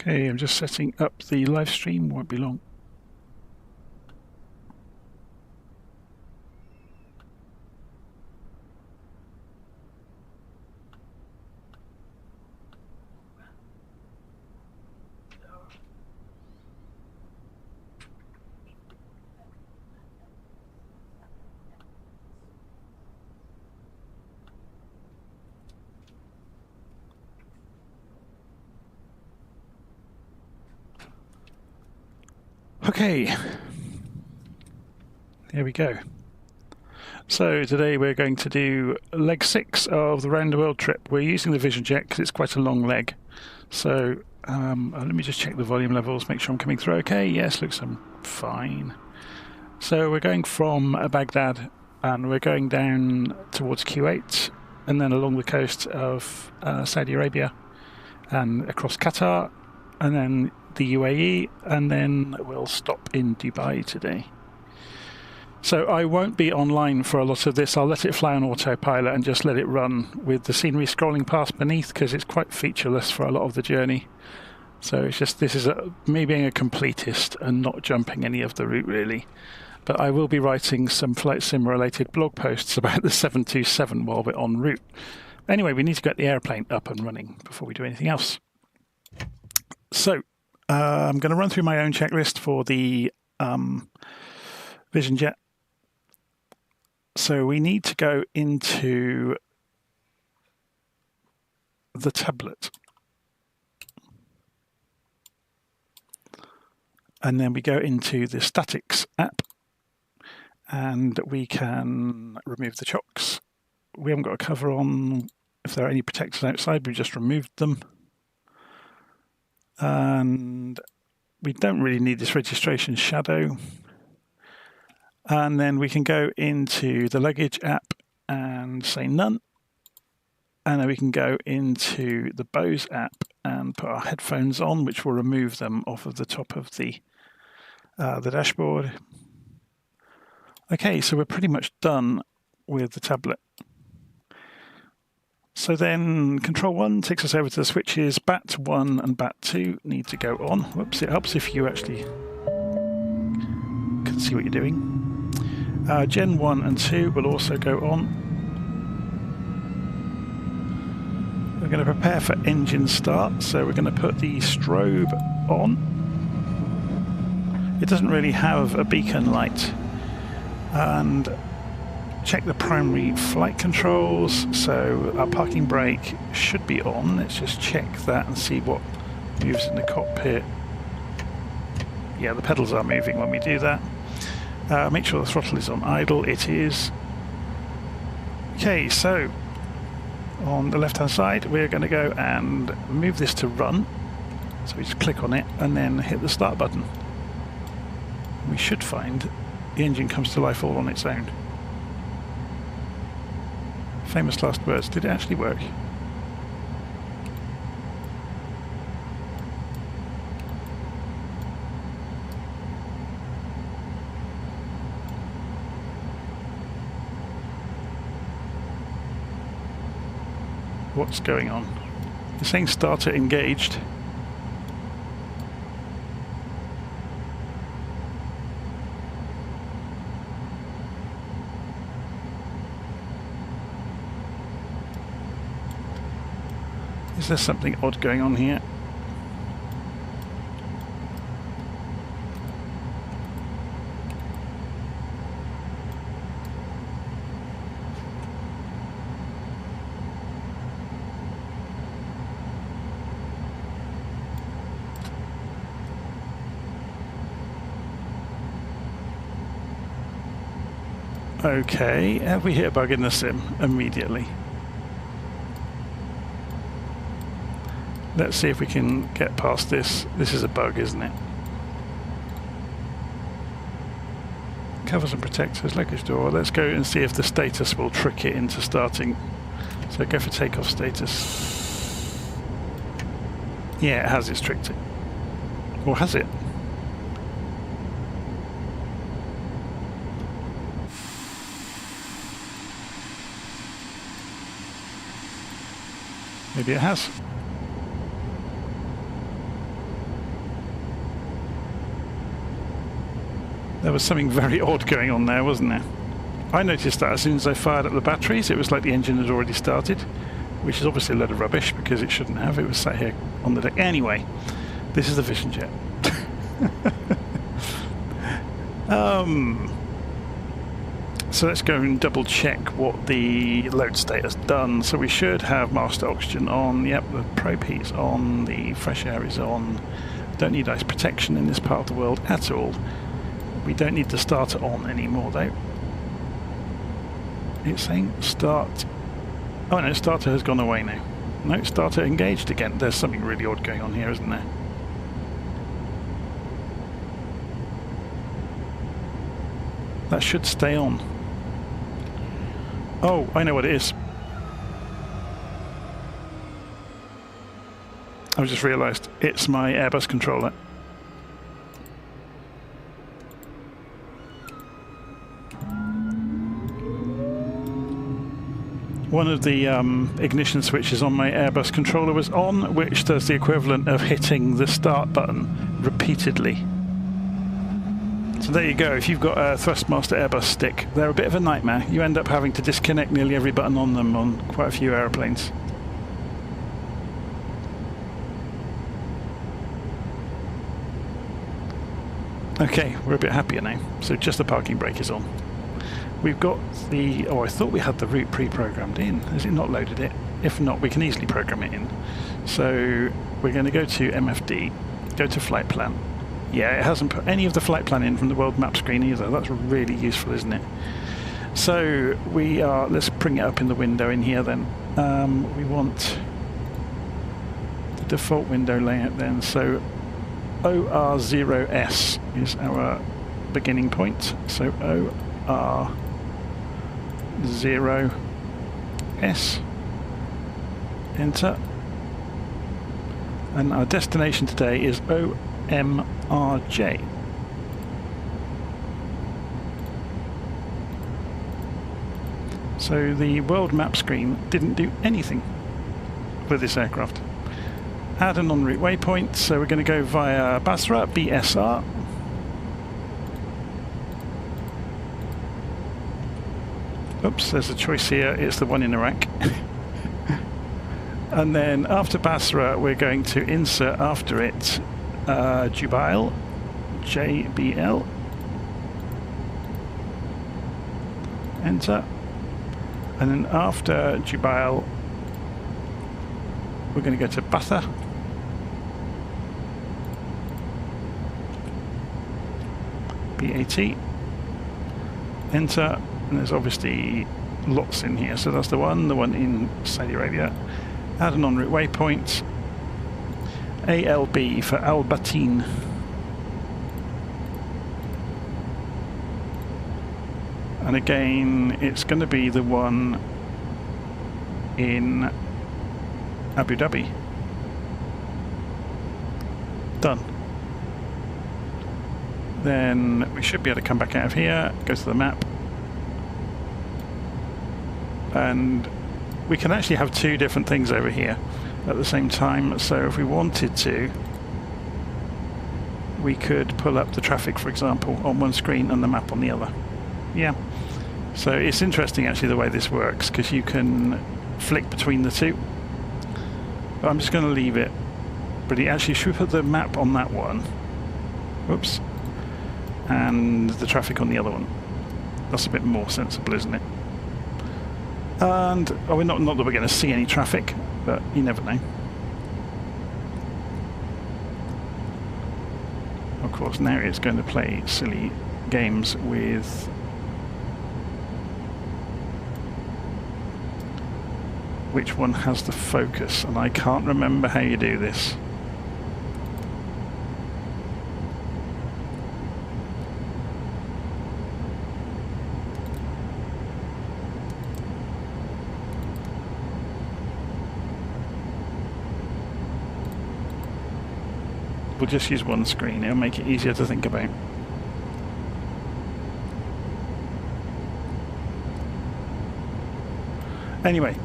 Okay, I'm just setting up the live stream, won't be long. Okay, here we go. So today we're going to do leg 6 of the round the world trip. We're using the Vision Jet because it's quite a long leg. So let me just check the volume levels, make sure I'm coming through okay. Yes, looks fine. So we're going from Baghdad and we're going down towards Kuwait and then along the coast of Saudi Arabia and across Qatar and then the UAE, and then we'll stop in Dubai today. So I won't be online for a lot of this. I'll let it fly on autopilot and just let it run with the scenery scrolling past beneath because it's quite featureless for a lot of the journey. So it's just, this is me being a completist and not jumping any of the route really. But I will be writing some flight sim related blog posts about the 727 while we're en route. Anyway, we need to get the airplane up and running before we do anything else. So I'm going to run through my own checklist for the Vision Jet. So we need to go into the tablet. And then we go into the statics app. And we can remove the chocks. We haven't got a cover on. If there are any protectors outside, we just removed them. And we don't really need this registration shadow. And then we can go into the luggage app and say none. And then we can go into the Bose app and put our headphones on, which will remove them off of the top of the dashboard. Okay, so we're pretty much done with the tablet. So then Control 1 takes us over to the switches. BAT 1 and BAT 2 need to go on. Whoops, it helps if you actually can see what you're doing. Gen 1 and 2 will also go on. We're going to prepare for engine start, so we're going to put the strobe on. It doesn't really have a beacon light. And check the primary flight controls. So our parking brake should be on. Let's just check that and see what moves in the cockpit. Yeah, the pedals are moving when we do that. Make sure the throttle is on idle. It is. Okay, so on the left hand side we're going to go and move this to run. So we just click on it and then hit the start button. We should find the engine comes to life all on its own. Famous last words. Did it actually work? What's going on? It's saying starter engaged. Is there something odd going on here? Okay, have we hit a bug in the sim immediately? Let's see if we can get past this. This is a bug, isn't it? Covers and protectors, luggage door. Let's go and see if the status will trick it into starting. So go for takeoff status. Yeah, it has. It's tricked it. Or has it? Maybe it has. There was something very odd going on there, wasn't there? I noticed that as soon as I fired up the batteries, it was like the engine had already started, which is obviously a load of rubbish because it shouldn't have. It was sat here on the deck. Anyway, this is the Vision Jet. So let's go and double check what the load state has done. So we should have master oxygen on. Yep, the probe heat's on. The fresh air is on. Don't need ice protection in this part of the world at all. We don't need the starter on anymore though. It's saying start. Oh no, starter has gone away now. No, starter engaged again. There's something really odd going on here, isn't there? That should stay on. Oh, I know what it is. I've just realised it's my Airbus controller. One of the ignition switches on my Airbus controller was on, which does the equivalent of hitting the start button repeatedly. So there you go. If you've got a Thrustmaster Airbus stick, they're a bit of a nightmare. You end up having to disconnect nearly every button on them on quite a few aeroplanes. Okay, we're a bit happier now. So just the parking brake is on. We've got the... Oh, I thought we had the route pre-programmed in. Has it not loaded it? If not, we can easily program it in. So we're going to go to MFD, go to flight plan. Yeah, it hasn't put any of the flight plan in from the world map screen either. That's really useful, isn't it? So we are... Let's bring it up in the window in here then. We want the default window layout then. So OR0S is our beginning point. So OR0S. Enter. And our destination today is OMRJ. So the world map screen didn't do anything with this aircraft. Add an en route waypoint, so we're going to go via Basra, BSR. Oops, there's a choice here, it's the one in Iraq. And then after Basra, we're going to insert after it Jubail, JBL. Enter. And then after Jubail, we're going to go to Batha. BAT. Enter. And there's obviously lots in here. So that's the one in Saudi Arabia. Add an en route waypoint. ALB for Al Batin. And again, it's going to be the one in Abu Dhabi. Done. Then we should be able to come back out of here, go to the map. And we can actually have two different things over here at the same time. So if we wanted to, we could pull up the traffic, for example, on one screen and the map on the other. Yeah. So it's interesting actually the way this works, because you can flick between the two. But I'm just going to leave it. But it actually should put the map on that one. Whoops. And the traffic on the other one. That's a bit more sensible, isn't it? And oh, we're not that we're going to see any traffic, but you never know. Of course, now it's going to play silly games with which one has the focus, and I can't remember how you do this. We'll just use one screen, it'll make it easier to think about. Anyway.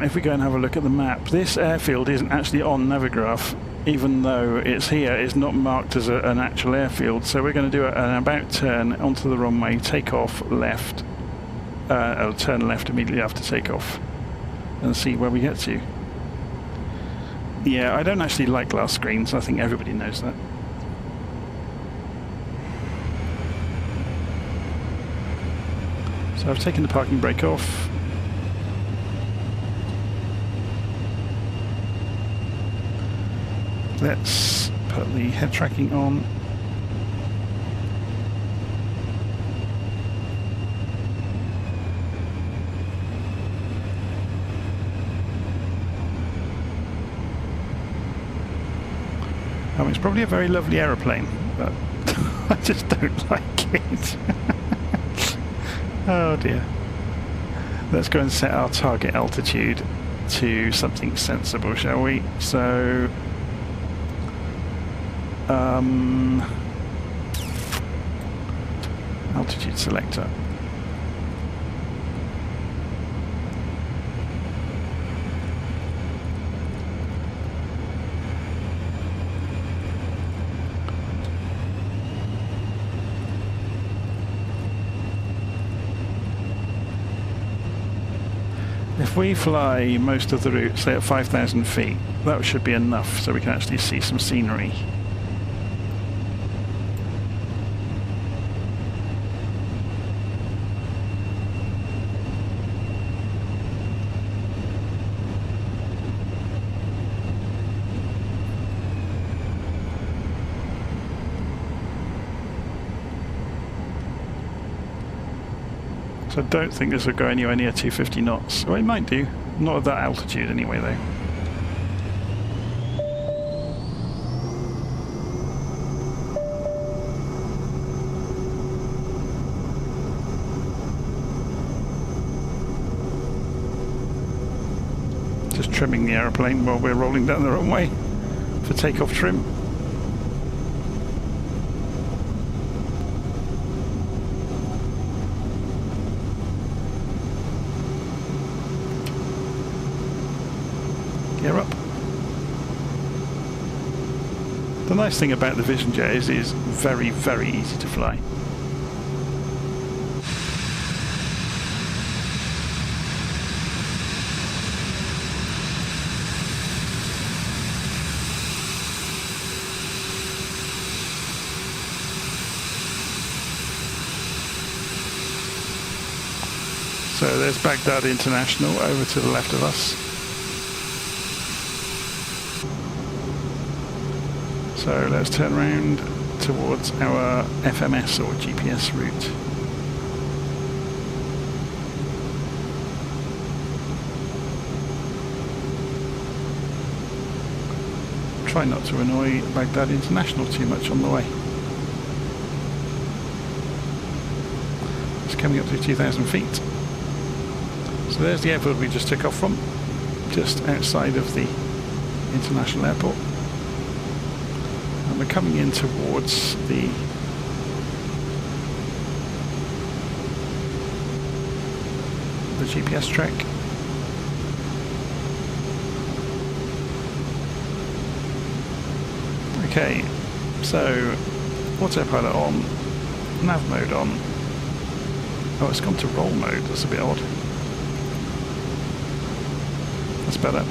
If we go and have a look at the map, this airfield isn't actually on Navigraph. even though it's here, it's not marked as an actual airfield. So we're going to do an about turn onto the runway, take off left, or turn left immediately after takeoff, and see where we get to. Yeah, I don't actually like glass screens. I think everybody knows that. So I've taken the parking brake off. Let's put the head tracking on. It's probably a very lovely aeroplane, but I just don't like it. Oh dear. Let's go and set our target altitude to something sensible, shall we? So, altitude selector. If we fly most of the route, say at 5,000 feet, that should be enough so we can actually see some scenery. So I don't think this will go anywhere near 250 knots. Well, it might do. Not at that altitude anyway, though. Just trimming the aeroplane while we're rolling down the runway for takeoff trim. Gear up. The nice thing about the Vision Jet is it is very, very easy to fly. So there's Baghdad International over to the left of us. So let's turn around towards our FMS or GPS route. Try not to annoy Baghdad International too much on the way. It's coming up to 2,000 feet. So there's the airfield we just took off from, just outside of the international airport. We're coming in towards the GPS track. Okay, so autopilot on, nav mode on. Oh, it's gone to roll mode. That's a bit odd. That's better.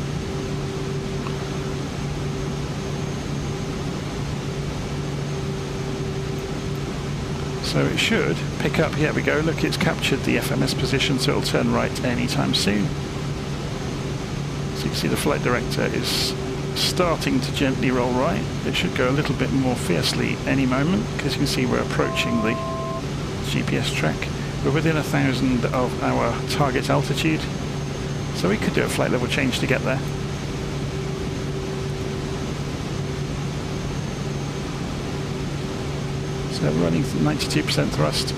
So it should pick up, here we go, look, it's captured the FMS position, so it'll turn right anytime soon. So you can see the flight director is starting to gently roll right. It should go a little bit more fiercely any moment, because you can see we're approaching the GPS track. We're within 1,000 of our target altitude, so we could do a flight level change to get there. So we're running 92% thrust.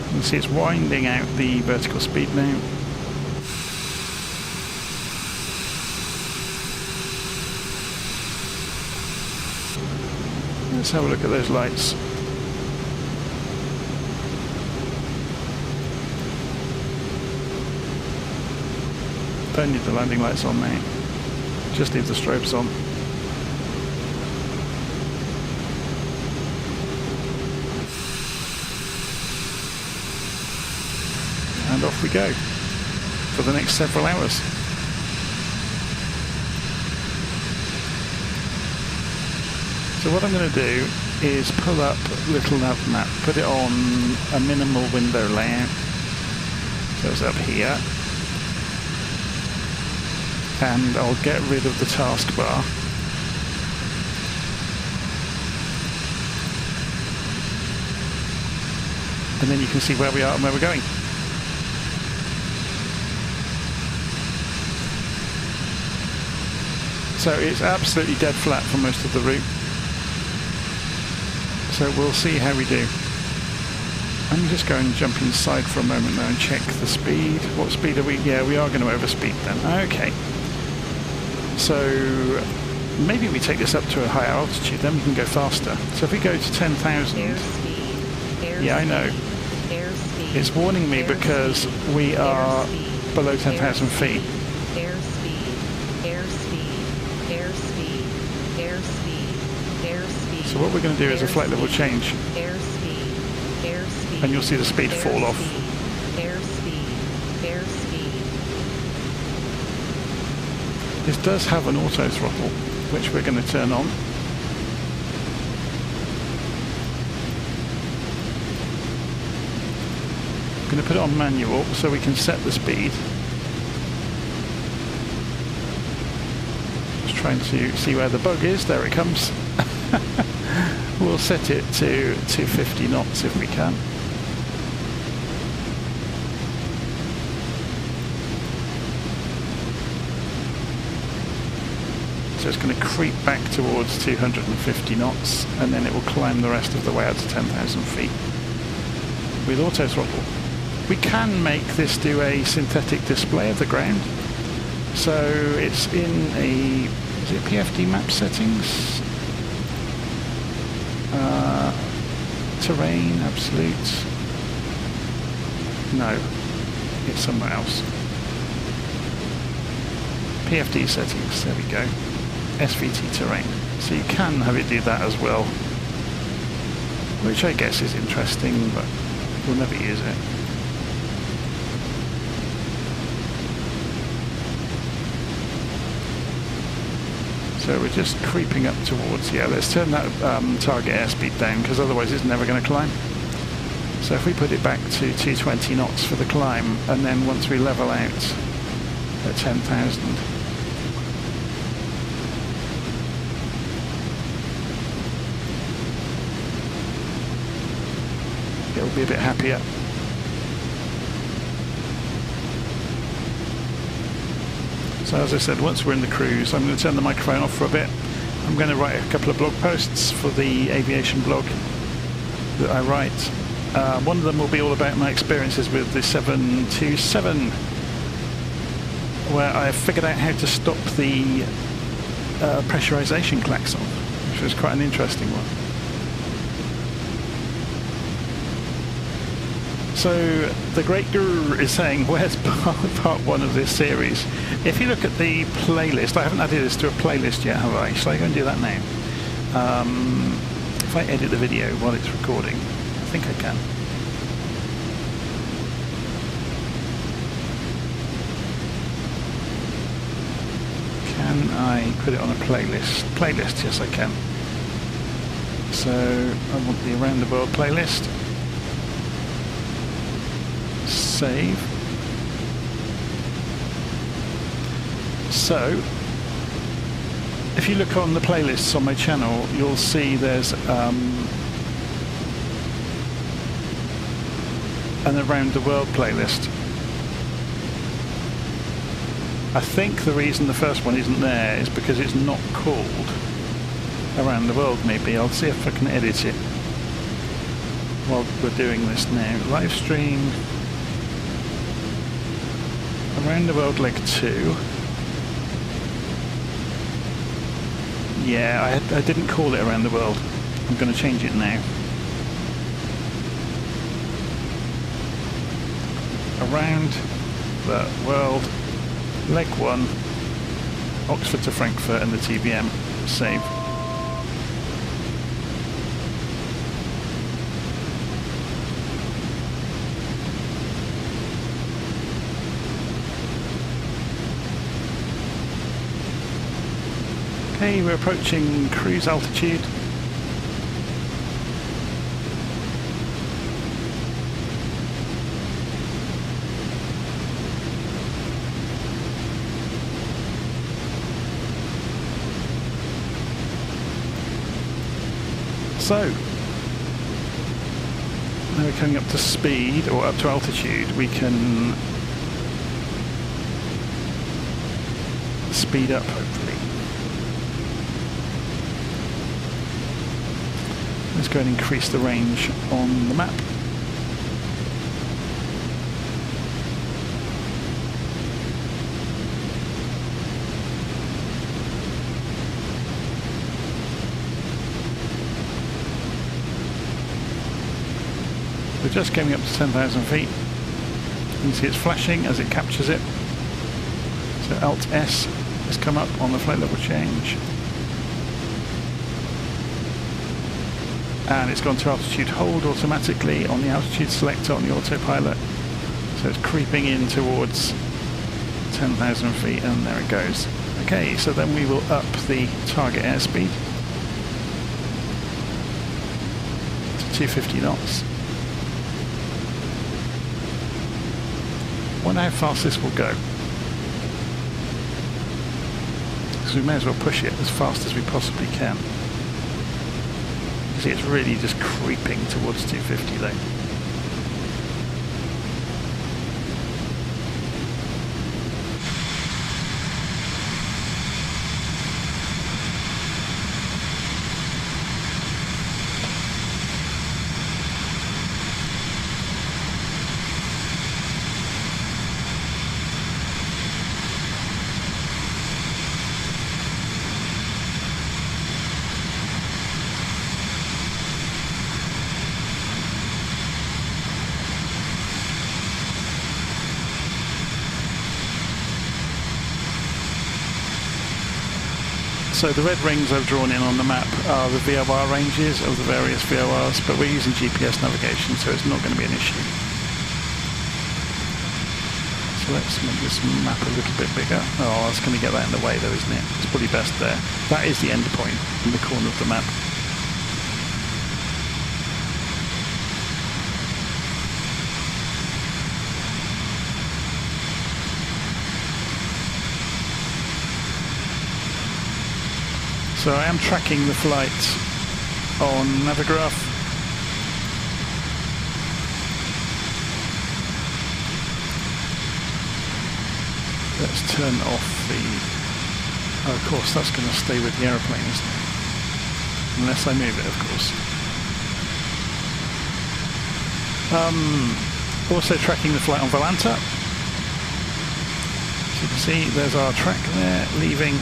You can see it's winding out the vertical speed now. Let's have a look at those lights. Don't need the landing lights on now. Just leave the strobes on. And off we go for the next several hours. So what I'm going to do is pull up LittleNavMap, put it on a minimal window layout. So it's up here. And I'll get rid of the taskbar. And then you can see where we are and where we're going. So it's absolutely dead flat for most of the route. So we'll see how we do. Let me just go and jump inside for a moment now and check the speed. What speed are we? Yeah, we are going to overspeed then. Okay. So maybe we take this up to a higher altitude, then we can go faster. So if we go to 10,000. Yeah, I know. It's warning me because we are below 10,000 feet. So what we're going to do is a flight level change. And you'll see the speed fall off. This does have an auto throttle, which we're going to turn on. I'm going to put it on manual so we can set the speed. Just trying to see where the bug is. There it comes. We'll set it to 250 knots if we can. So it's going to creep back towards 250 knots and then it will climb the rest of the way out to 10,000 feet with auto throttle. We can make this do a synthetic display of the ground. So it's in a, is it PFD map settings? Terrain, absolute. No, it's somewhere else. PFD settings, there we go. SVT terrain. So you can have it do that as well, which I guess is interesting, but we'll never use it. So we're just creeping up towards, yeah, let's turn that target airspeed down because otherwise it's never going to climb. So if we put it back to 220 knots for the climb and then once we level out at 10,000, it'll be a bit happier. So as I said, once we're in the cruise, I'm going to turn the microphone off for a bit. I'm going to write a couple of blog posts for the aviation blog that I write. One of them will be all about my experiences with the 727, where I figured out how to stop the pressurization klaxon, which was quite an interesting one. So the Great Guru is saying, where's part one of this series? If you look at the playlist, I haven't added this to a playlist yet, have I? Shall I go and do that now? If I edit the video while it's recording, I think I can. Can I put it on a playlist? Playlist, yes I can. So I want the Around the World playlist. Save. So if you look on the playlists on my channel, you'll see there's an Around the World playlist. I think the reason the first one isn't there is because it's not called Around the World. Maybe I'll see if I can edit it while we're doing this now. Live stream Around the World Leg 2. Yeah, I didn't call it Around the World. I'm going to change it now. Around the World leg 1, Oxford to Frankfurt and the TBM, save. Okay, we're approaching cruise altitude. So, now we're coming up to speed, or up to altitude, we can speed up, hopefully. Let's go and increase the range on the map. We're just coming up to 10,000 feet. You can see it's flashing as it captures it. So Alt S has come up on the flight level change. And it's gone to altitude hold automatically on the altitude selector on the autopilot. So it's creeping in towards 10,000 feet, and there it goes. Okay, so then we will up the target airspeed to 250 knots. Wonder how fast this will go. So we may as well push it as fast as we possibly can. See, it's really just creeping towards 250 though. So the red rings I've drawn in on the map are the VOR ranges of the various VORs, but we're using GPS navigation, so it's not going to be an issue. So let's make this map a little bit bigger. Oh, that's going to get that in the way though, isn't it? It's probably best there. That is the end point in the corner of the map. So I am tracking the flight on Navigraph. Let's turn off the... Oh, of course, that's going to stay with the aeroplane, isn't it? Unless I move it, of course. Also tracking the flight on Volanta. So you can see there's our track there, leaving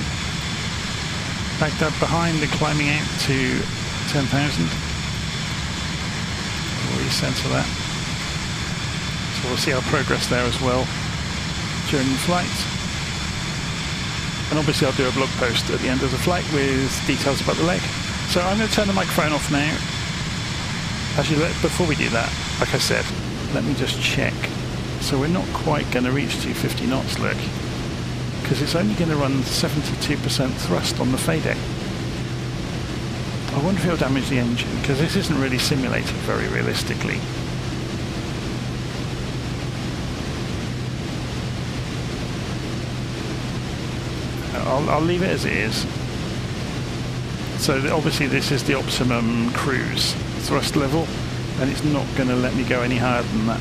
Baghdad behind and climbing out to 10,000. We'll recenter that. So we'll see our progress there as well during the flight. And obviously I'll do a blog post at the end of the flight with details about the leg. So I'm going to turn the microphone off now. Actually, before we do that, like I said, let me just check. So we're not quite going to reach 250 knots, look. Because it's only going to run 72% thrust on the fadeout. I wonder if it'll damage the engine, because this isn't really simulated very realistically. I'll leave it as it is. So obviously this is the optimum cruise thrust level, and it's not going to let me go any higher than that.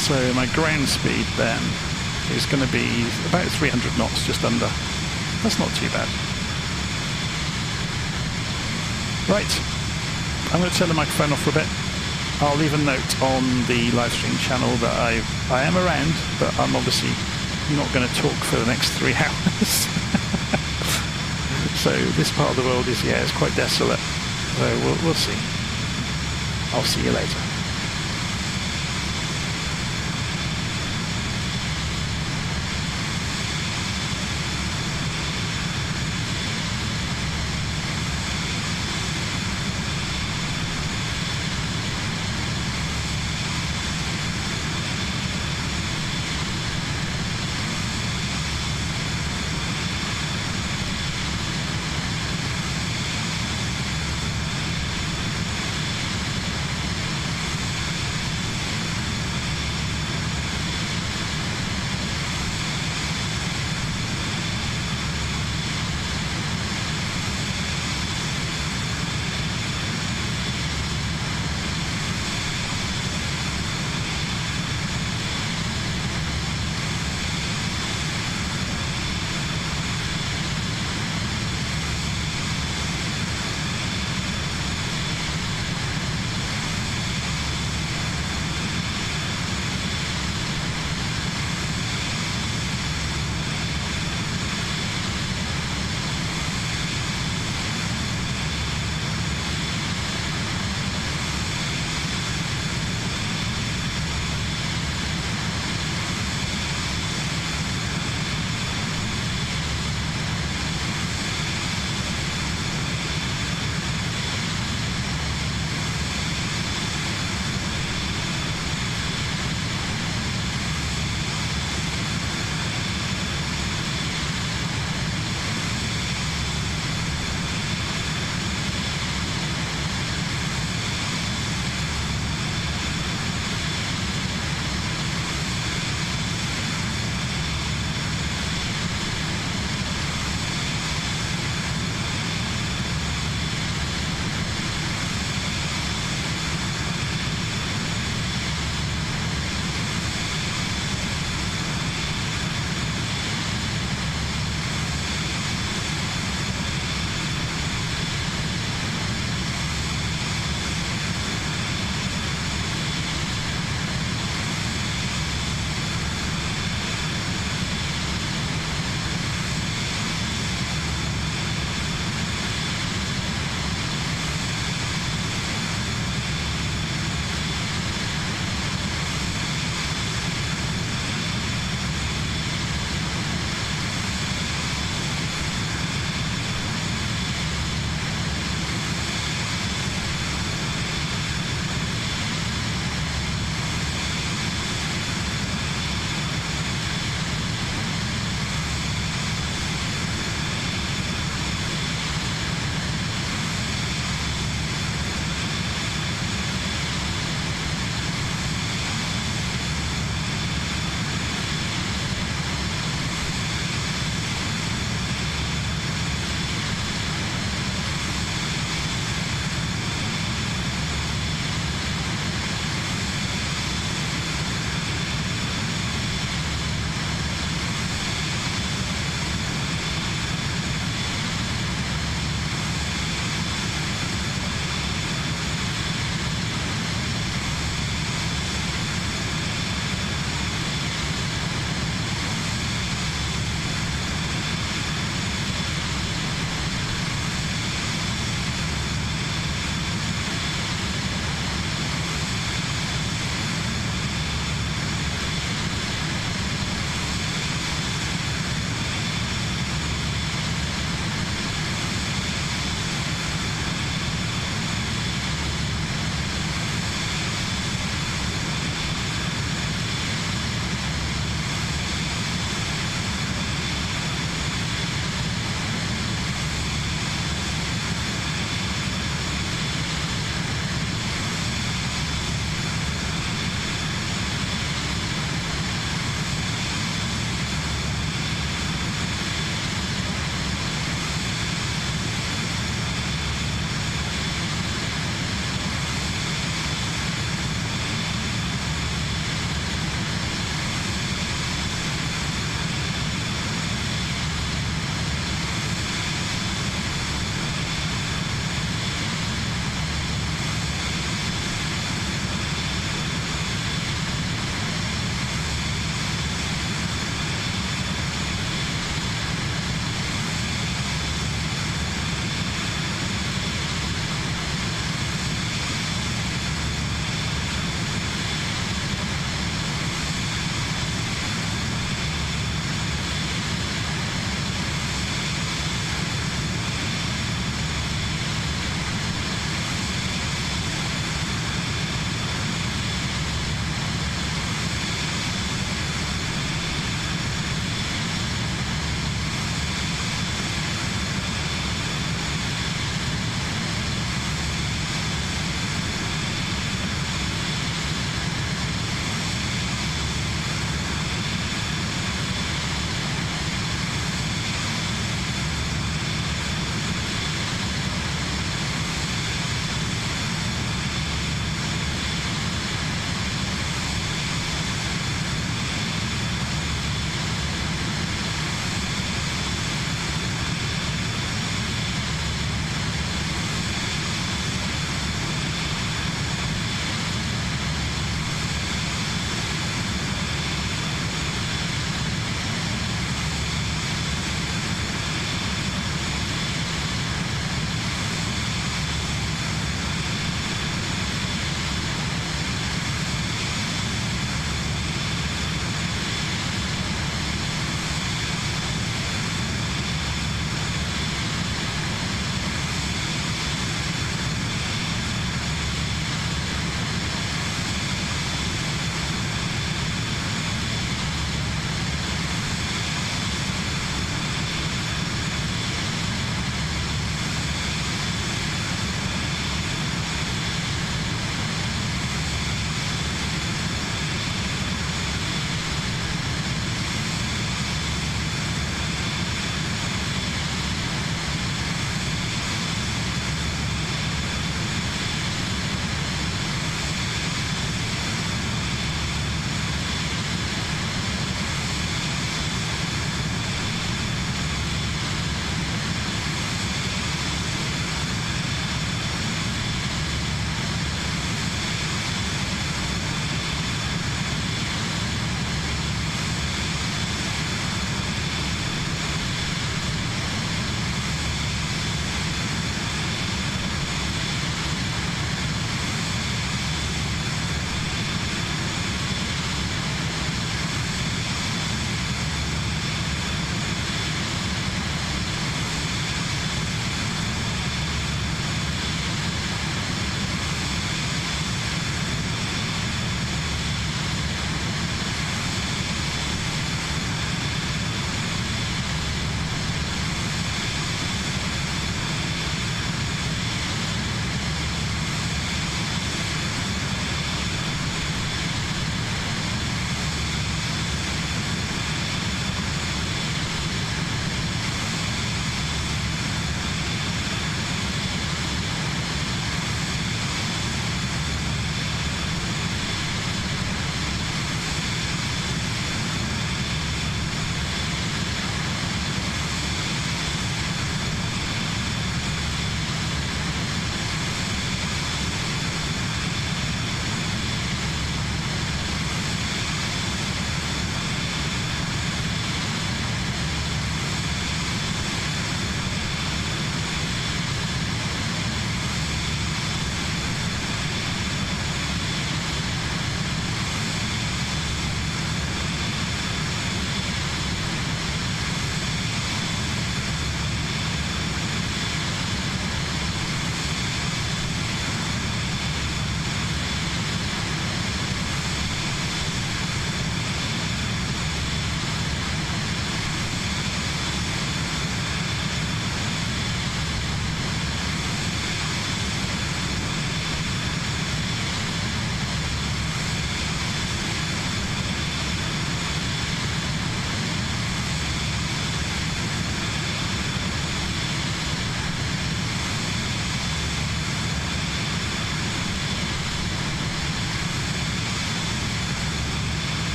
So my ground speed then is going to be about 300 knots, just under. That's not too bad. Right, I'm going to turn the microphone off for a bit. I'll leave a note on the live stream channel that I am around, but I'm obviously not going to talk for the next 3 hours. So this part of the world is, yeah, it's quite desolate. So we'll see. I'll see you later.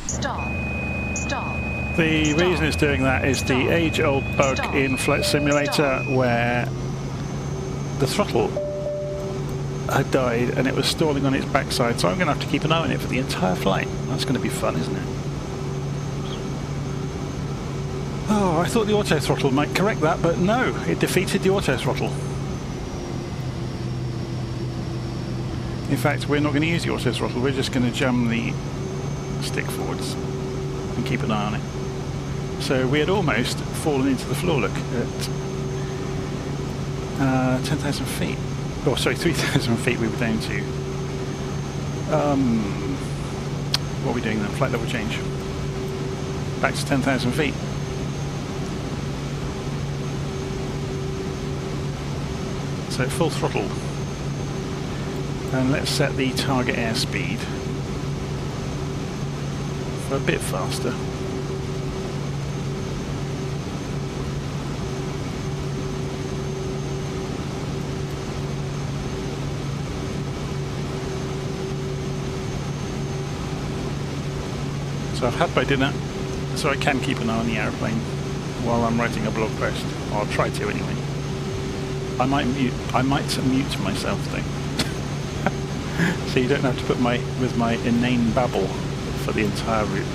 Stop. Stop. The reason it's doing that is the age-old bug in Flight Simulator where the throttle had died and it was stalling on its backside, so I'm going to have to keep an eye on it for the entire flight. That's going to be fun, isn't it? Oh, I thought the auto throttle might correct that, but no, it defeated the auto throttle. In fact, we're not going to use the auto throttle, we're just going to jam the stick forwards and keep an eye on it. So we had almost fallen into the floor, look, at 10,000 feet. Oh, sorry, 3,000 feet we were down to. What are we doing then? Flight level change. Back to 10,000 feet. So full throttle. And let's set the target airspeed for a bit faster. So I've had my dinner, so I can keep an eye on the aeroplane while I'm writing a blog post. Or I'll try to anyway. I might mute myself though. So you don't have to put with my inane babble for the entire route.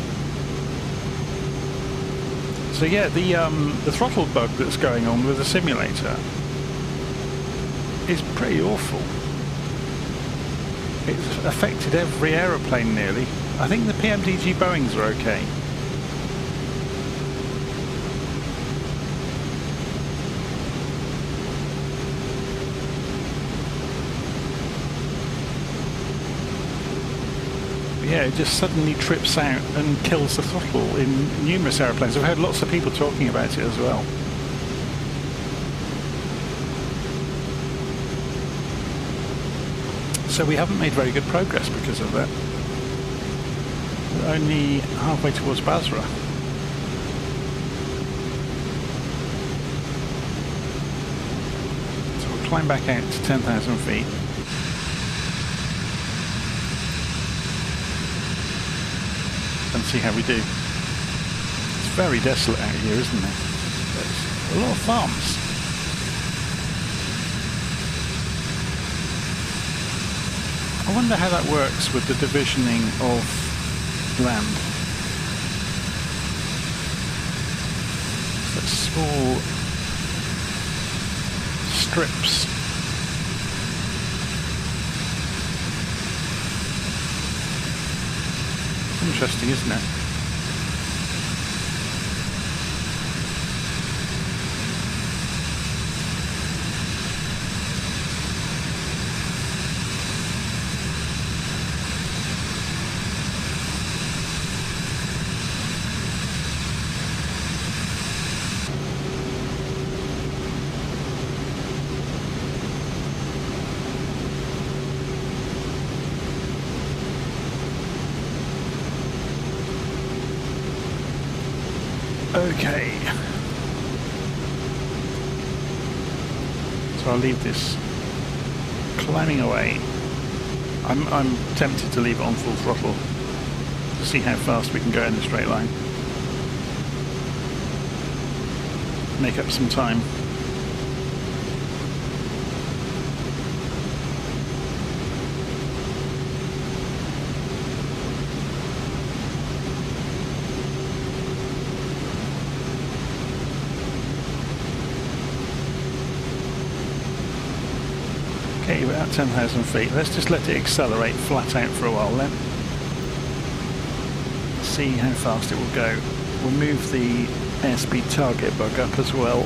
So yeah, the throttle bug that's going on with the simulator is pretty awful. It's affected every aeroplane nearly. I think the PMDG Boeings are okay. Yeah, it just suddenly trips out and kills the throttle in numerous aeroplanes. I've heard lots of people talking about it as well. So we haven't made very good progress because of that. We're only halfway towards Basra. So we'll climb back out to 10,000 feet. And see how we do. It's very desolate out here, isn't it? There's a lot of farms. I wonder how that works with the divisioning of land. So small strips. Interesting, isn't it? Okay, so I'll leave this climbing away. I'm tempted to leave it on full throttle to see how fast we can go in a straight line. Make up some time. Okay, we're at 10,000 feet. Let's just let it accelerate flat out for a while then. See how fast it will go. We'll move the airspeed target bug up as well.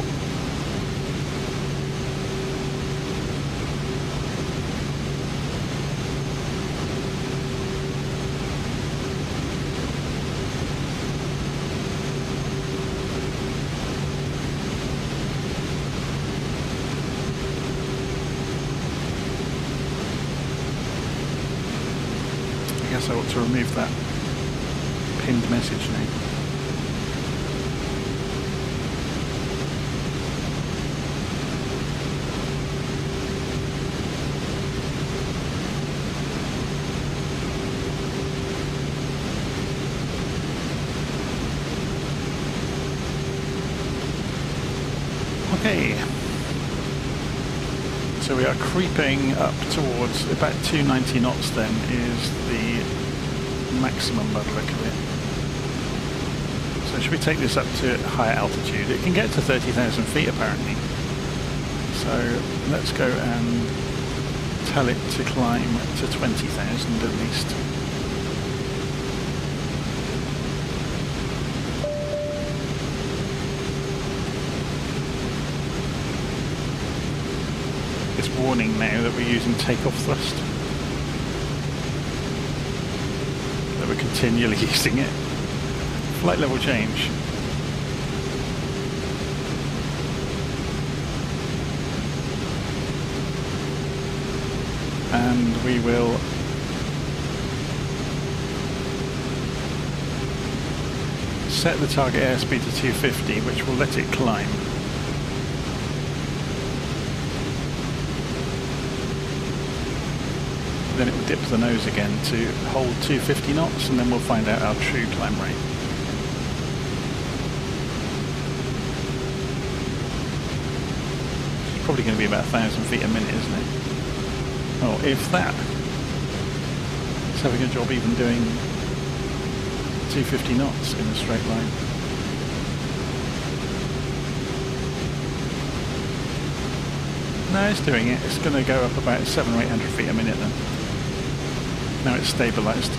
I guess I ought to remove that pinned message now. Okay, so we are creeping up towards about 290 knots then is the maximum by the look of it. So should we take this up to higher altitude? It can get to 30,000 feet apparently. So let's go and tell it to climb to 20,000 at least. It's warning now that we're using takeoff thrust. That we're continually using it. Flight level change. And we will set the target airspeed to 250, which will let it climb. Then it will dip the nose again to hold 250 knots, and then we'll find out our true climb rate. It's probably going to be about 1,000 feet a minute, isn't it? Oh, if that. It's having a job even doing 250 knots in a straight line. No, it's doing it. It's going to go up about 700 or 800 feet a minute then. Now it's stabilised.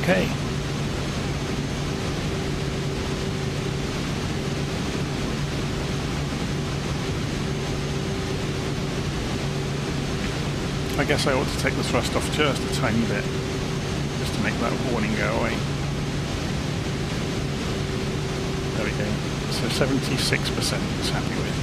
Okay. I guess I ought to take the thrust off just a tiny bit, just to make that warning go away. There we go. So 76% is happy with.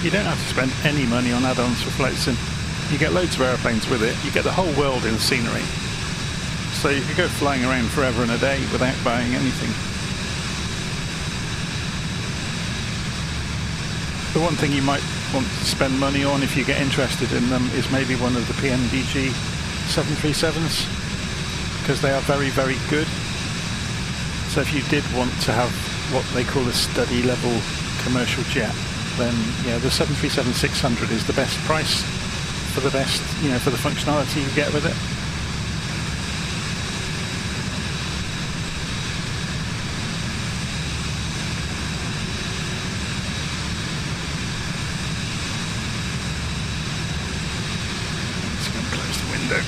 You don't have to spend any money on add-ons for flight sim. You get loads of airplanes with it. You get the whole world in scenery. So you could go flying around forever and a day without buying anything. The one thing you might want to spend money on if you get interested in them is maybe one of the PNDG 737s, because they are very, very good. So if you did want to have what they call a study level commercial jet, then yeah, the 737-600 is the best price for the best, for the functionality you get with it. Let's go and close the window.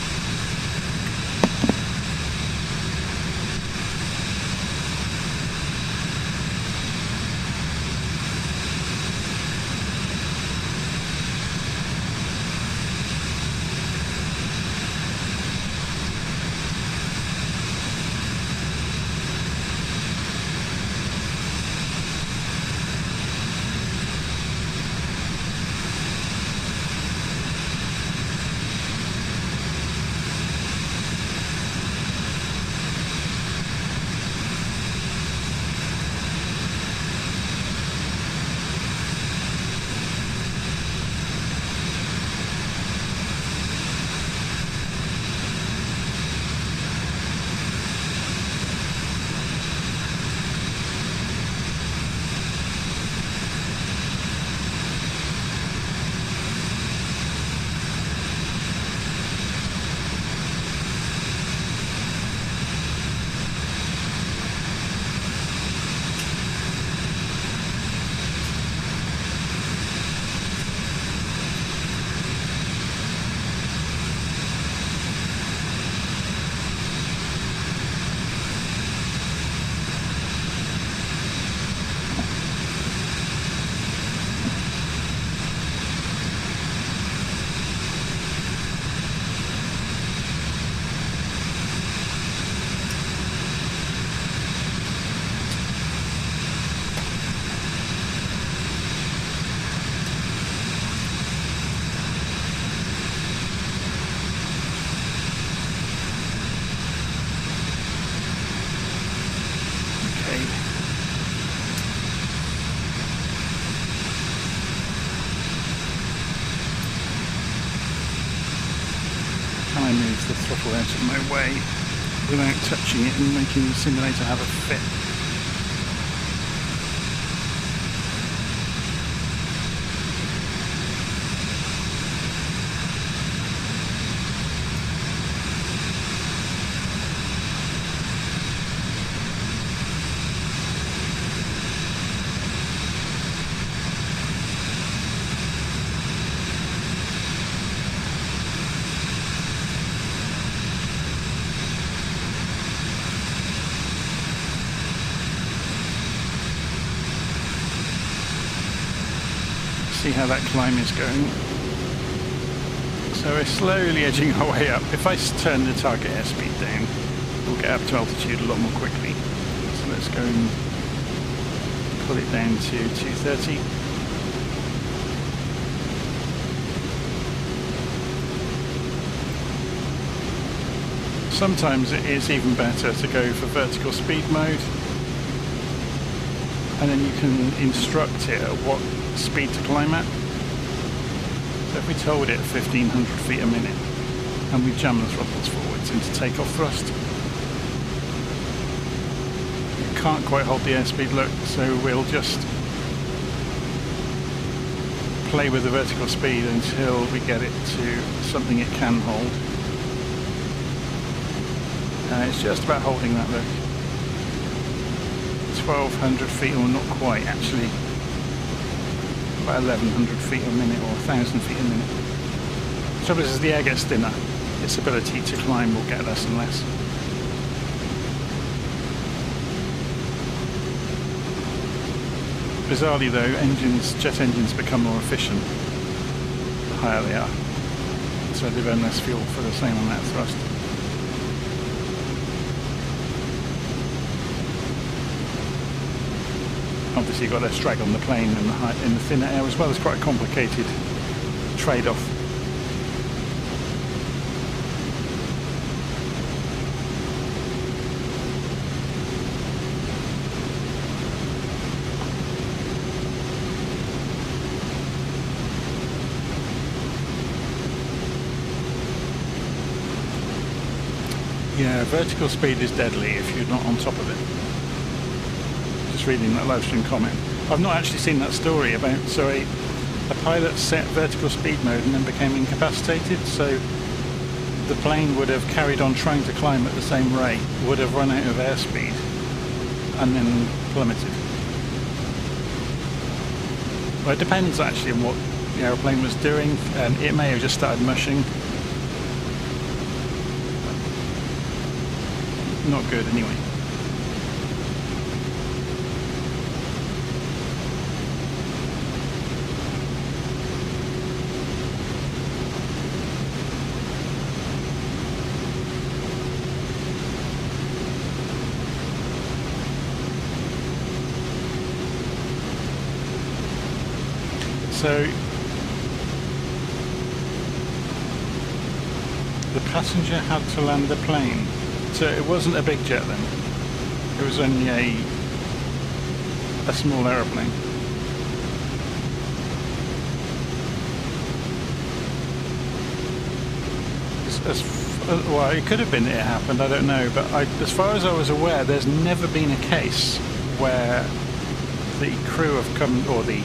try and move the throttle out of my way without touching it and making the simulator have a fit. See how that climb is going. So we're slowly edging our way up. If I turn the target airspeed down, we'll get up to altitude a lot more quickly. So let's go and pull it down to 230. Sometimes it is even better to go for vertical speed mode, and then you can instruct it at what speed to climb at. So if we told it 1500 feet a minute and we jam the throttles forwards into takeoff thrust, it can't quite hold the airspeed look, so we'll just play with the vertical speed until we get it to something it can hold. It's just about holding that look. 1200 feet, or not quite actually, about 1100 feet a minute or 1000 feet a minute. The trouble is, as the air gets thinner, its ability to climb will get less and less. Bizarrely though, jet engines become more efficient the higher they are, so they burn less fuel for the same amount of thrust. Obviously you've got less drag on the plane and in the thinner air as well. It's quite a complicated trade-off. Yeah, vertical speed is deadly if you're not on top of it. Reading that live stream comment. I've not actually seen that story about, so a pilot set vertical speed mode and then became incapacitated, so the plane would have carried on trying to climb at the same rate, would have run out of airspeed and then plummeted. Well, it depends actually on what the aeroplane was doing. It may have just started mushing. Not good anyway. So the passenger had to land the plane. So it wasn't a big jet then. It was only a small aeroplane. Well, it could have been it happened, I don't know. But as far as I was aware, there's never been a case where the crew have come, or the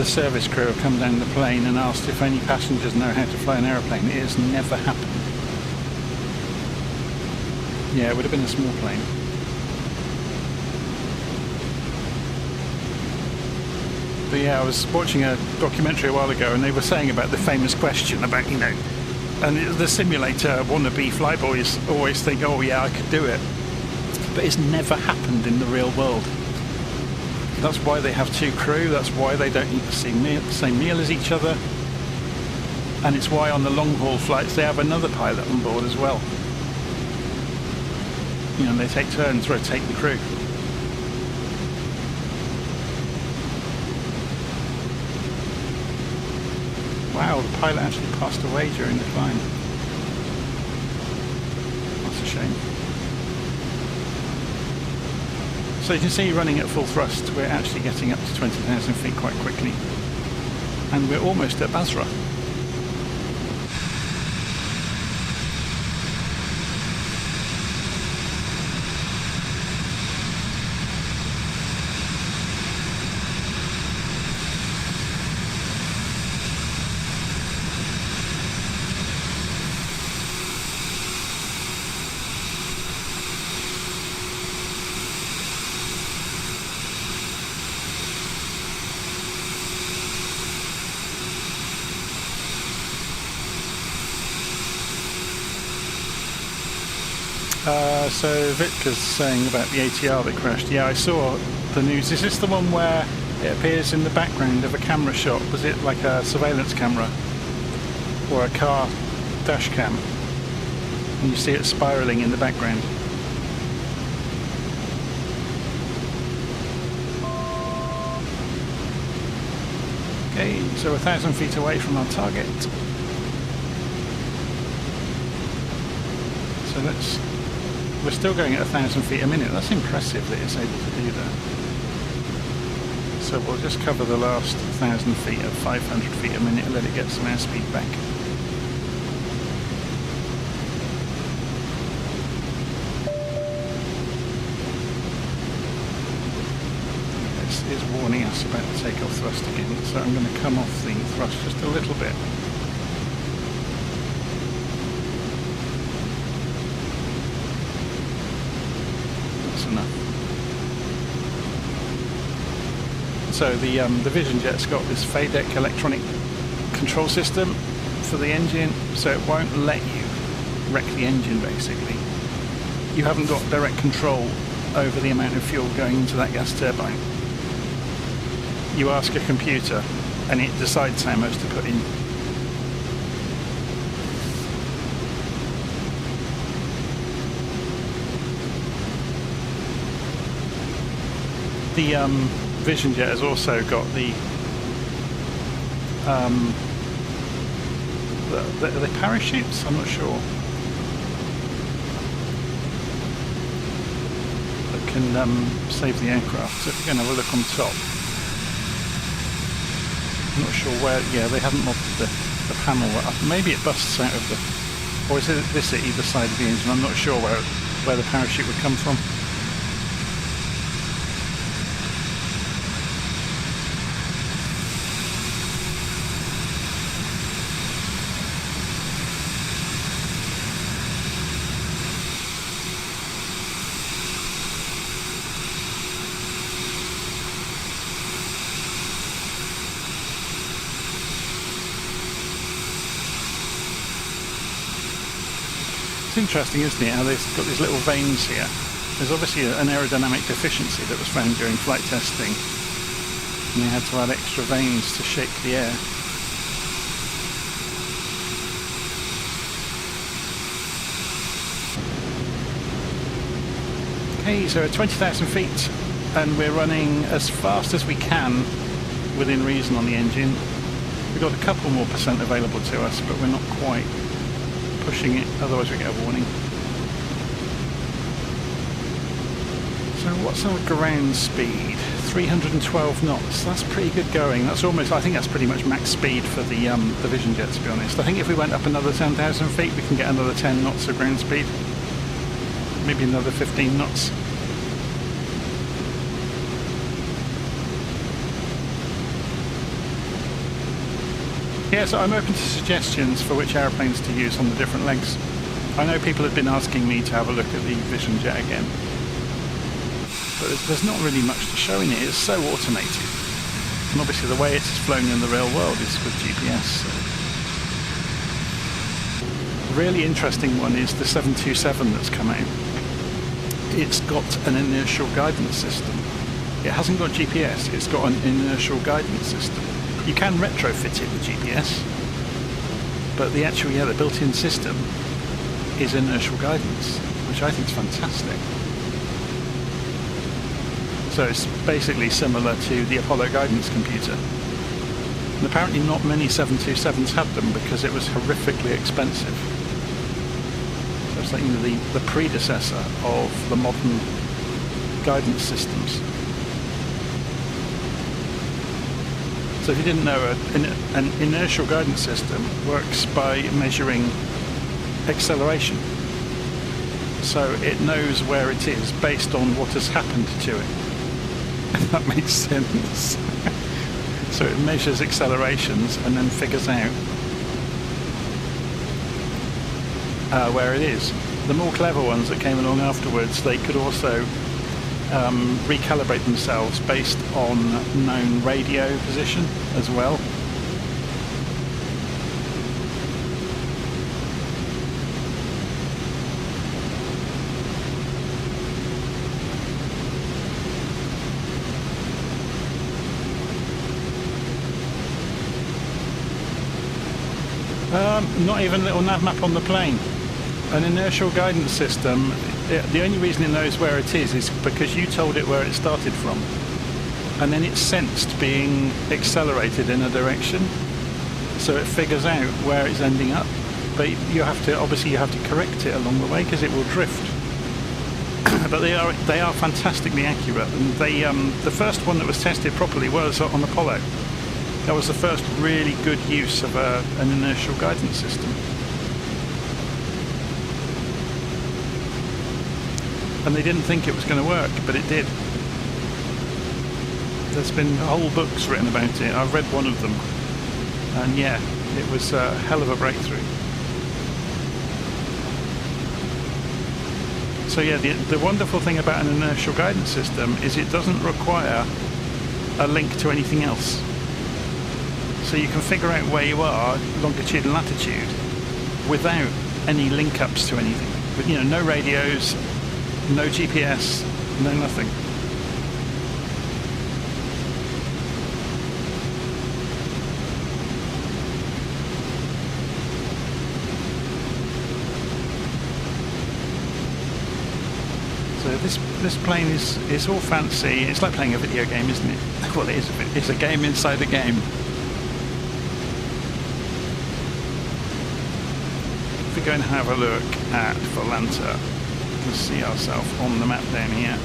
service crew have come down the plane and asked if any passengers know how to fly an aeroplane. It has never happened. Yeah, it would have been a small plane. But yeah, I was watching a documentary a while ago and they were saying about the famous question about, you know, and the simulator wannabe flyboys always think, oh yeah, I could do it. But it's never happened in the real world. That's why they have two crew, that's why they don't eat the same meal as each other. And it's why on the long haul flights they have another pilot on board as well. You know, they take turns, rotate the crew. Wow, the pilot actually passed away during the climb. That's a shame. So you can see running at full thrust, we're actually getting up to 20,000 feet quite quickly. And we're almost at Basra. So Vitka's saying about the ATR that crashed. Yeah, I saw the news. Is this the one where it appears in the background of a camera shot? Was it like a surveillance camera or a car dash cam? And you see it spiralling in the background. Okay, so 1,000 feet away from our target. So we're still going at 1,000 feet a minute. That's impressive that it's able to do that. So we'll just cover the last 1,000 feet at 500 feet a minute and let it get some airspeed back. It's warning us about the takeoff thrust again, so I'm going to come off the thrust just a little bit. That's enough. So the Vision Jet's got this FADEC electronic control system for the engine, so it won't let you wreck the engine basically. You haven't got direct control over the amount of fuel going into that gas turbine. You ask a computer and it decides how much to put in. The Vision Jet has also got the parachutes? I'm not sure. That can save the aircraft. So if you're going to have a look on top. I'm not sure where, yeah, they haven't modded the panel. Maybe it busts out of the, or is it this at either side of the engine? I'm not sure where the parachute would come from. It's interesting, isn't it, how they've got these little veins here. There's obviously an aerodynamic deficiency that was found during flight testing, and they had to add extra veins to shape the air. Okay, so at 20,000 feet, and we're running as fast as we can within reason on the engine. We've got a couple more percent available to us, but we're not quite pushing it, otherwise we get a warning. So what's our ground speed? 312 knots. That's pretty good going. That's almost, I think that's pretty much max speed for the Vision Jet, to be honest. I think if we went up another 10,000 feet, we can get another 10 knots of ground speed. Maybe another 15 knots. Yeah, so I'm open to suggestions for which aeroplanes to use on the different legs. I know people have been asking me to have a look at the Vision Jet again, but there's not really much to show in it. It's so automated, and obviously the way it's flown in the real world is with GPS. So. A really interesting one is the 727 that's come out. It's got an inertial guidance system. It hasn't got GPS, it's got an inertial guidance system. You can retrofit it with GPS, but the actual, the built-in system is inertial guidance, which I think is fantastic. So it's basically similar to the Apollo guidance computer. And apparently not many 727s had them because it was horrifically expensive. So it's like the predecessor of the modern guidance systems. So if you didn't know, an inertial guidance system works by measuring acceleration. So it knows where it is based on what has happened to it. If that makes sense. So it measures accelerations and then figures out where it is. The more clever ones that came along afterwards, they could also recalibrate themselves based on known radio position as well. Not even LittleNavMap on the plane. An inertial guidance system, the only reason it knows where it is because you told it where it started from. And then it sensed being accelerated in a direction. So it figures out where it's ending up. But you have to correct it along the way because it will drift. But they are fantastically accurate. And the first one that was tested properly was on Apollo. That was the first really good use of an inertial guidance system. And they didn't think it was going to work, but it did. There's been whole books written about it. I've read one of them. And yeah, it was a hell of a breakthrough. So yeah, the wonderful thing about an inertial guidance system is it doesn't require a link to anything else. So you can figure out where you are, longitude and latitude, without any link-ups to anything. But, no radios, no GPS, no nothing. So this plane is all fancy. It's like playing a video game, isn't it? Well, it is. It's a game inside a game. If we go and have a look at Volanta, we can see ourselves on the map down here.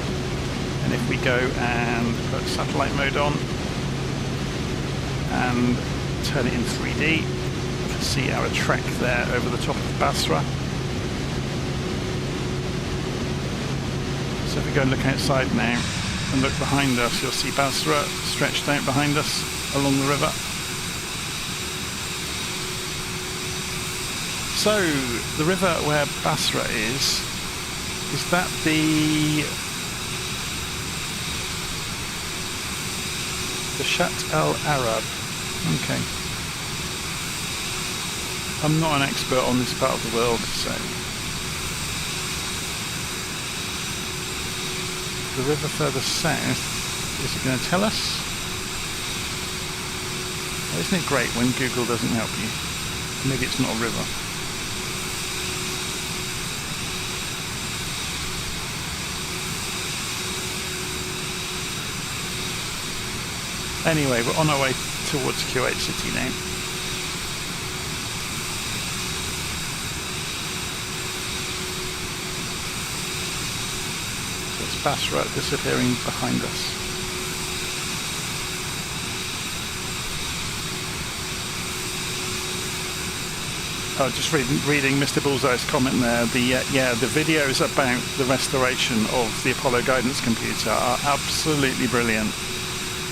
And if we go and put satellite mode on and turn it in 3D, you can see our track there over the top of Basra. So if we go and look outside now and look behind us, you'll see Basra stretched out behind us along the river. So the river where Basra is that the Shat Al Arab? Okay. I'm not an expert on this part of the world, so the river further south, is it going to tell us? Oh, isn't it great when Google doesn't help you? Maybe it's not a river. Anyway, we're on our way towards Kuwait City now. Basra disappearing behind us. Oh, just reading Mr. Bullseye's comment there. The videos about the restoration of the Apollo guidance computer are absolutely brilliant.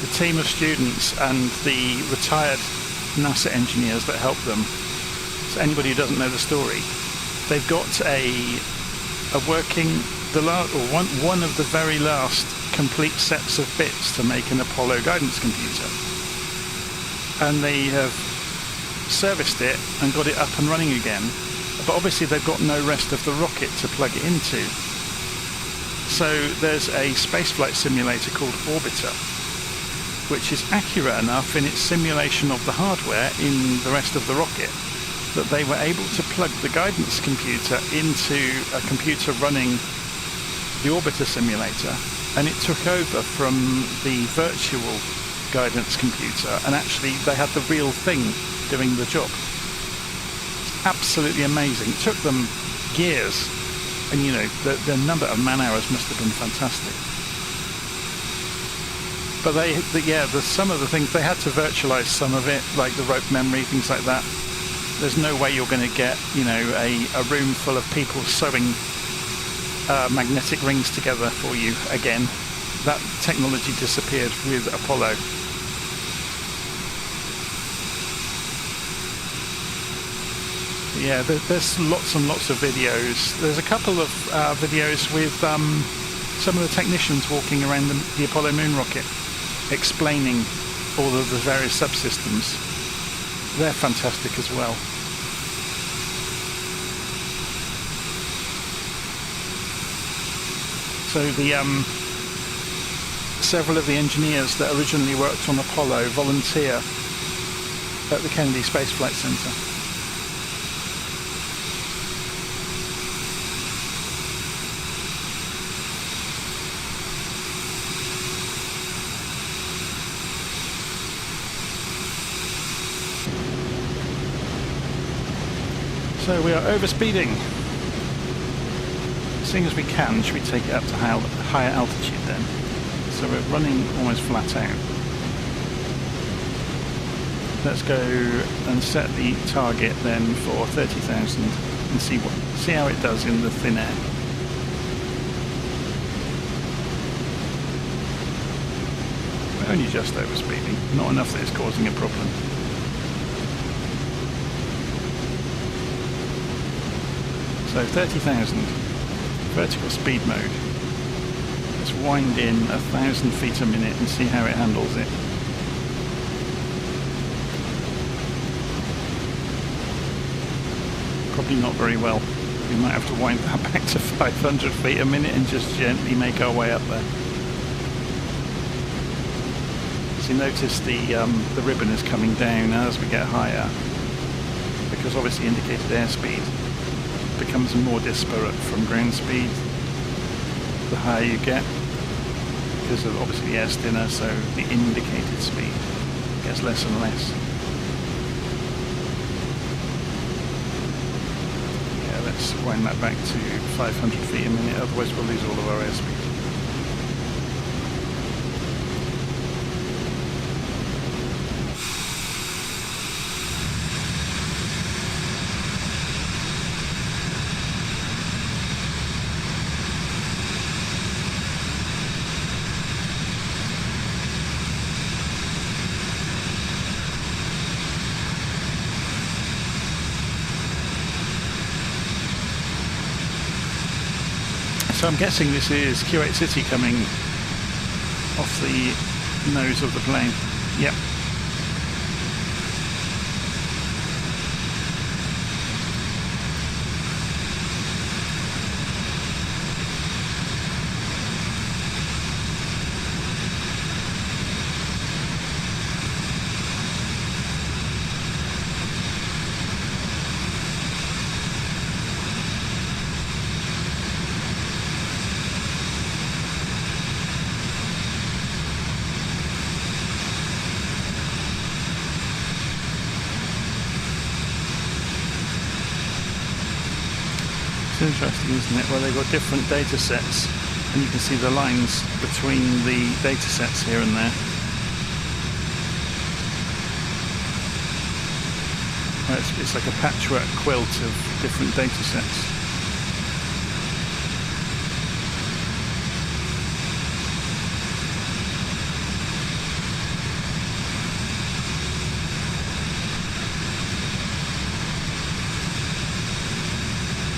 The team of students and the retired NASA engineers that help them. So anybody who doesn't know the story, they've got a working. One of the very last complete sets of bits to make an Apollo guidance computer. And they have serviced it and got it up and running again. But obviously they've got no rest of the rocket to plug it into. So there's a spaceflight simulator called Orbiter, which is accurate enough in its simulation of the hardware in the rest of the rocket that they were able to plug the guidance computer into a computer running the Orbiter simulator, and it took over from the virtual guidance computer, and actually they had the real thing doing the job. It's absolutely amazing. It took them years, and the number of man hours must have been fantastic. But some of the things they had to virtualize some of it, like the rope memory, things like that. There's no way you're going to get a room full of people sewing magnetic rings together for you again. That technology disappeared with Apollo. Yeah, there's lots and lots of videos. There's a couple of videos with some of the technicians walking around the Apollo moon rocket, explaining all of the various subsystems. They're fantastic as well. So several of the engineers that originally worked on Apollo volunteer at the Kennedy Space Flight Center. So we are overspeeding. Seeing as we can, should we take it up to higher altitude then? So we're running almost flat out. Let's go and set the target then for 30,000 and see how it does in the thin air. We're only just overspeeding, not enough that it's causing a problem. So 30,000, vertical speed mode. Let's wind in 1,000 feet a minute and see how it handles it. Probably not very well. We might have to wind that back to 500 feet a minute and just gently make our way up there. As you notice, the ribbon is coming down as we get higher, because obviously indicated airspeed becomes more disparate from ground speed the higher you get, because of obviously the air's thinner, so the indicated speed gets less and less. Yeah, let's wind that back to 500 feet a minute, otherwise we'll lose all of our airspeed. So I'm guessing this is Kuwait City coming off the nose of the plane. Yep. It's interesting, isn't it, where they've got different data sets and you can see the lines between the data sets here and there. Well, it's like a patchwork quilt of different data sets.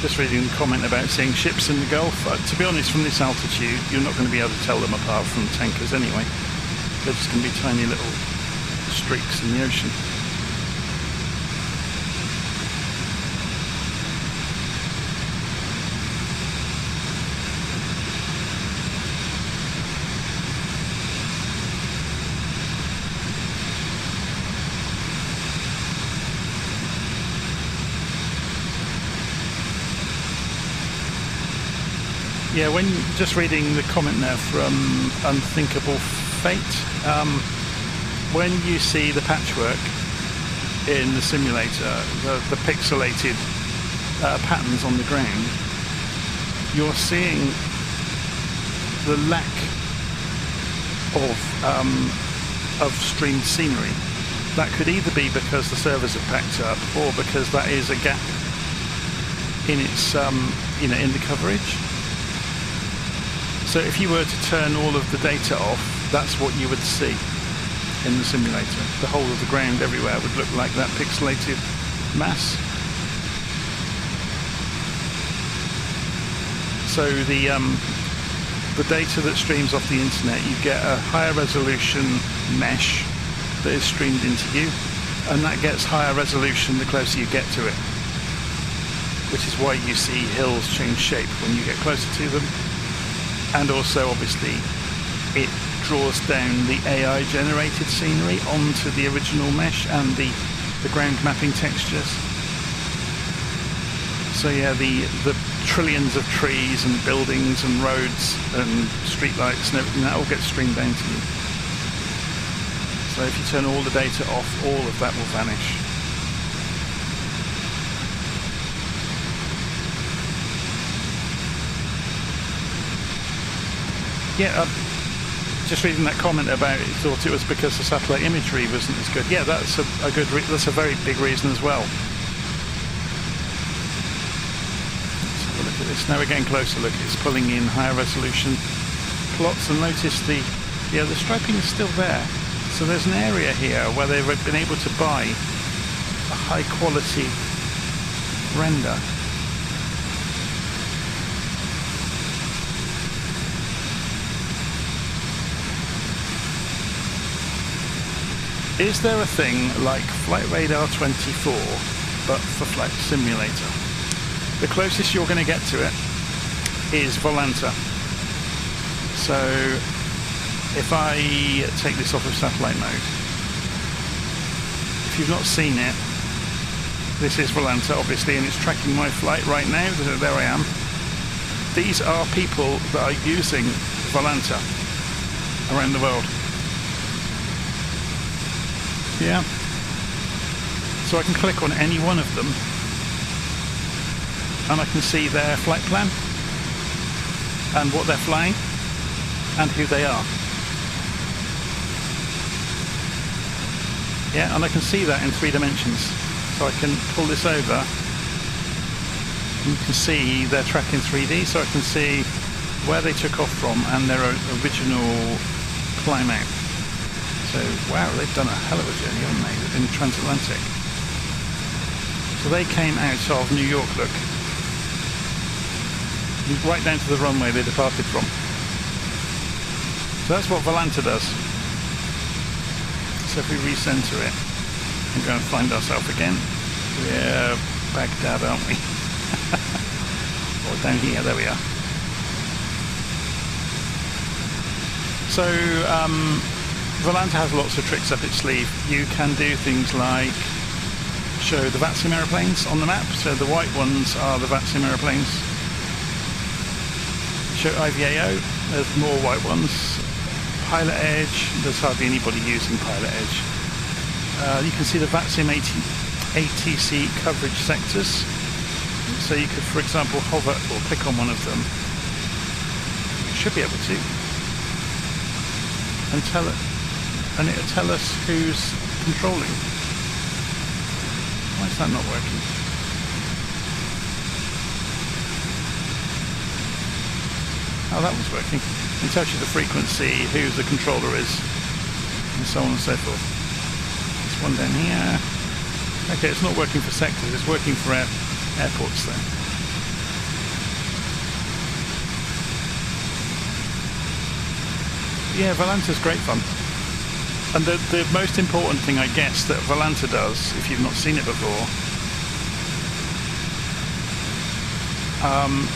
Just reading the comment about seeing ships in the Gulf. To be honest, from this altitude, you're not going to be able to tell them apart from tankers anyway. They're just going to be tiny little streaks in the ocean. Yeah, when just reading the comment there from Unthinkable Fate, when you see the patchwork in the simulator, the pixelated patterns on the ground, you're seeing the lack of streamed scenery. That could either be because the servers have packed up, or because that is a gap in its in the coverage. So if you were to turn all of the data off, that's what you would see in the simulator. The whole of the ground everywhere would look like that pixelated mass. So the data that streams off the internet, you get a higher resolution mesh that is streamed into you, and that gets higher resolution the closer you get to it, which is why you see hills change shape when you get closer to them. And also, obviously, it draws down the AI generated scenery onto the original mesh and the ground mapping textures. So yeah, the trillions of trees and buildings and roads and streetlights and everything, that all gets streamed down to you. So if you turn all the data off, all of that will vanish. Yeah, just reading that comment about it, thought it was because the satellite imagery wasn't as good. Yeah, that's that's a very big reason as well. Let's have a look at this. Now we're getting closer. Look, it's pulling in higher resolution plots, and notice the striping is still there. So there's an area here where they've been able to buy a high quality render. Is there a thing like Flight Radar 24 but for Flight Simulator? The closest you're going to get to it is Volanta. So if I take this off of satellite mode, if you've not seen it, this is Volanta obviously, and it's tracking my flight right now. There I am. These are people that are using Volanta around the world. Yeah. So I can click on any one of them and I can see their flight plan and what they're flying and who they are. Yeah, and I can see that in 3 dimensions. So I can pull this over and you can see their track in 3D, so I can see where they took off from and their original climb out. So, wow, they've done a hell of a journey, haven't they, in transatlantic. So they came out of New York, look. Right down to the runway they departed from. So that's what Volanta does. So if we recenter it and go and find ourselves again, we're Baghdad, aren't we? Or down here, there we are. So, Volanta has lots of tricks up its sleeve. You can do things like show the VATSIM aeroplanes on the map. So the white ones are the VATSIM aeroplanes. Show IVAO, there's more white ones. Pilot Edge, there's hardly anybody using Pilot Edge. You can see the VATSIM ATC coverage sectors. So you could, for example, hover or click on one of them. You should be able to. And it'll tell us who's controlling. Why is that not working? Oh, that was working. It tells you the frequency, who the controller is, and so on and so forth. There's one down here. Okay, it's not working for sectors, it's working for airports then. Yeah, Volanta's great fun. And the most important thing, I guess, that Volanta does, if you've not seen it before,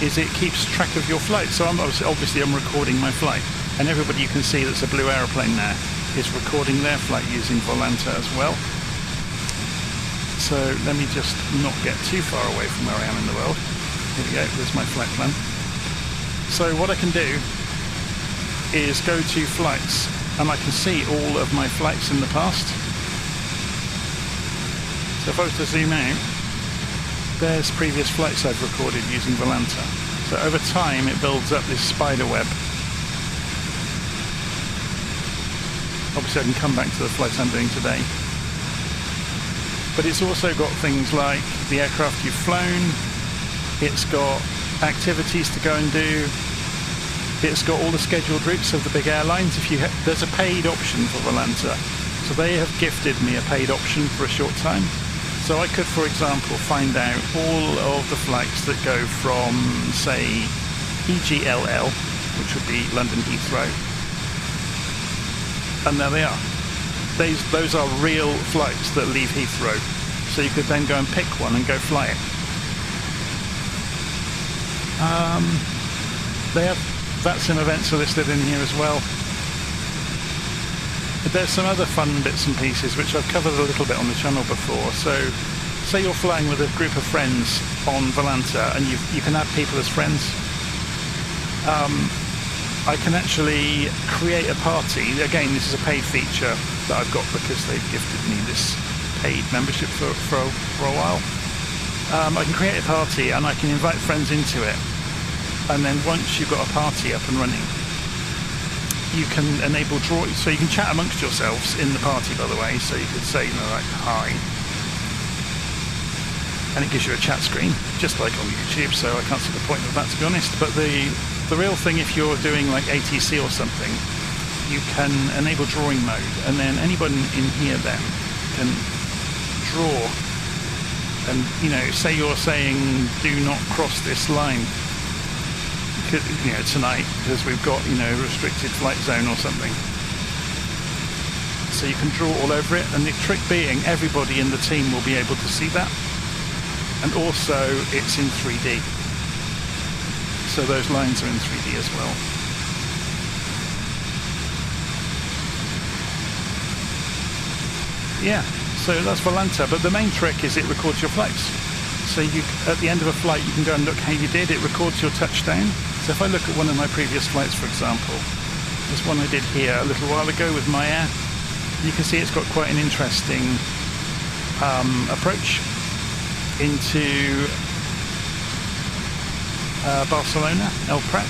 is it keeps track of your flight. So obviously I'm recording my flight, and everybody you can see that's a blue aeroplane there is recording their flight using Volanta as well. So let me just not get too far away from where I am in the world. Here we go, there's my flight plan. So what I can do is go to flights, and I can see all of my flights in the past. So if I was to zoom out, there's previous flights I've recorded using Volanta. So over time it builds up this spider web. Obviously I can come back to the flights I'm doing today. But it's also got things like the aircraft you've flown, it's got activities to go and do, it's got all the scheduled routes of the big airlines. There's a paid option for Volanta, so they have gifted me a paid option for a short time. So I could, for example, find out all of the flights that go from, say, EGLL, which would be London Heathrow, and there they are. Those are real flights that leave Heathrow, so you could then go and pick one and go fly it. They have VATSIM events are listed in here as well. But there's some other fun bits and pieces which I've covered a little bit on the channel before. So say you're flying with a group of friends on Volanta and you can add people as friends. I can actually create a party. Again, this is a paid feature that I've got because they've gifted me this paid membership for a while. I can create a party and I can invite friends into it. And then once you've got a party up and running, you can enable draw, so you can chat amongst yourselves in the party, by the way. So you could say, like, hi, and it gives you a chat screen, just like on YouTube. So I can't see the point of that, to be honest. But the real thing, if you're doing like ATC or something, you can enable drawing mode, and then anybody in here then can draw. And say you're saying, do not cross this line, tonight, because we've got, restricted flight zone or something. So you can draw all over it, and the trick being everybody in the team will be able to see that. And also it's in 3D. So those lines are in 3D as well. Yeah, so that's Volanta, but the main trick is it records your flights. So at the end of a flight, you can go and look how you did. It records your touchdown. So if I look at one of my previous flights, for example, this one I did here a little while ago with my Air, you can see it's got quite an interesting approach into Barcelona, El Prat.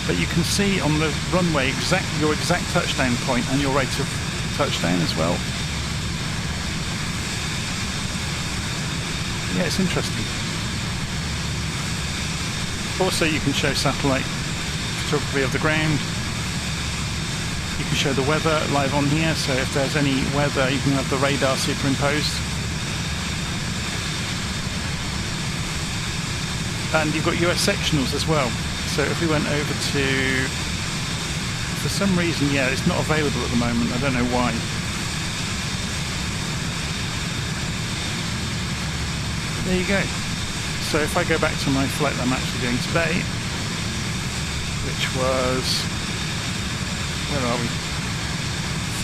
But you can see on the runway your exact touchdown point and your rate of touchdown as well. Yeah, it's interesting. Also, you can show satellite photography of the ground. You can show the weather live on here, so if there's any weather, you can have the radar superimposed. And you've got US sectionals as well. So if we went over to, for some reason, yeah, it's not available at the moment. I don't know why. There you go. So if I go back to my flight that I'm actually doing today, which was, where are we?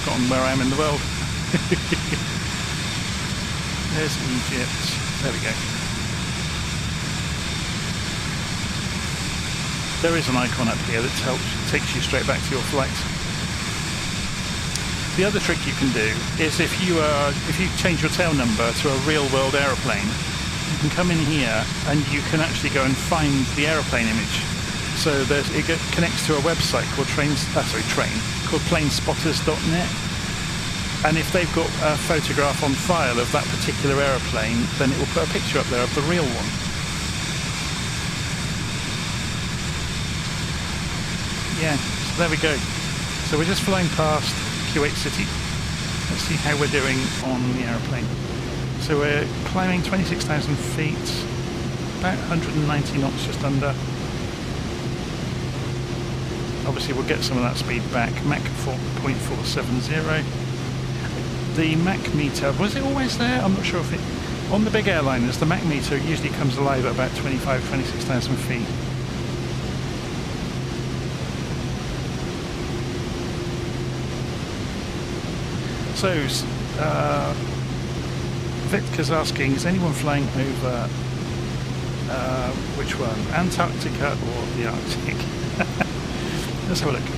Forgotten where I am in the world. There's Egypt. There we go. There is an icon up here that takes you straight back to your flight. The other trick you can do is if you change your tail number to a real-world aeroplane, you can come in here and you can actually go and find the aeroplane image. So it connects to a website called called planespotters.net. And if they've got a photograph on file of that particular aeroplane, then it will put a picture up there of the real one. Yeah, so there we go. So we're just flying past Kuwait City. Let's see how we're doing on the aeroplane. So we're climbing 26,000 feet, about 190 knots just under. Obviously we'll get some of that speed back. Mach 4.470. The Mach meter, was it always there? I'm not sure if it... On the big airliners, the Mach meter usually comes alive at about 26,000 feet. So, Victor's asking, is anyone flying over, which one? Antarctica or the Arctic? Let's have a look.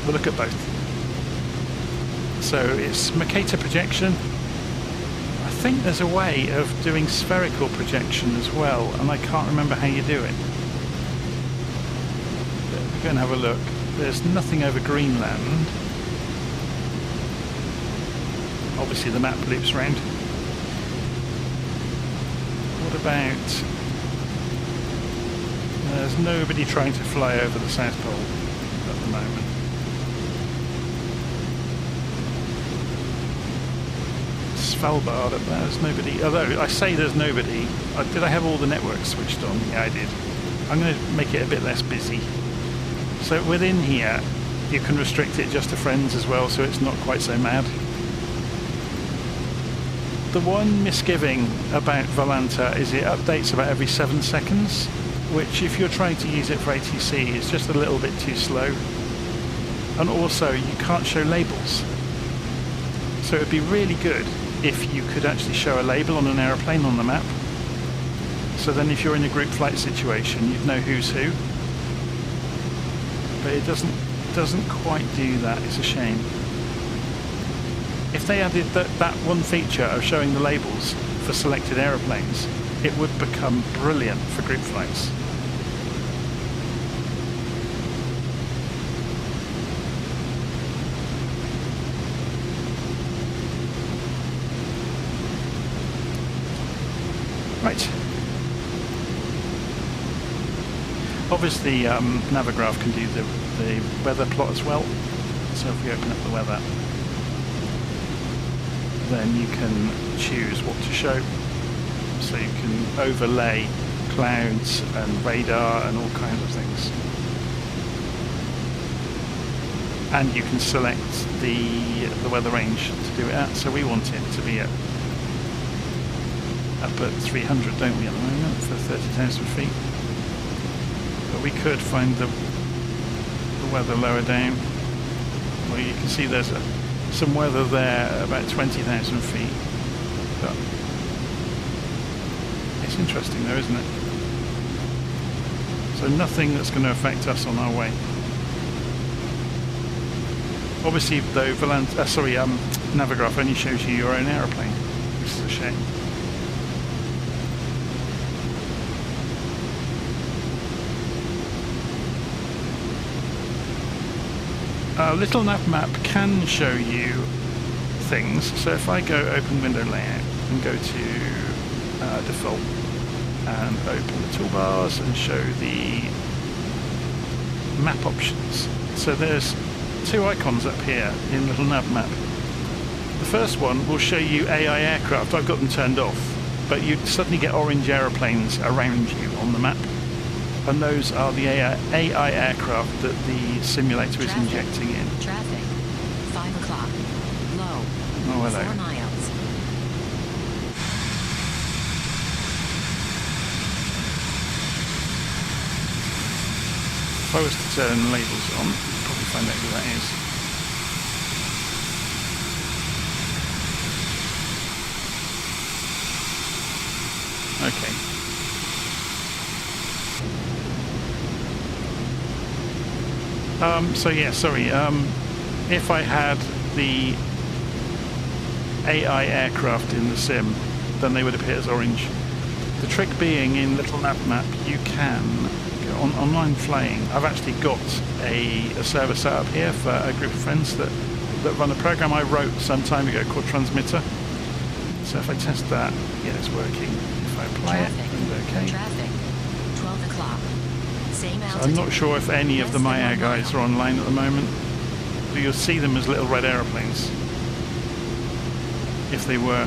We'll look at both. So it's Mercator projection. I think there's a way of doing spherical projection as well, and I can't remember how you do it. But we're going to have a look. There's nothing over Greenland. Obviously the map loops round. What about... There's nobody trying to fly over the South Pole at the moment. Svalbard up there, there's nobody. Although I say there's nobody. Did I have all the networks switched on? Yeah, I did. I'm going to make it a bit less busy. So within here, you can restrict it just to friends as well, so it's not quite so mad. The one misgiving about Volanta is it updates about every 7 seconds, which if you're trying to use it for ATC is just a little bit too slow. And also you can't show labels. So it would be really good if you could actually show a label on an aeroplane on the map. So then if you're in a group flight situation, you'd know who's who. But it doesn't quite do that, it's a shame. If they added that one feature of showing the labels for selected aeroplanes, it would become brilliant for group flights. Right. Obviously, Navigraph can do the weather plot as well. So if we open up the weather, then you can choose what to show. So you can overlay clouds and radar and all kinds of things. And you can select the weather range to do it at. So we want it to be up at 300, don't we, at the moment, for 30,000 feet. But we could find the weather lower down. Well, you can see there's some weather there about 20,000 feet. But it's interesting though, isn't it? So nothing that's going to affect us on our way. Obviously, though, Navigraph only shows you your own aeroplane, which is a shame. LittleNavMap can show you things. So if I go open window layout and go to default and open the toolbars and show the map options. So there's two icons up here in LittleNavMap. The first one will show you AI aircraft. I've got them turned off, but you suddenly get orange aeroplanes around you on the map. And those are the AI aircraft that the simulator is injecting in. Traffic. 5 o'clock. Low. Oh, hello. 4 miles. If I was to turn labels on, you'd probably find out who that is. Okay. So yeah, sorry. If I had the AI aircraft in the sim, then they would appear as orange. The trick being in LittleNavMap, you can go on online flying. I've actually got a server set up here for a group of friends that run a program I wrote some time ago called Transmitter. So if I test that, yeah, it's working. If I apply it, and okay. Traffic. 12 o'clock. Same So I'm not sure if any of the MyAir guys are online at the moment, but you'll see them as little red aeroplanes, if they were.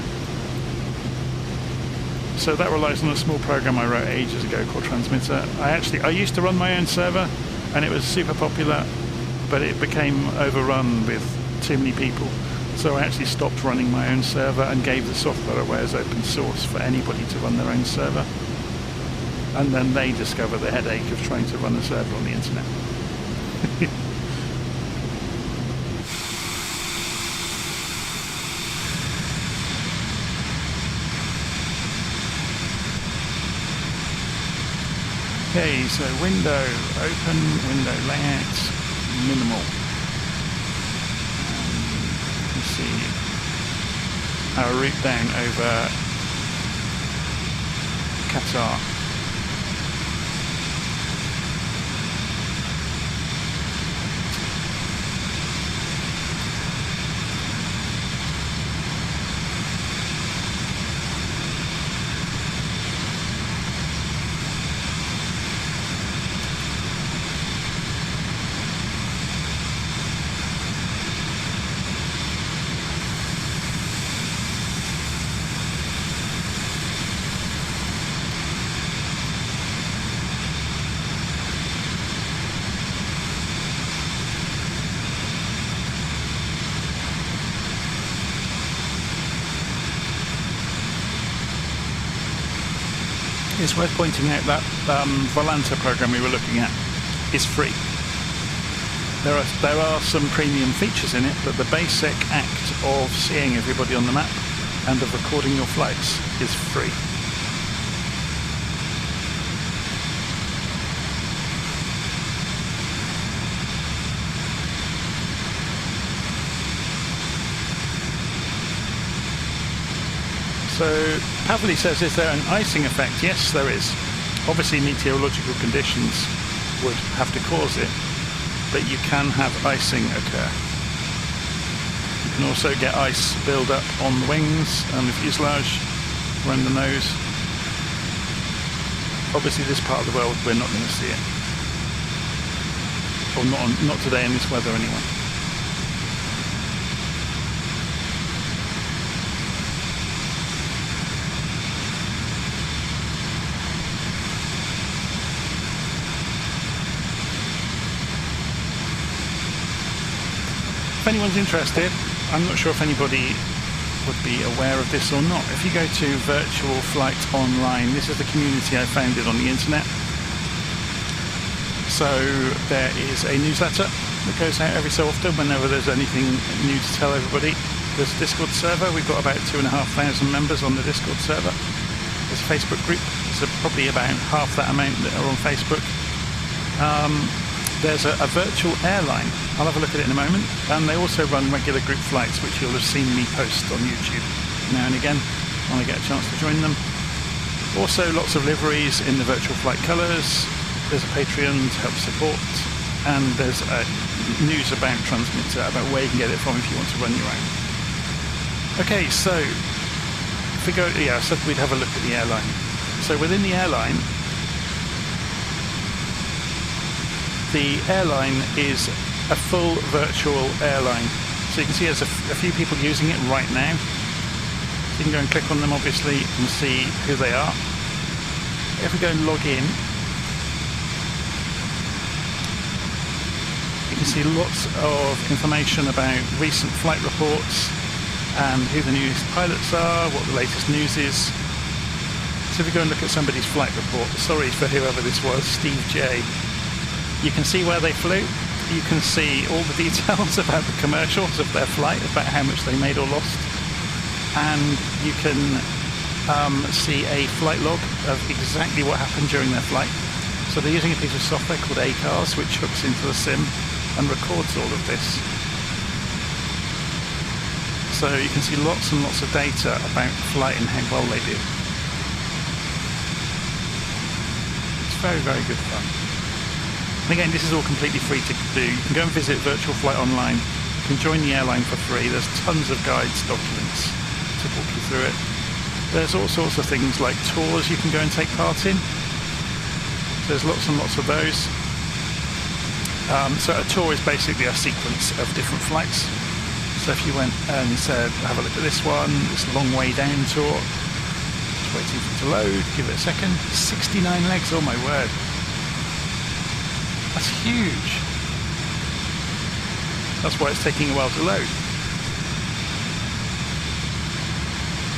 So that relies on a small program I wrote ages ago called Transmitter. I used to run my own server, and it was super popular, but it became overrun with too many people. So I actually stopped running my own server and gave the software away as open source for anybody to run their own server. And then they discover the headache of trying to run a server on the internet. Okay, so window open, window layout, minimal. You can see our route down over Qatar. It's worth pointing out that Volanta program we were looking at is free. There are some premium features in it, but the basic act of seeing everybody on the map and of recording your flights is free. So Pavli says, is there an icing effect? Yes, there is. Obviously meteorological conditions would have to cause it, but you can have icing occur. You can also get ice build up on the wings and the fuselage, around the nose. Obviously this part of the world we're not going to see it. Or not today in this weather anyway. If anyone's interested, I'm not sure if anybody would be aware of this or not. If you go to Virtual Flight Online, this is the community I founded on the internet. So there is a newsletter that goes out every so often whenever there's anything new to tell everybody. There's a Discord server. We've got about 2,500 members on the Discord server. There's a Facebook group. There's probably about half that amount that are on Facebook. There's a virtual airline. I'll have a look at it in a moment. And they also run regular group flights, which you'll have seen me post on YouTube now and again when I get a chance to join them. Also lots of liveries in the virtual flight colours. There's a Patreon to help support. And there's a news about transmitter, about where you can get it from if you want to run your own. Okay, so if we go, I said we'd have a look at the airline. So within the airline is a full virtual airline. So you can see there's a few people using it right now. So you can go and click on them obviously and see who they are. If we go and log in, you can see lots of information about recent flight reports and who the newest pilots are, what the latest news is. So if we go and look at somebody's flight report, sorry for whoever this was, Steve J. You can see where they flew. You can see all the details about the commercials of their flight, about how much they made or lost. And you can see a flight log of exactly what happened during their flight. So they're using a piece of software called ACARS, which hooks into the sim and records all of this. So you can see lots and lots of data about the flight and how well they did. It's very, very good fun. And again, this is all completely free to do. You can go and visit Virtual Flight Online. You can join the airline for free. There's tons of guides, documents to walk you through it. There's all sorts of things like tours you can go and take part in. There's lots and lots of those. So a tour is basically a sequence of different flights. So if you went and said, have a look at this one, this long way down tour, just waiting for it to load, give it a second. 69 legs, oh my word. That's huge. That's why it's taking a while to load.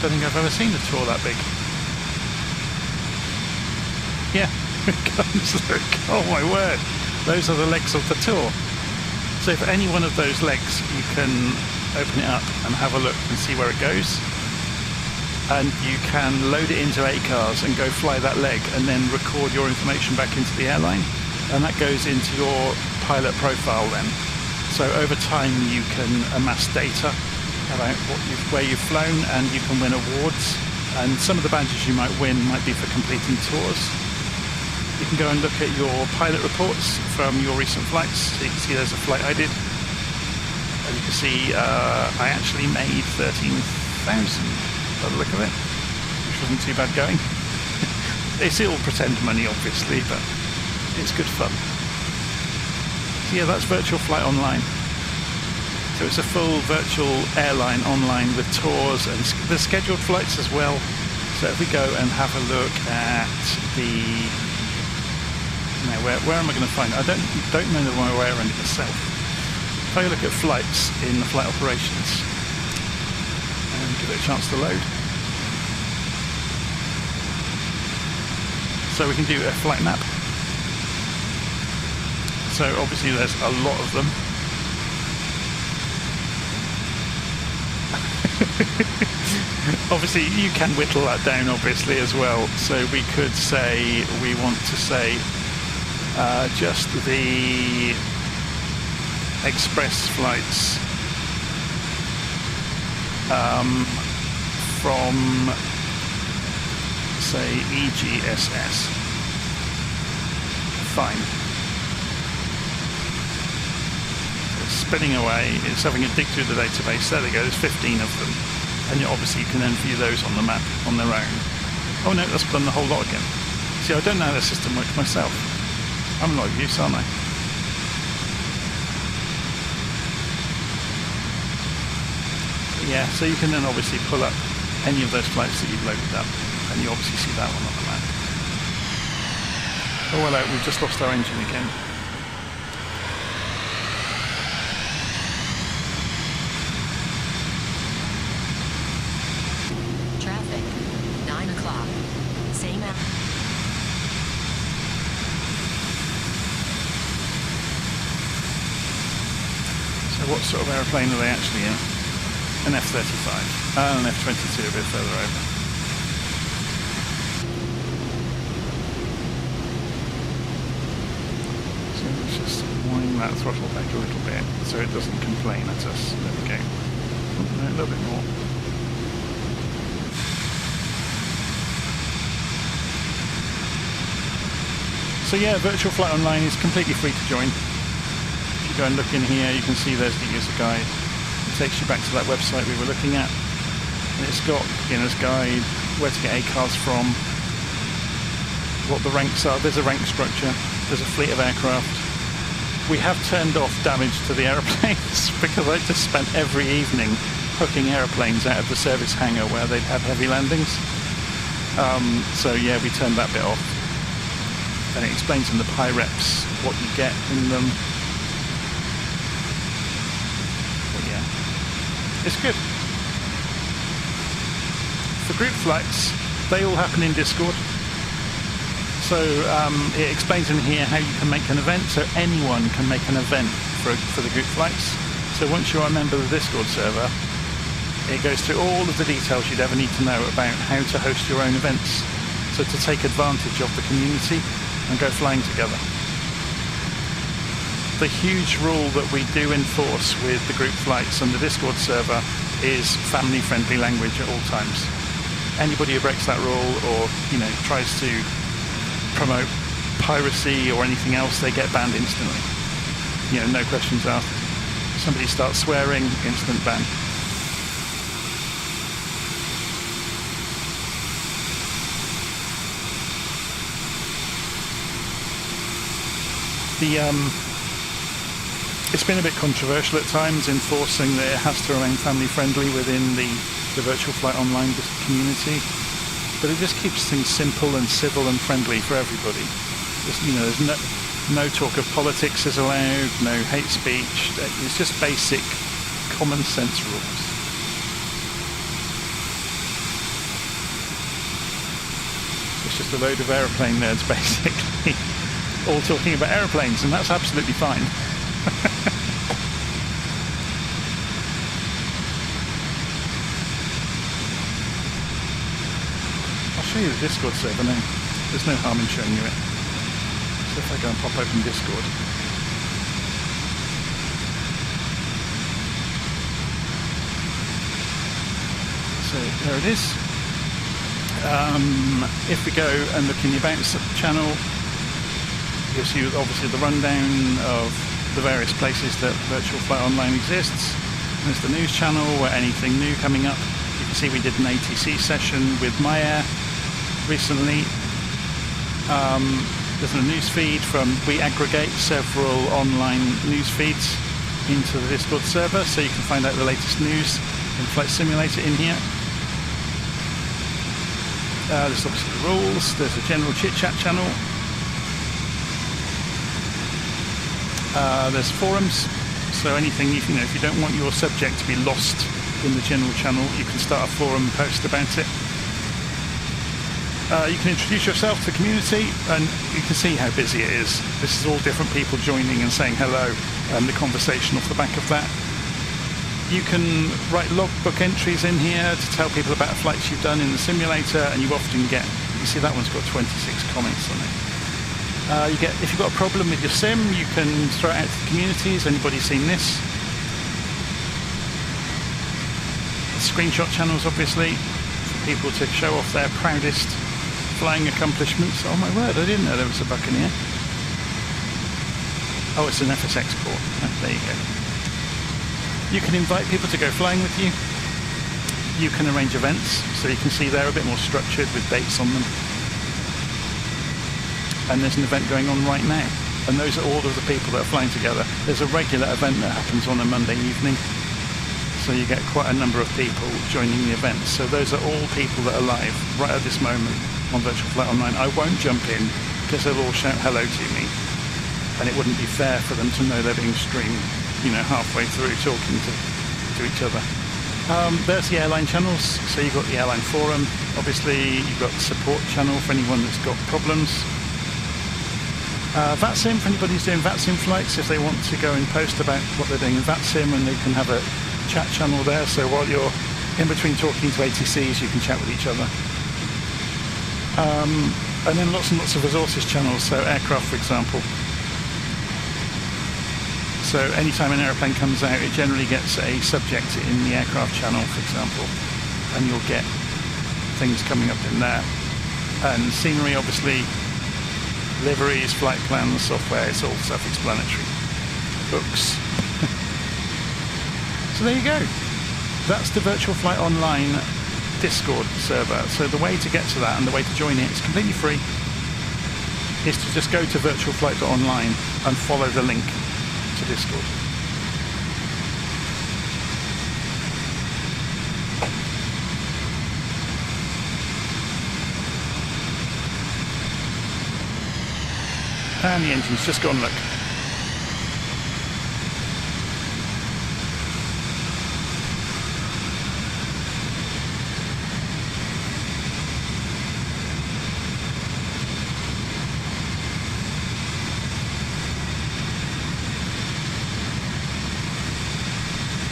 Don't think I've ever seen a tour that big. Yeah, here it comes. Oh my word. Those are the legs of the tour. So for any one of those legs, you can open it up and have a look and see where it goes. And you can load it into ACARS and go fly that leg and then record your information back into the airline. And that goes into your pilot profile then. So over time you can amass data about where you've flown, and you can win awards. And some of the badges you might win might be for completing tours. You can go and look at your pilot reports from your recent flights. So you can see there's a flight I did. And you can see I actually made 13,000 by the look of it, which wasn't too bad going. It's all pretend money obviously, but it's good fun. So yeah, that's Virtual Flight Online. So it's a full virtual airline online with tours and there's scheduled flights as well. So if we go and have a look at the... Now, where am I going to find it? I don't know my way around it myself. If I look at flights in the flight operations and give it a chance to load. So we can do a flight map. So obviously there's a lot of them. Obviously you can whittle that down obviously as well. So we could say we want to say just the express flights from say EGSS. Fine. Spinning away, it's having a dig through the database. There they go, there's 15 of them. And obviously you can then view those on the map on their own. Oh no, that's done the whole lot again. See, I don't know how the system works myself. I'm not of use, aren't I? But yeah, so you can then obviously pull up any of those flights that you've loaded up, and you obviously see that one on the map. Oh well, we've just lost our engine again. Traffic, 9 o'clock. Same app. So what sort of aeroplane are they actually in? An F-35. An F-22 a bit further over. So let's just wind that throttle back a little bit so it doesn't complain at us. There we go. Oh, no, a little bit more. So yeah, Virtual Flight Online is completely free to join. If you go and look in here, you can see there's the user guide. It takes you back to that website we were looking at. And it's got beginner's guide, where to get ACARs from, what the ranks are. There's a rank structure. There's a fleet of aircraft. We have turned off damage to the aeroplanes because I just spent every evening hooking aeroplanes out of the service hangar where they'd had heavy landings. So yeah, we turned that bit off. And it explains in the PyReps what you get in them. But yeah, it's good. For group flights, they all happen in Discord. So it explains in here how you can make an event, so anyone can make an event for the group flights. So once you're a member of the Discord server, it goes through all of the details you'd ever need to know about how to host your own events. So to take advantage of the community and go flying together. The huge rule that we do enforce with the group flights and the Discord server is family-friendly language at all times. Anybody who breaks that rule or, tries to promote piracy or anything else, they get banned instantly. No questions asked. Somebody starts swearing, instant ban. It's been a bit controversial at times, enforcing that it has to remain family-friendly within the Virtual Flight Online community, but it just keeps things simple and civil and friendly for everybody. There's no talk of politics is allowed, no hate speech. It's just basic common sense rules. It's just a load of aeroplane nerds, basically. All talking about aeroplanes, and that's absolutely fine. I'll show you the Discord server now. There's no harm in showing you it. So if I go and pop open Discord. So there it is. If we go and look in the About channel, you'll see obviously the rundown of the various places that Virtual Flight Online exists. There's the news channel where anything new coming up. You can see we did an ATC session with MyAir recently. There's a news feed we aggregate several online news feeds into the Discord server, so you can find out the latest news in Flight Simulator in here. There's obviously the rules. There's a general chit-chat channel. There's forums, so anything, if you don't want your subject to be lost in the general channel, you can start a forum and post about it. You can introduce yourself to the community, and you can see how busy it is. This is all different people joining and saying hello, and the conversation off the back of that. You can write logbook entries in here to tell people about flights you've done in the simulator, and you often get, you see that one's got 26 comments on it. If you've got a problem with your sim, you can throw it out to the community. Has anybody seen this? Screenshot channels, obviously, for people to show off their proudest flying accomplishments. Oh my word, I didn't know there was a Buccaneer. Oh, it's an FS export. Oh, there you go. You can invite people to go flying with you. You can arrange events, so you can see they're a bit more structured with dates on them. and there's an event going on right now. And those are all of the people that are flying together. There's a regular event that happens on a Monday evening. So you get quite a number of people joining the event. So those are all people that are live right at this moment on Virtual Flight Online. I won't jump in because they'll all shout hello to me. And it wouldn't be fair for them to know they're being streamed, halfway through talking to each other. There's the airline channels. So you've got the airline forum. Obviously, you've got the support channel for anyone that's got problems. VATSIM, for anybody who's doing VATSIM flights, if they want to go and post about what they're doing in VATSIM, and they can have a chat channel there, so while you're in between talking to ATCs, you can chat with each other. And then lots and lots of resources channels, so aircraft, for example. So anytime an aeroplane comes out, it generally gets a subject in the aircraft channel, for example, and you'll get things coming up in there. And scenery, obviously, liveries, flight plans, software, it's all self-explanatory. Books. So there you go. That's the Virtual Flight Online Discord server. So the way to get to that and the way to join it is completely free. Is to just go to virtualflight.online and follow the link to Discord. And the engine's just gone, look.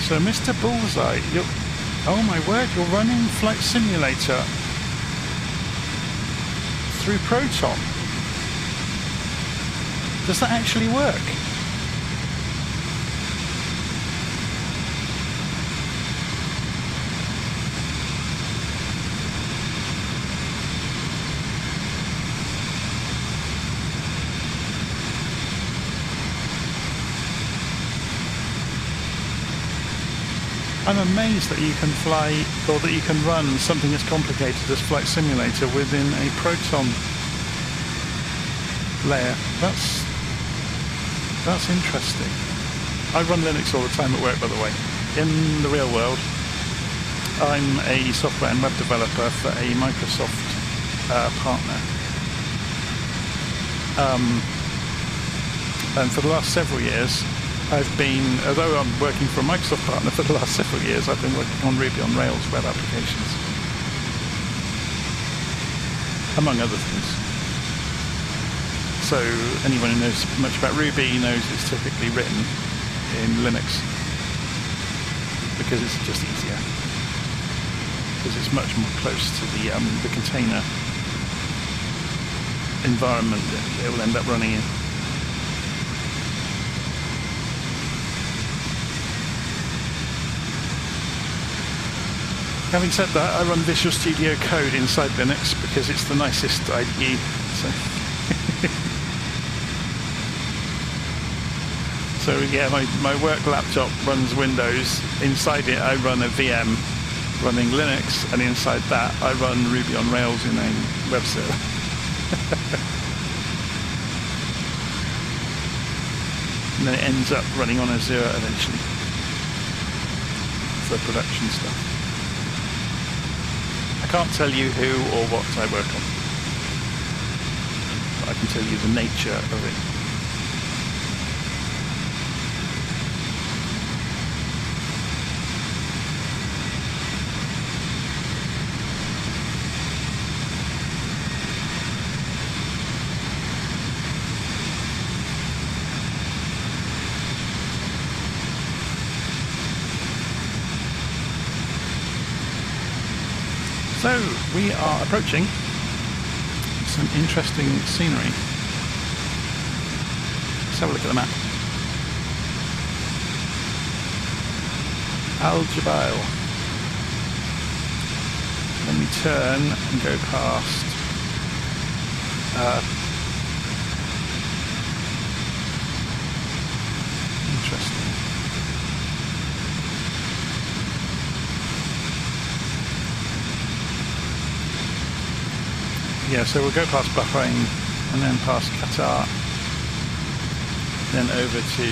So Mr. Bullseye, oh my word, you're running Flight Simulator through Proton. Does that actually work? I'm amazed that you can fly, or that you can run something as complicated as Flight Simulator within a Proton layer. That's interesting. I run Linux all the time at work, by the way. In the real world, I'm a software and web developer for a Microsoft partner. And for the last several years, although I'm working for a Microsoft partner for the last several years, I've been working on Ruby on Rails web applications, among other things. So anyone who knows much about Ruby knows it's typically written in Linux because it's just easier, because it's much more close to the container environment that it will end up running in. Having said that, I run Visual Studio Code inside Linux because it's the nicest IDE. So yeah, my work laptop runs Windows. Inside it, I run a VM running Linux, and inside that, I run Ruby on Rails in a web server. And then it ends up running on Azure eventually for production stuff. I can't tell you who or what I work on, but I can tell you the nature of it. So we are approaching some interesting scenery. Let's have a look at the map. Al Jabail. Then we turn and go past interesting. Yeah, so we'll go past Bahrain and then past Qatar, then over to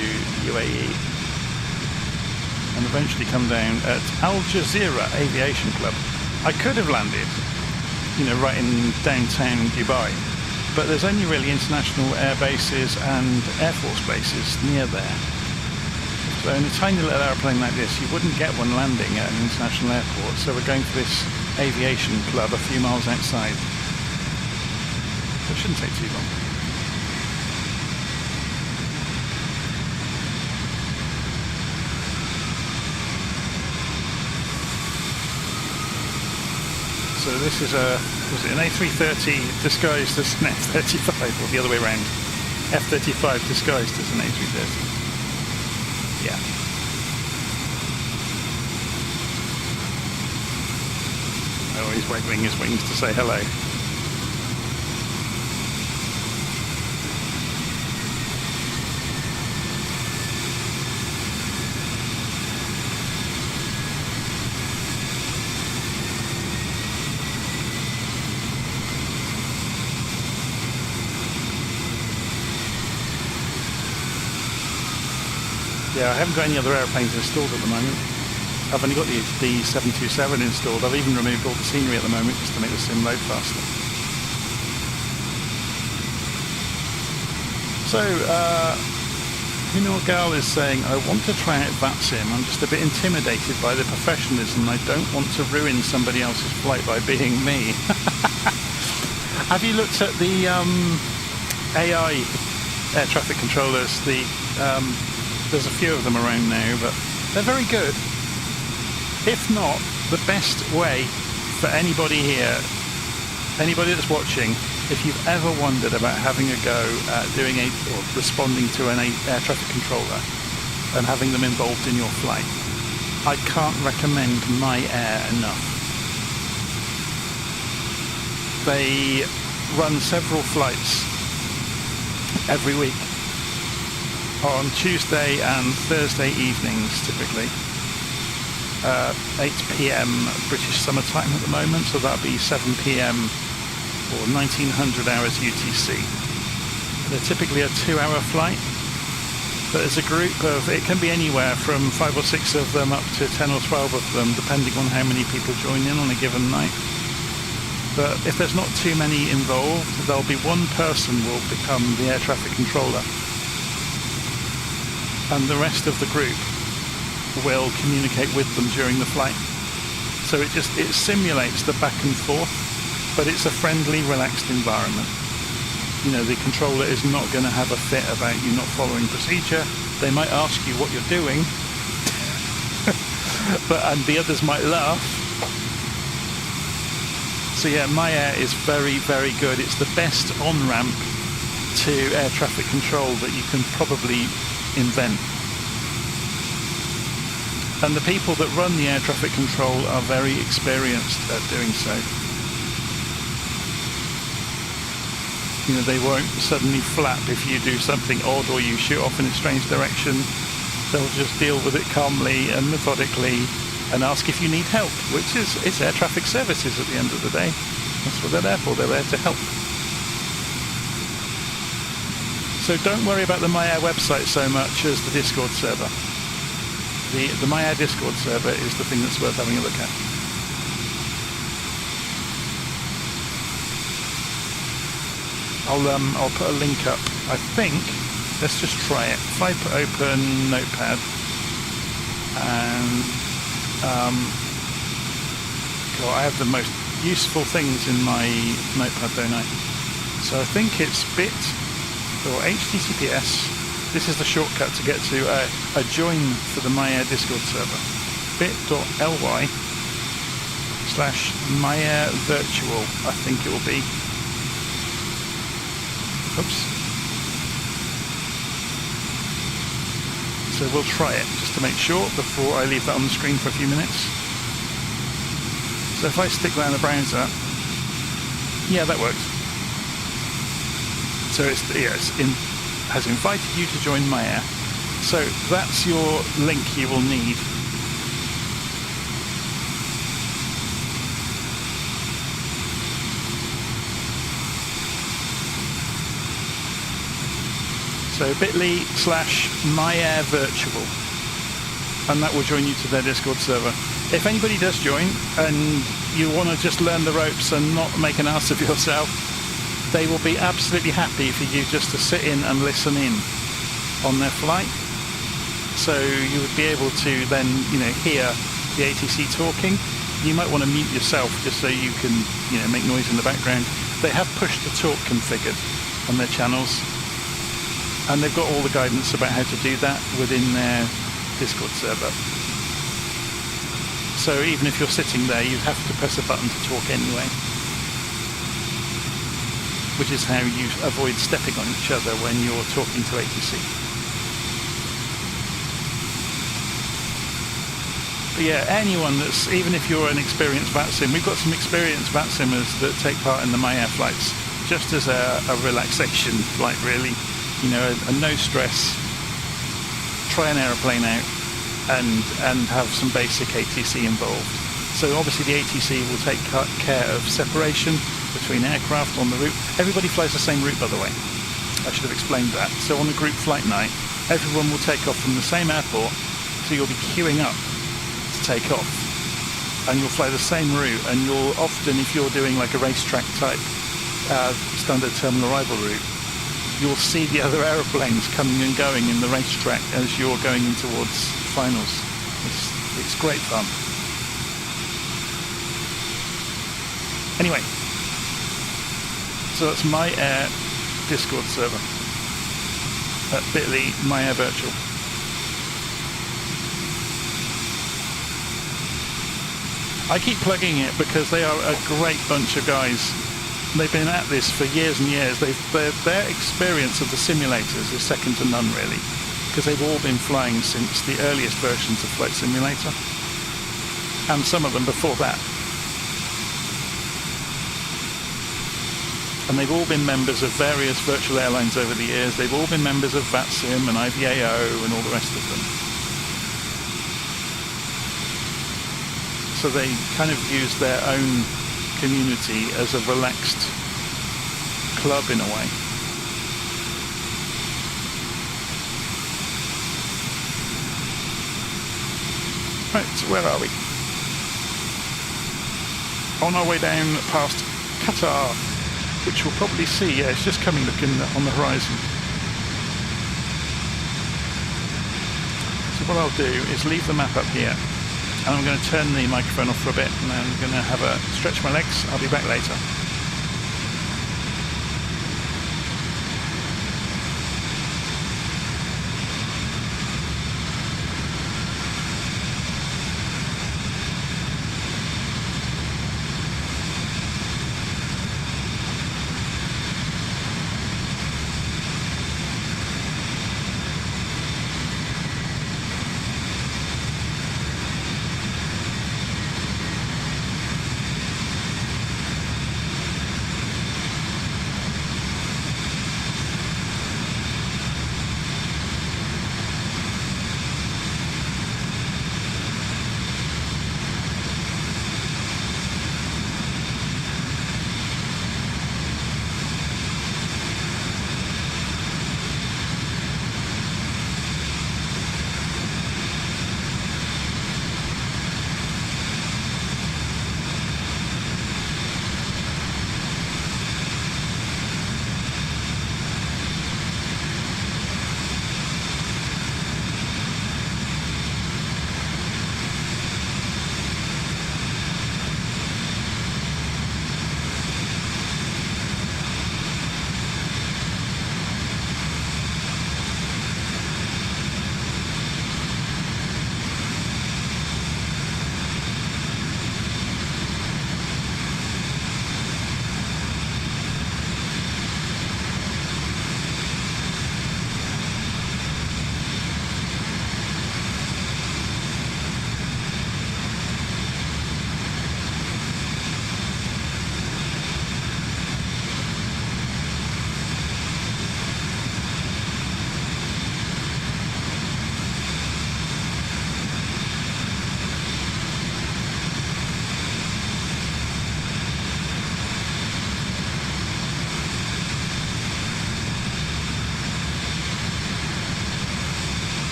UAE, and eventually come down at Al Jazeera Aviation Club. I could have landed, right in downtown Dubai, but there's only really international air bases and Air Force bases near there. So in a tiny little aeroplane like this, you wouldn't get one landing at an international airport, so we're going for this aviation club a few miles outside. So it shouldn't take too long. So this is an A330 disguised as an F-35, or the other way around. F-35 disguised as an A330. Yeah. Oh, he's waggling his wings to say hello. Yeah, I haven't got any other airplanes installed at the moment. I've only got the 727 installed. I've even removed all the scenery at the moment just to make the sim load faster. So, Gal is saying, I want to try out that sim. I'm just a bit intimidated by the professionalism. I don't want to ruin somebody else's flight by being me. Have you looked at the AI air traffic controllers? There's a few of them around now, but they're very good. If not, the best way for anybody here, anybody that's watching, if you've ever wondered about having a go at doing or responding to an air traffic controller and having them involved in your flight, I can't recommend MyAir enough. They run several flights every week. On Tuesday and Thursday evenings, typically. 8 p.m. British summer time at the moment, so that'll be 7 p.m. or 1900 hours UTC. They're typically a 2-hour flight, but as a group of, it can be anywhere from 5 or 6 of them up to 10 or 12 of them, depending on how many people join in on a given night. But if there's not too many involved, there'll be one person will become the air traffic controller, and the rest of the group will communicate with them during the flight. So it simulates the back and forth, but it's a friendly, relaxed environment. The controller is not going to have a fit about you not following procedure. They might ask you what you're doing, and the others might laugh. So yeah, MyAir is very, very good. It's the best on-ramp to air traffic control that you can probably invent. And the people that run the air traffic control are very experienced at doing so. They won't suddenly flap if you do something odd or you shoot off in a strange direction. They'll just deal with it calmly and methodically and ask if you need help, which is it's air traffic services at the end of the day. That's what they're there for. They're there to help. So don't worry about the MyAir website so much as the Discord server. The MyAir Discord server is the thing that's worth having a look at. I'll put a link up. I think, let's just try it. If I put open Notepad and God, I have the most useful things in my Notepad, don't I? So I think it's bit or HTTPS. This is the shortcut to get to a join for the MyAir Discord server. bit.ly/MyAirVirtual, I think it will be. Oops. So we'll try it just to make sure before I leave that on the screen for a few minutes. So if I stick that in the browser, yeah, that works. So has invited you to join MyAir. So that's your link you will need. So bit.ly/myairvirtual, and that will join you to their Discord server. If anybody does join and you want to just learn the ropes and not make an ass of yourself, they will be absolutely happy for you just to sit in and listen in on their flight. So you would be able to then, hear the ATC talking. You might want to mute yourself just so you can, make noise in the background. They have push to talk configured on their channels, and they've got all the guidance about how to do that within their Discord server. So even if you're sitting there, you have to press a button to talk anyway, which is how you avoid stepping on each other when you're talking to ATC. But yeah, anyone that's, even if you're an experienced VATSIM, we've got some experienced VATSIMers that take part in the MyAir flights just as a relaxation flight, really. A no stress, try an aeroplane out and have some basic ATC involved. So obviously the ATC will take care of separation between aircraft on the route. Everybody flies the same route, by the way. I should have explained that. So on a group flight night, everyone will take off from the same airport, so you'll be queuing up to take off. And you'll fly the same route, and you'll often, if you're doing like a racetrack type standard terminal arrival route, you'll see the other aeroplanes coming and going in the racetrack as you're going in towards finals. It's great fun. Anyway, so that's MyAir Discord server at bit.ly myairvirtual. I keep plugging it because they are a great bunch of guys. They've been at this for years and years. Their experience of the simulators is second to none, really, because they've all been flying since the earliest versions of Flight Simulator, and some of them before that. And they've all been members of various virtual airlines over the years. They've all been members of VATSIM and IVAO and all the rest of them. So they kind of use their own community as a relaxed club in a way. Right, where are we? On our way down past Qatar, which we'll probably see. Yeah, it's just coming, looking on the horizon. So what I'll do is leave the map up here, and I'm going to turn the microphone off for a bit, and then I'm going to have a stretch my legs. I'll be back later.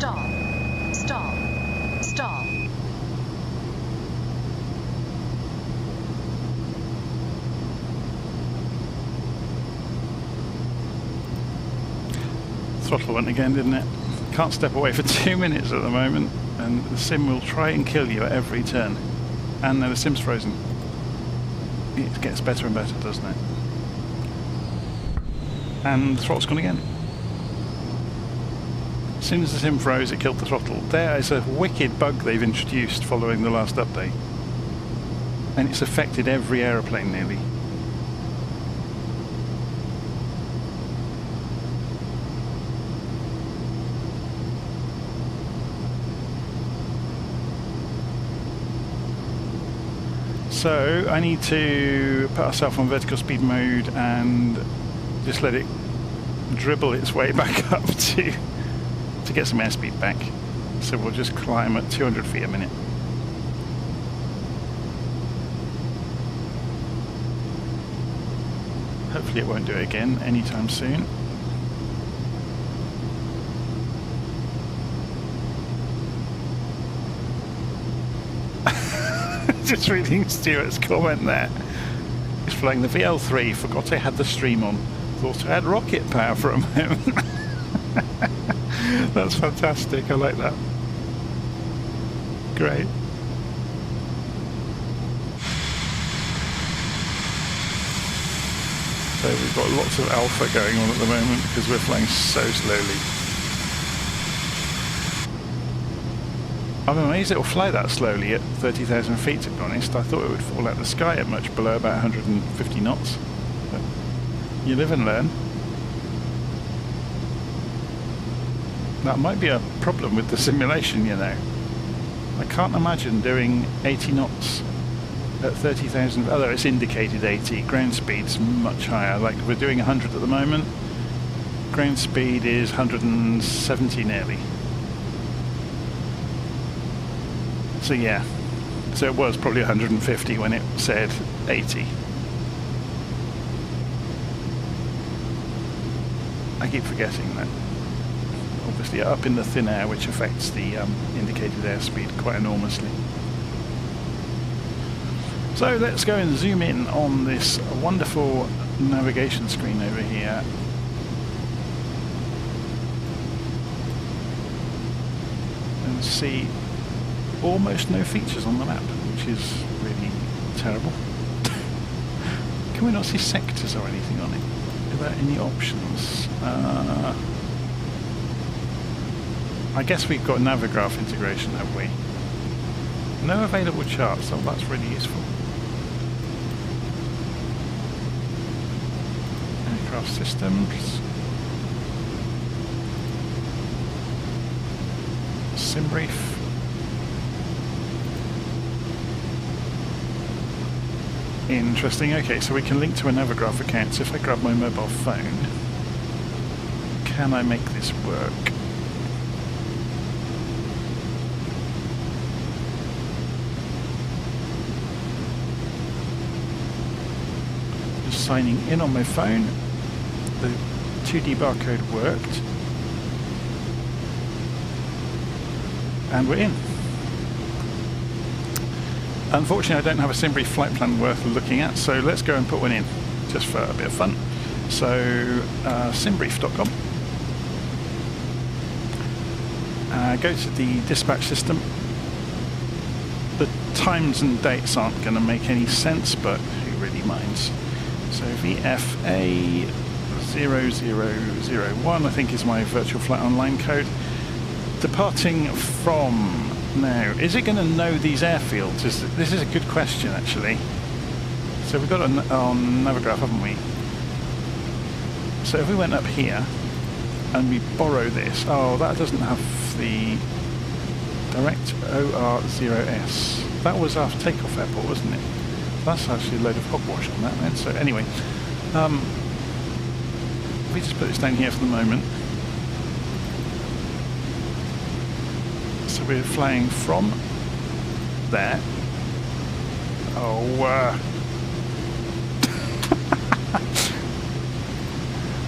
Stall. Stall. Stall. Throttle went again, didn't it? Can't step away for 2 minutes at the moment, and the sim will try and kill you at every turn. And now the sim's frozen. It gets better and better, doesn't it? And the throttle's gone again. As soon as the sim froze, it killed the throttle. There is a wicked bug they've introduced following the last update. And it's affected every aeroplane nearly. So I need to put ourselves on vertical speed mode and just let it dribble its way back up to get some airspeed back. So we'll just climb at 200 feet a minute. Hopefully it won't do it again anytime soon. Just reading Stuart's comment there. He's flying the VL3, forgot I had the stream on. Thought I had rocket power for a moment. That's fantastic, I like that. Great. So we've got lots of alpha going on at the moment because we're flying so slowly. I'm amazed it will fly that slowly at 30,000 feet, to be honest. I thought it would fall out of the sky at much below about 150 knots. But you live and learn. That might be a problem with the simulation, you know. I can't imagine doing 80 knots at 30,000, although it's indicated 80. Ground speed's much higher. Like we're doing 100 at the moment. Ground speed is 170 nearly. So yeah, so it was probably 150 when it said 80. I keep forgetting that. Obviously up in the thin air, which affects the indicated airspeed quite enormously. So let's go and zoom in on this wonderful navigation screen over here. And see almost no features on the map, which is really terrible. Can we not see sectors or anything on it? Are there any options? I guess we've got Navigraph integration, have we? No available charts, so that's really useful. Aircraft systems. Simbrief. Interesting. Okay, so we can link to a Navigraph account. So if I grab my mobile phone, can I make this work? Just signing in on my phone. The 2D barcode worked. And we're in. Unfortunately, I don't have a Simbrief flight plan worth looking at, so let's go and put one in, just for a bit of fun. So, simbrief.com. Go to the dispatch system. The times and dates aren't going to make any sense, but who really minds? So VFA 0001, I think, is my virtual flight online code. Departing from... Now, is it going to know these airfields? This is a good question, actually. So we've got it on Navigraph, haven't we? So if we went up here and we borrow this, oh, that doesn't have the direct OR0S. That was our takeoff airport, wasn't it? That's actually a load of hogwash on that then. So anyway, if we just put this down here for the moment. So we're flying from there. Oh,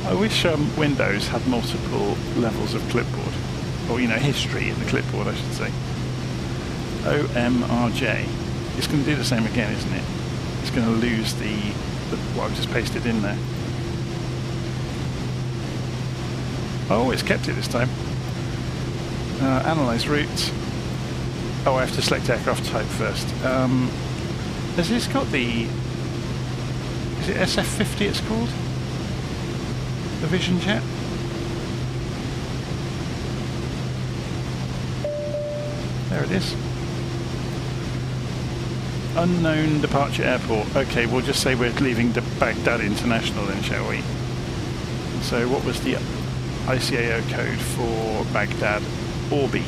I wish Windows had multiple levels of clipboard. or history in the clipboard, I should say. OMRJ. It's going to do the same again, isn't it? It's going to lose the what I've just pasted in there. Oh, it's kept it this time. Analyze route. Oh, I have to select aircraft type first. Has this got the... Is it SF-50 it's called? The Vision Jet? There it is. Unknown departure airport. Okay, we'll just say we're leaving Baghdad International then, shall we? So what was the ICAO code for Baghdad Orbi?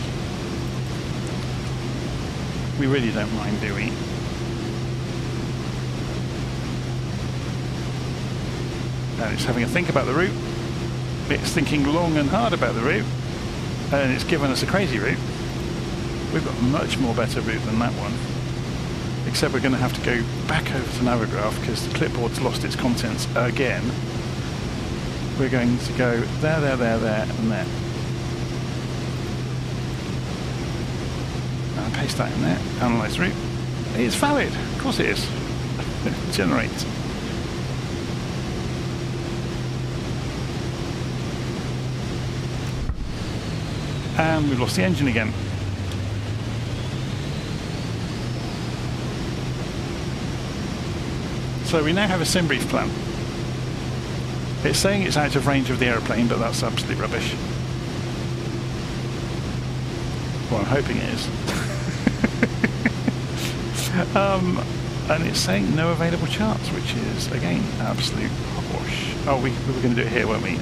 We really don't mind, do we? And it's having a think about the route. It's thinking long and hard about the route, and it's given us a crazy route. We've got a much more better route than that one. Except we're going to have to go back over to Navigraph because the clipboard's lost its contents again. We're going to go there, there, there, there, and there. And paste that in there. Analyze route. It's valid. Of course it is. Generate. And we've lost the engine again. So we now have a Simbrief plan. It's saying it's out of range of the aeroplane, but that's absolute rubbish. Well, I'm hoping it is. And it's saying no available charts, which is, again, absolute hogwash. Oh, we were going to do it here, weren't we?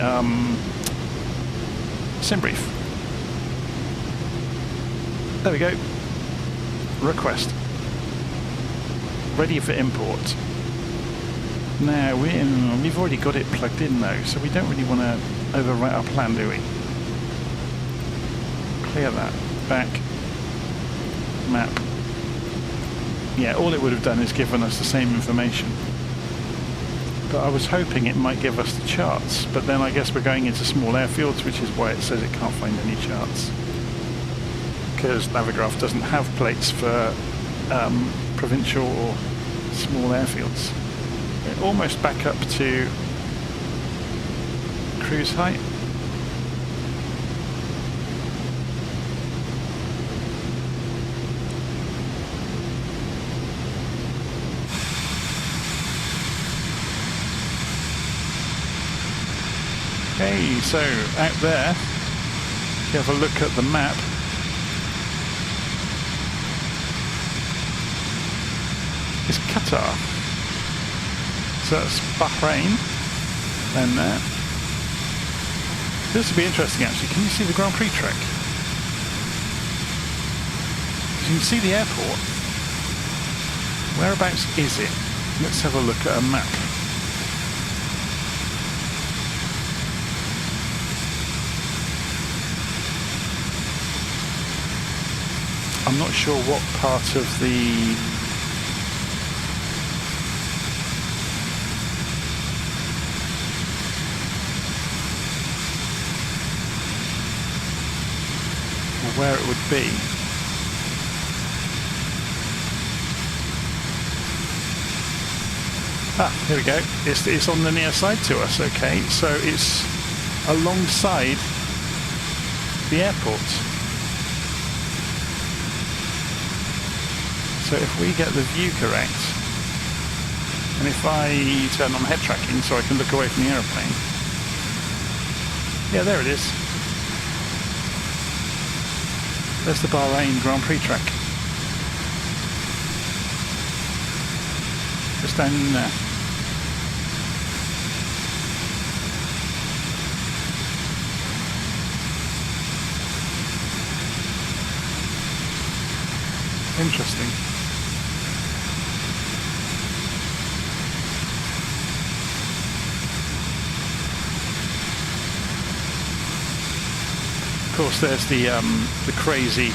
Simbrief. There we go. Request. Ready for import. Now, we've already got it plugged in though, so we don't really want to overwrite our plan, do we? Clear that. Back. Map. Yeah, all it would have done is given us the same information. But I was hoping it might give us the charts, but then I guess we're going into small airfields, which is why it says it can't find any charts. Because Navigraph doesn't have plates for provincial or small airfields. We're almost back up to cruise height. Okay, so out there, if you have a look at the map, is Qatar. So that's Bahrain, then there. This would be interesting actually. Can you see the Grand Prix track? You can see the airport. Whereabouts is it? Let's have a look at a map. I'm not sure what part of the where it would be. Ah, here we go. It's on the near side to us, okay. So it's alongside the airport. So if we get the view correct, and if I turn on head tracking so I can look away from the aeroplane. Yeah, there it is. There's the Bahrain Grand Prix track. Just down in there. Interesting. Of course, there's the crazy.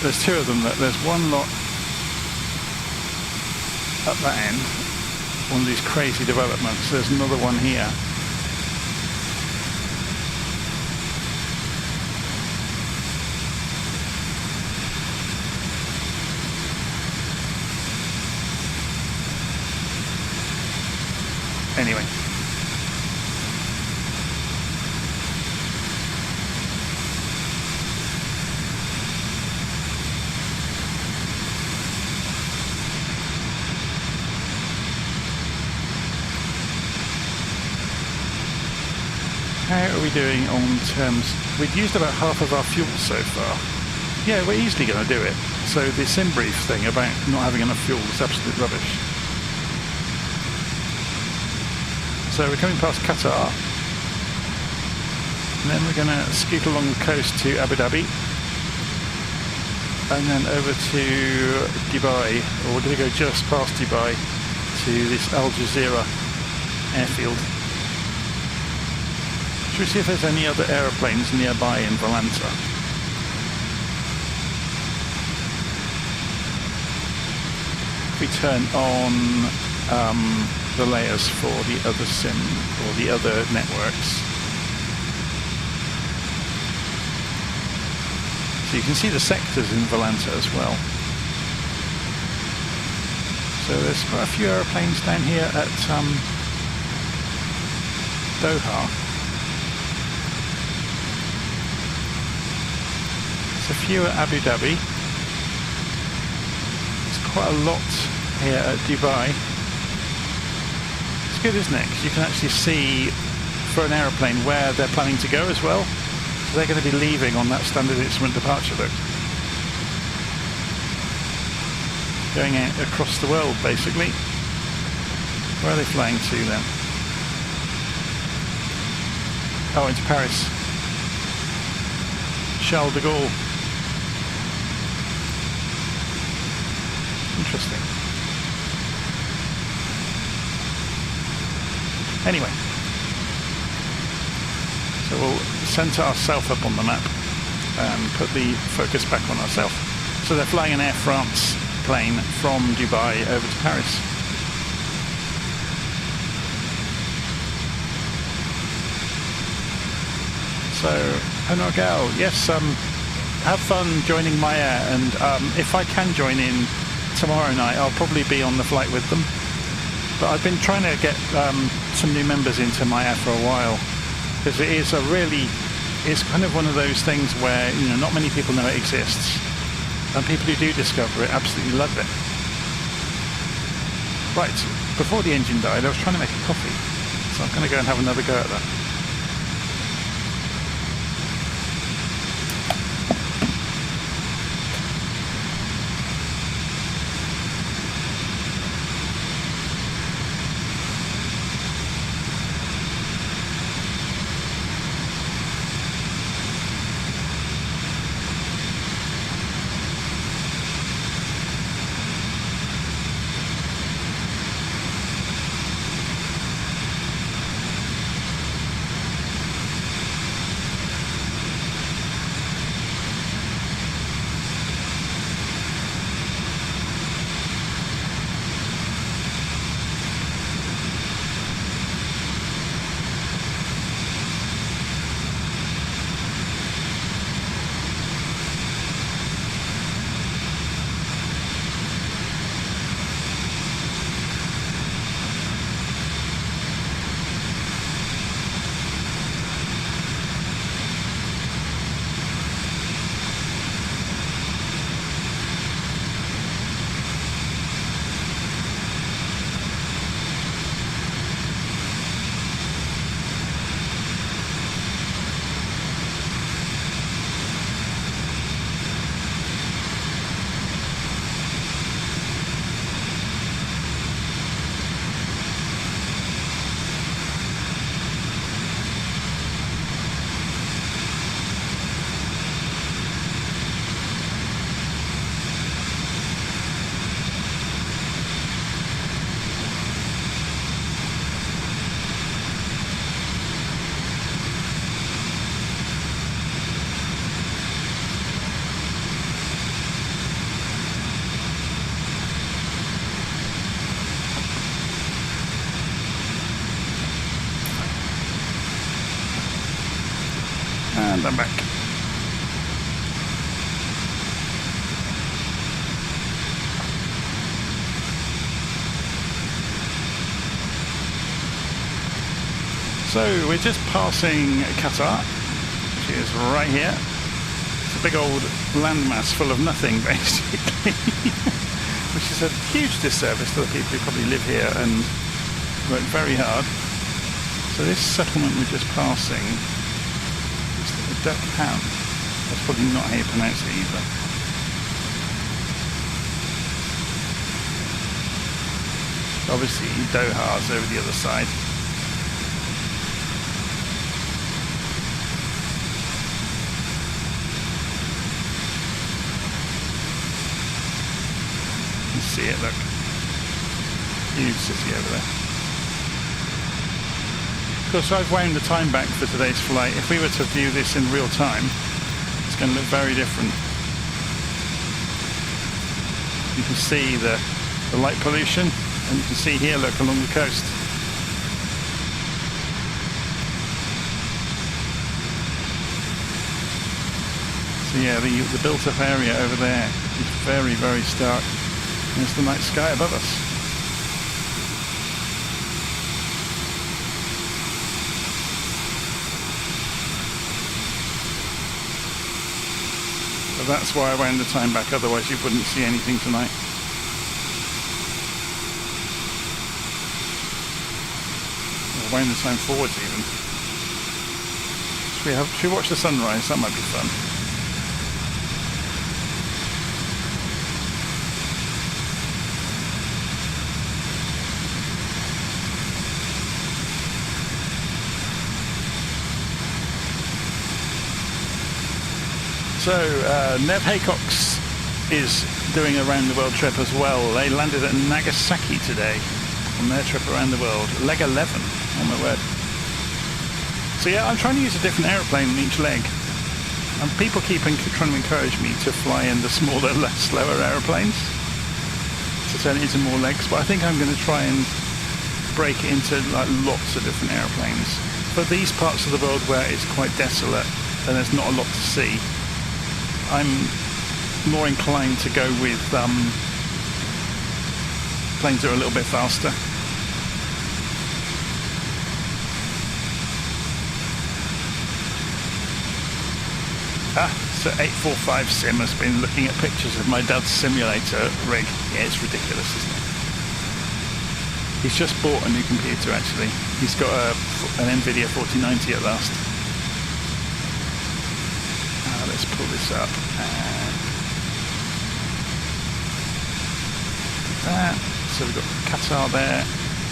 There's two of them. There's one lot at that end, one of these crazy developments. There's another one here. Anyway. How are we doing on terms? We've used about half of our fuel so far. Yeah, we're easily going to do it. So the Simbrief thing about not having enough fuel is absolute rubbish. So we're coming past Qatar. And then we're going to scoot along the coast to Abu Dhabi. And then over to Dubai. Or we're going to go just past Dubai to this Al Jazeera airfield. Should we see if there's any other aeroplanes nearby in Volanta? If we turn on the layers for the other sim or the other networks. So you can see the sectors in Volanta as well. So there's quite a few aeroplanes down here at Doha. A few at Abu Dhabi. There's quite a lot here at Dubai. It's good, isn't it? Because you can actually see for an aeroplane where they're planning to go as well. So they're going to be leaving on that standard instrument departure look. Going out across the world, basically. Where are they flying to then? Oh, into Paris. Charles de Gaulle. Interesting. Anyway, so we'll centre ourselves up on the map and put the focus back on ourselves. So they're flying an Air France plane from Dubai over to Paris. So, Honorgal, yes, have fun joining My Air, and if I can join in tomorrow night, I'll probably be on the flight with them. But I've been trying to get some new members into My Air for a while, because it is it's kind of one of those things where, you know, not many people know it exists, and people who do discover it absolutely love it. Right, before the engine died, I was trying to make a coffee, so I'm going to go and have another go at that. And I'm back. So we're just passing Qatar, which is right here. It's a big old landmass full of nothing, basically, which is a huge disservice to the people who probably live here and work very hard. So this settlement we're just passing is the Duck Ham. That's probably not how you pronounce it either. Obviously Doha's over the other side. You can see it, look. Huge city over there. Of course, I've wound the time back for today's flight. If we were to view this in real time, it's going to look very different. You can see the light pollution, and you can see here, look, along the coast. So yeah, the built-up area over there is very, very stark. And there's the night sky above us. But that's why I wound the time back, otherwise you wouldn't see anything tonight. Wind the time forwards even. Should we watch the sunrise? That might be fun. So Nev Haycox is doing a round the world trip as well. They landed at Nagasaki today on their trip around the world. Leg 11. Oh my word. So yeah, I'm trying to use a different aeroplane in each leg. And people keep trying to encourage me to fly in the smaller, slower aeroplanes to turn it into more legs. But I think I'm going to try and break it into like lots of different aeroplanes. For these parts of the world where it's quite desolate and there's not a lot to see, I'm more inclined to go with planes that are a little bit faster. So 845 Sim has been looking at pictures of my dad's simulator rig. Yeah, it's ridiculous, isn't it? He's just bought a new computer, actually. He's got an NVIDIA 4090 at last. Let's pull this up. That. So we've got Qatar there.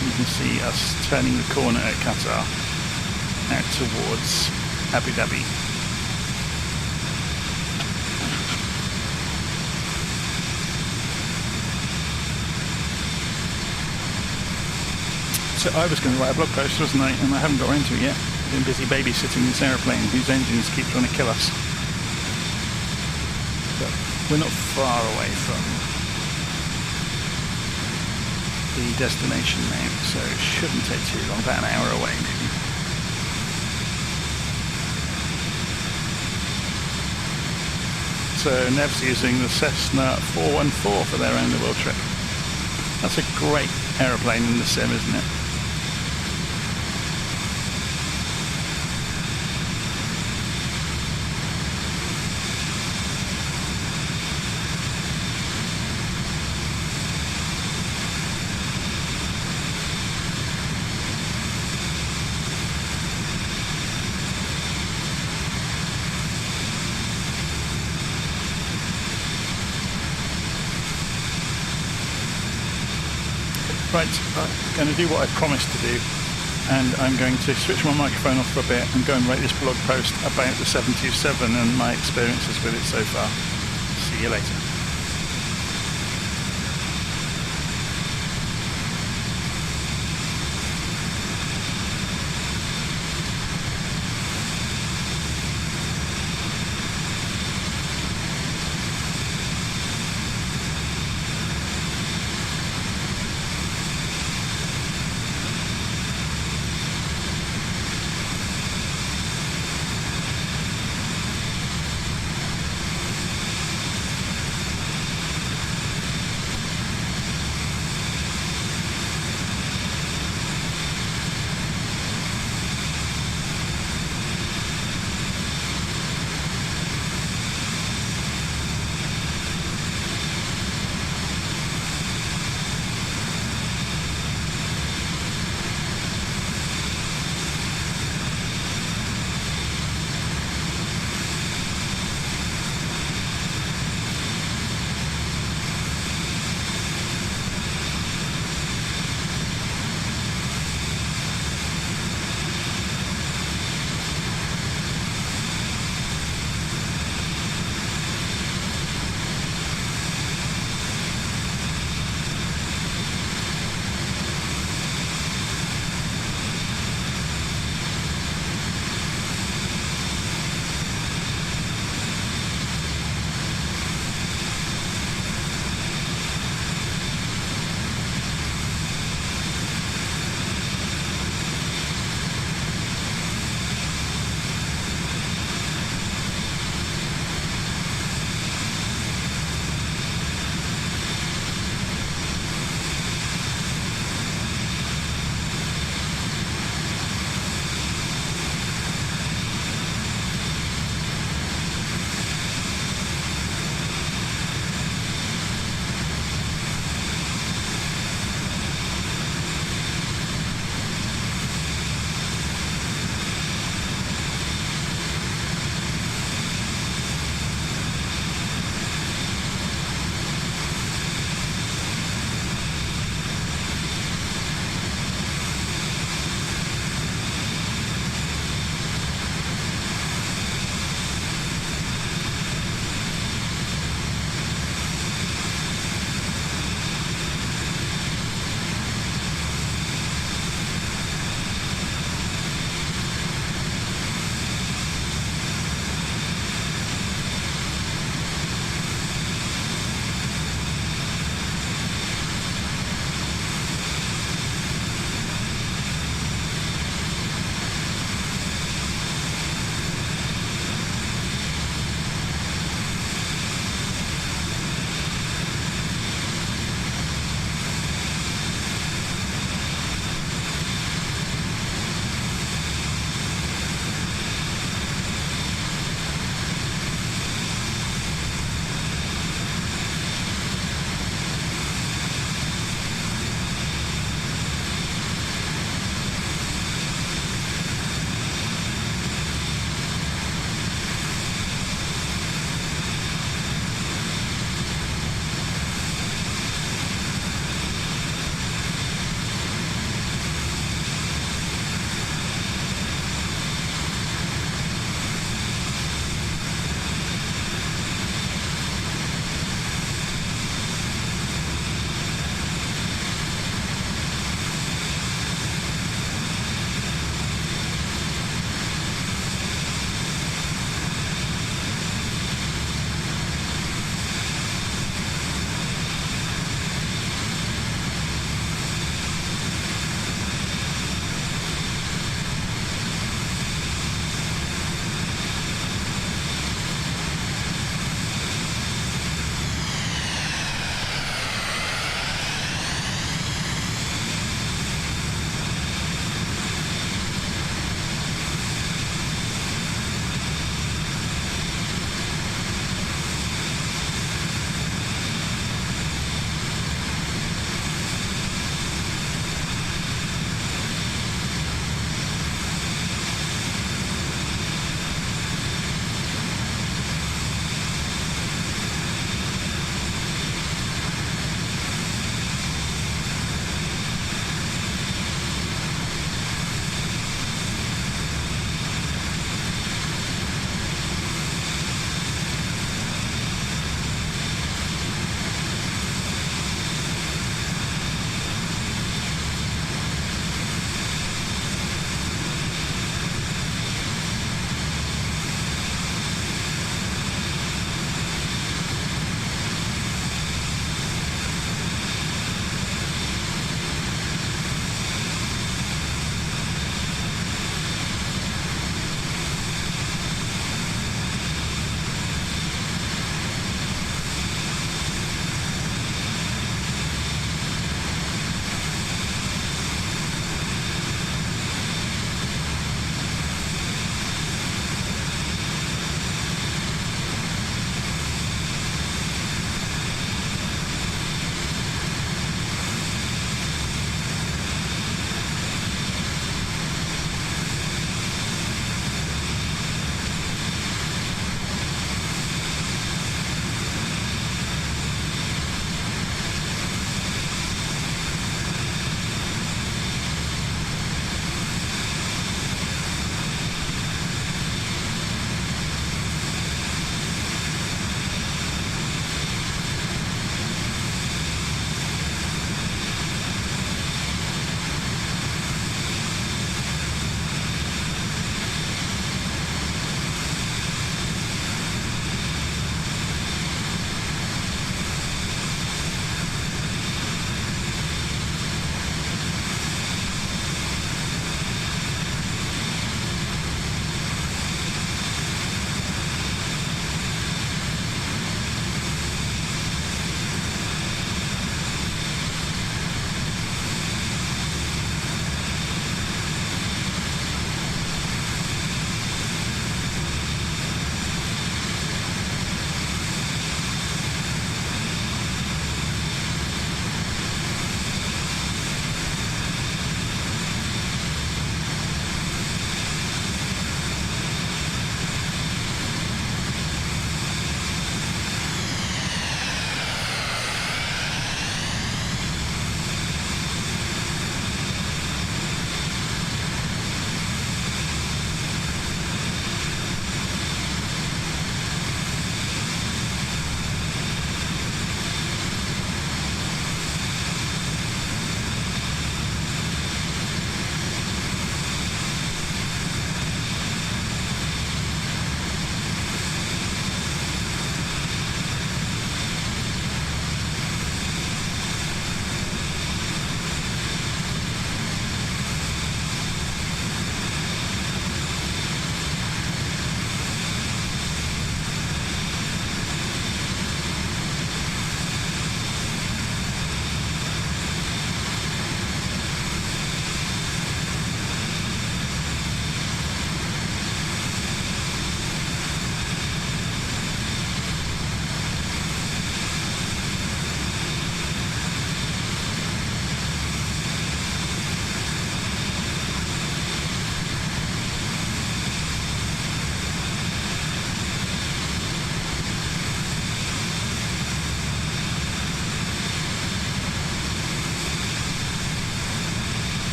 You can see us turning the corner at Qatar out towards Abu Dhabi. So I was going to write a blog post, wasn't I? And I haven't got around to it yet. I've been busy babysitting this aeroplane whose engines keep trying to kill us. But we're not far away from the destination now, so it shouldn't take too long, about an hour away maybe. So Nev's using the Cessna 414 for their round the world trip. That's a great aeroplane in the sim, isn't it? Right, I'm going to do what I promised to do, and I'm going to switch my microphone off for a bit and go and write this blog post about the 727 and my experiences with it so far. See you later.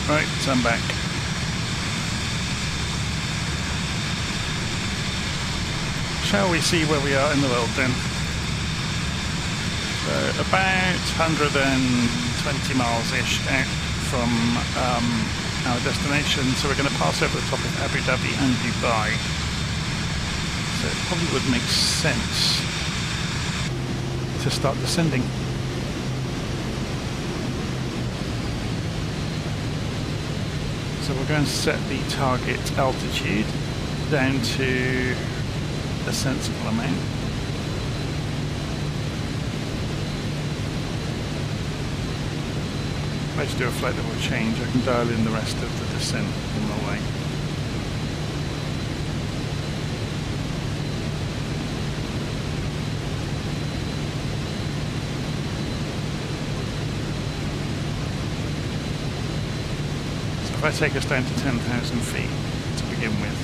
Right, I'm back. Shall we see where we are in the world then? So about 120 miles-ish out from our destination. So we're going to pass over the top of Abu Dhabi and Dubai. So it probably would make sense to start descending. So we're going to set the target altitude down to a sensible amount. If I just do a flight level change, I can dial in the rest of the descent on the way. If I take us down to 10,000 feet to begin with.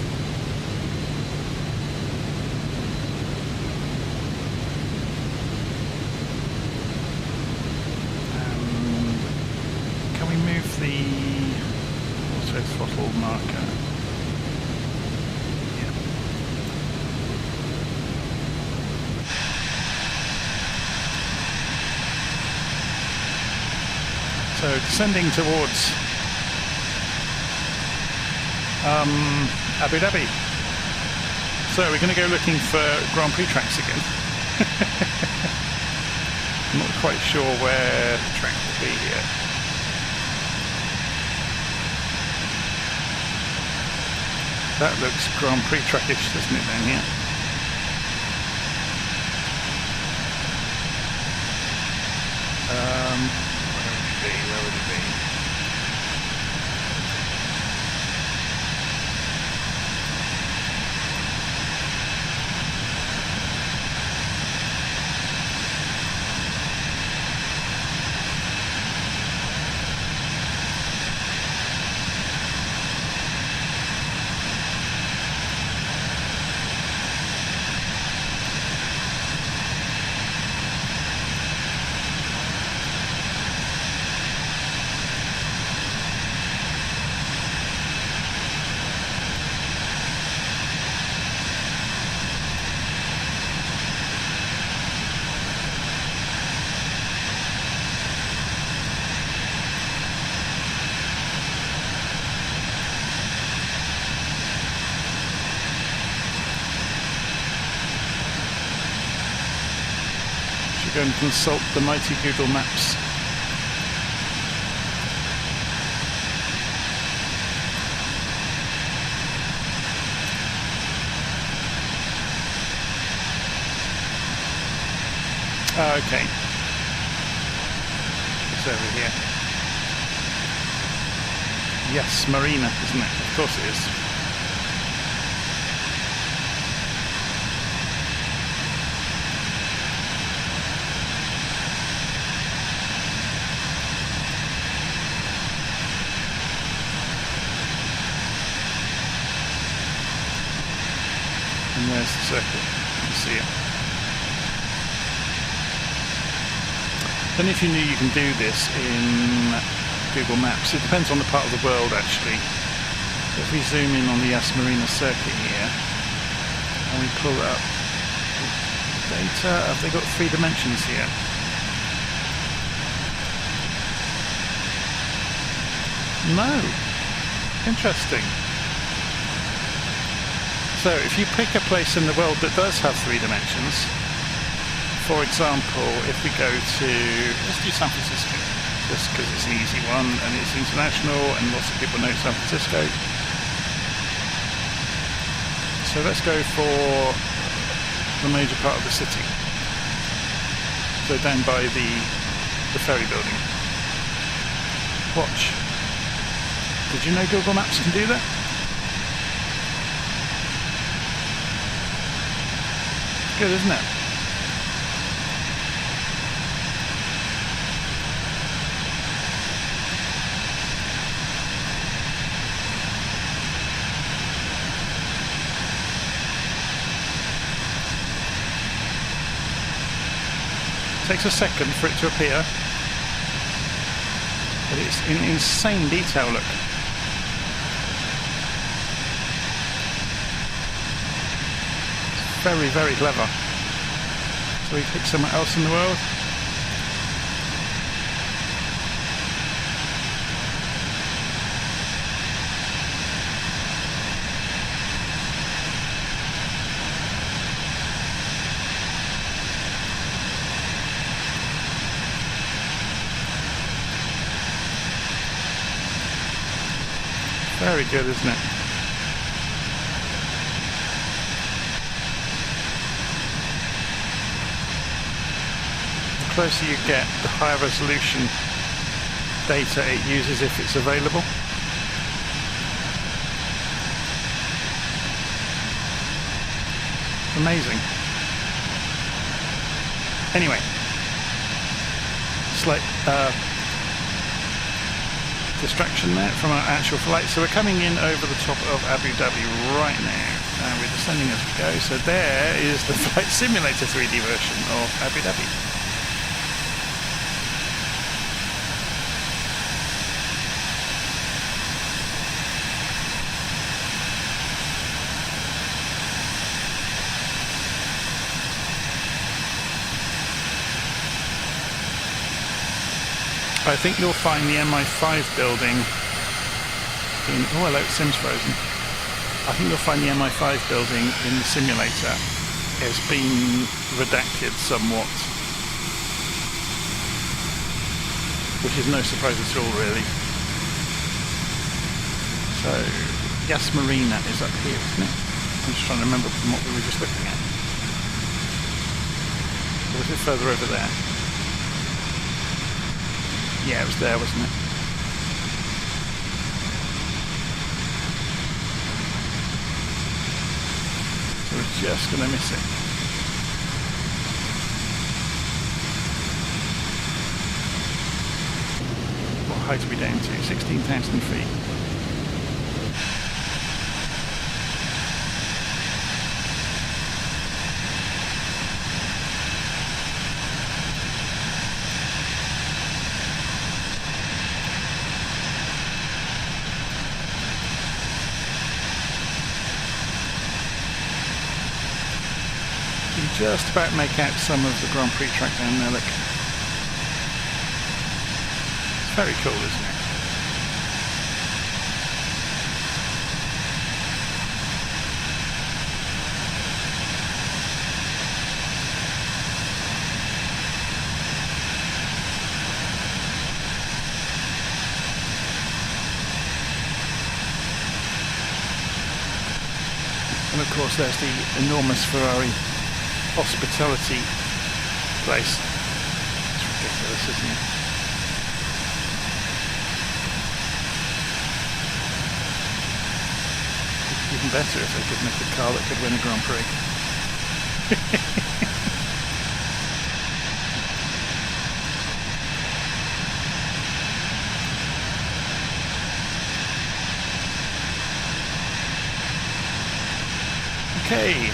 Can we move the auto throttle marker? Yeah. So descending towards Abu Dhabi. So we're going to go looking for Grand Prix tracks again. I'm not quite sure where the track will be here. That looks Grand Prix trackish, doesn't it, down here? Where would it be? Go and consult the mighty Google Maps. Oh, okay. It's over here. Yes, Marina, isn't it? Of course it is. And there's the circle, you can see it. Then if you knew you can do this in Google Maps, it depends on the part of the world actually. If we zoom in on the Yas Marina circuit here, and we pull up data, have they got 3 dimensions here? No. Interesting. So if you pick a place in the world that does have 3 dimensions, for example, if we go to, let's do San Francisco, just because it's an easy one and it's international and lots of people know San Francisco. So let's go for the major part of the city. So down by the ferry building. Watch. Did you know Google Maps can do that? Good, isn't it? Takes a second for it to appear. But it's in insane detail, look. Very, very clever. So we pick somewhere else in the world. Very good, isn't it? The closer you get, the higher resolution data it uses if it's available. Amazing. Anyway, slight distraction there from our actual flight. So we're coming in over the top of Abu Dhabi right now, and we're descending as we go. So there is the Flight Simulator 3D version of Abu Dhabi. I think you'll find the MI5 building in... Oh, hello, Sim's frozen. I think you'll find the MI5 building in the simulator has been redacted somewhat. Which is no surprise at all, really. So, Yas Marina is up here, isn't it? I'm just trying to remember from what we were just looking at. Or was it further over there? Yeah, it was there, wasn't it? So we're just going to miss it. What height are we down to? 16,000 feet. Just about make out some of the Grand Prix track down there, look. It's very cool, isn't it? And of course there's the enormous Ferrari hospitality place. It's ridiculous, isn't it? Even better if they could make a car that could win a Grand Prix. Okay.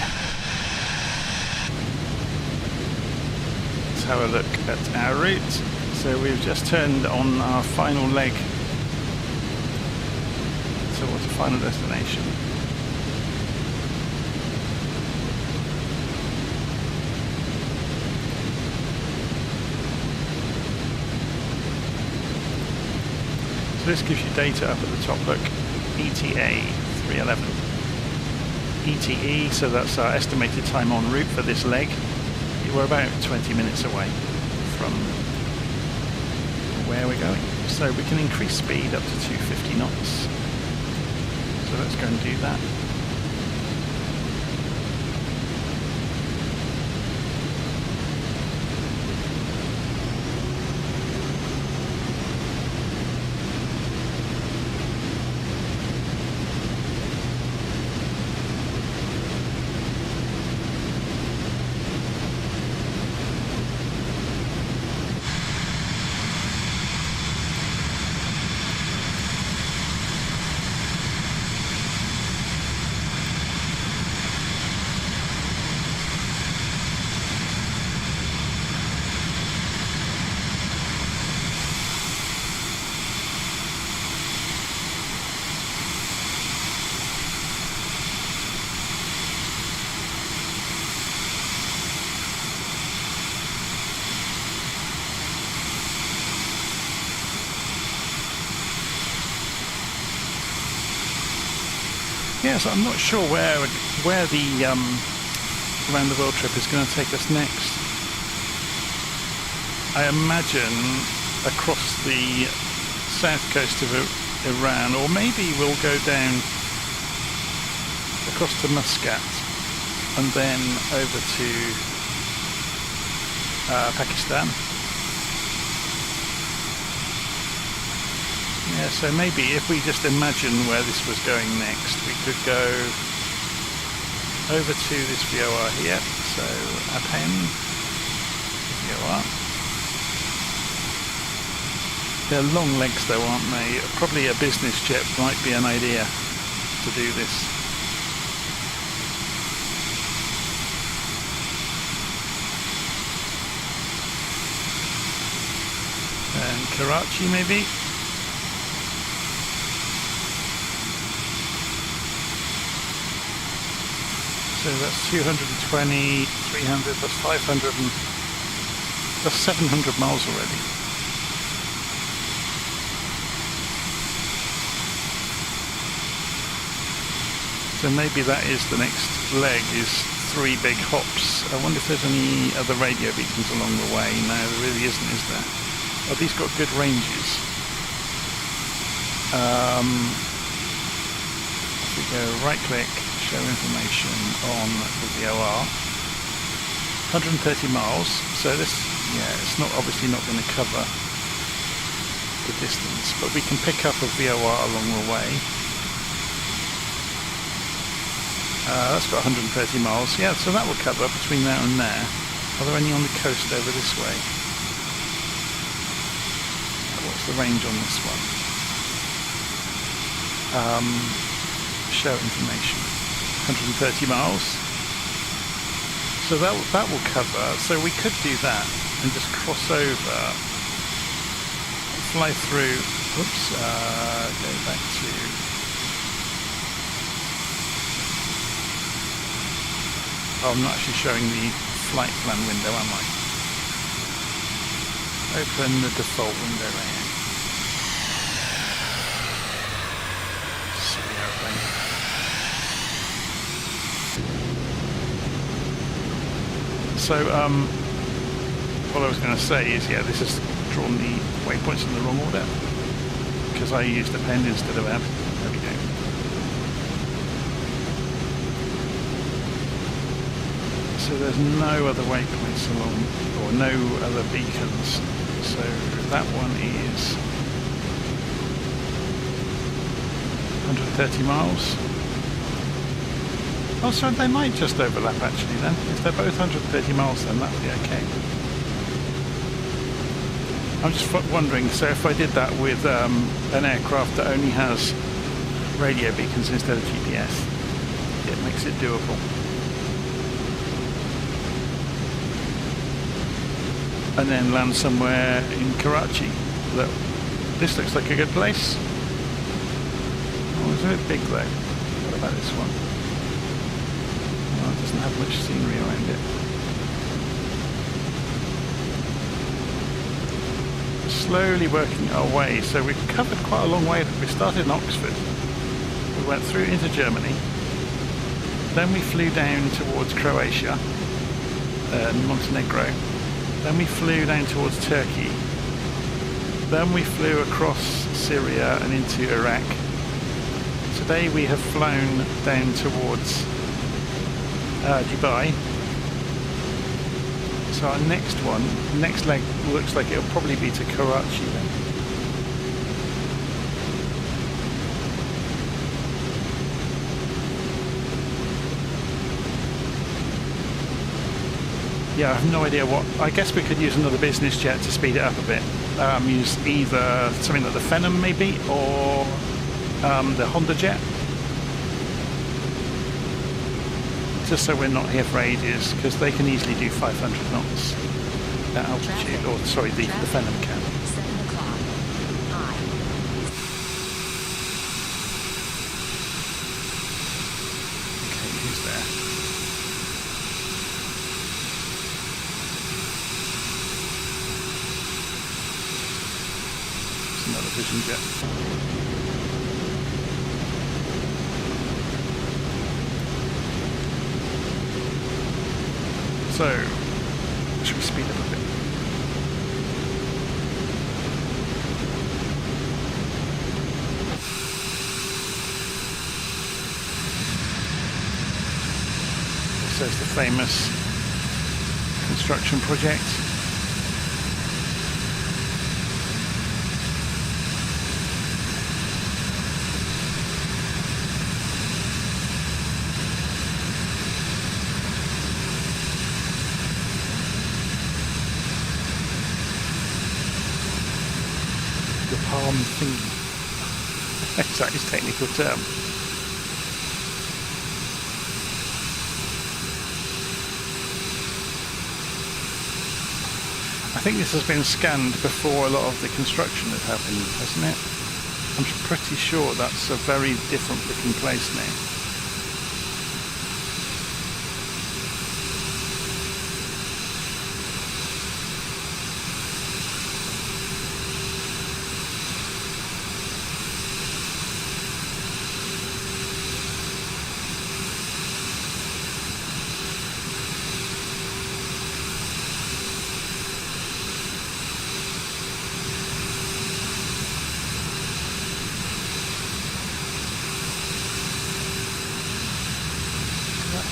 Let's have a look at our route. So we've just turned on our final leg towards the final destination. So this gives you data up at the top, look, ETA 311. ETE, so that's our estimated time en route for this leg. We're about 20 minutes away from where we're going. So we can increase speed up to 250 knots. So let's go and do that. Yes, I'm not sure where the around the world trip is going to take us next. I imagine across the south coast of Iran, or maybe we'll go down across to Muscat and then over to Pakistan. Yeah, so maybe if we just imagine where this was going next, we could go over to this VOR here, so Apen, VOR. They're long legs though, aren't they? Probably a business jet might be an idea to do this. And Karachi maybe? So that's 220, 300, that's 500, and that's 700 miles already. So maybe that is the next leg, is 3 big hops. I wonder if there's any other radio beacons along the way. No, there really isn't, is there? Oh, these got good ranges. If we go right click, show information on the VOR, 130 miles, so this, yeah, it's not obviously not going to cover the distance, but we can pick up a VOR along the way. That's got 130 miles, yeah, so that will cover between there and there. Are there any on the coast over this way? What's the range on this one? Show information. 130 miles. So that will cover. So we could do that and just cross over, fly through. Oops. Go back to. Oh, I'm not actually showing the flight plan window, am I? Open the default window right here. Silly airplane. So, what I was going to say is, yeah, this has drawn the waypoints in the wrong order because I used append instead of app. There we go. So there's no other waypoints along, or no other beacons. So that one is 130 miles. Oh, so they might just overlap actually then. If they're both 130 miles then that'll be okay. I'm just wondering, so if I did that with an aircraft that only has radio beacons instead of GPS, it makes it doable. And then land somewhere in Karachi. Look, this looks like a good place. Oh, it's a bit big though. What about this one? Well, it doesn't have much scenery around it. Slowly working our way. So we've covered quite a long way. We started in Oxford. We went through into Germany. Then we flew down towards Croatia, Montenegro. Then we flew down towards Turkey. Then we flew across Syria and into Iraq. Today we have flown down towards Dubai. So our next leg looks like it'll probably be to Karachi then. Yeah, I have no idea what. I guess we could use another business jet to speed it up a bit. Use either something like the Phenom maybe, or the Honda jet. Just so we're not here for ages, because they can easily do 500 knots at altitude. Or sorry, the Phenom can. 7 o'clock. High. Okay, who's there? It's another Vision jet. So, should we speed up a bit? This is the famous construction project. Palm thingy. That's that his technical term. I think this has been scanned before a lot of the construction has happened, hasn't it? I'm pretty sure that's a very different looking place now.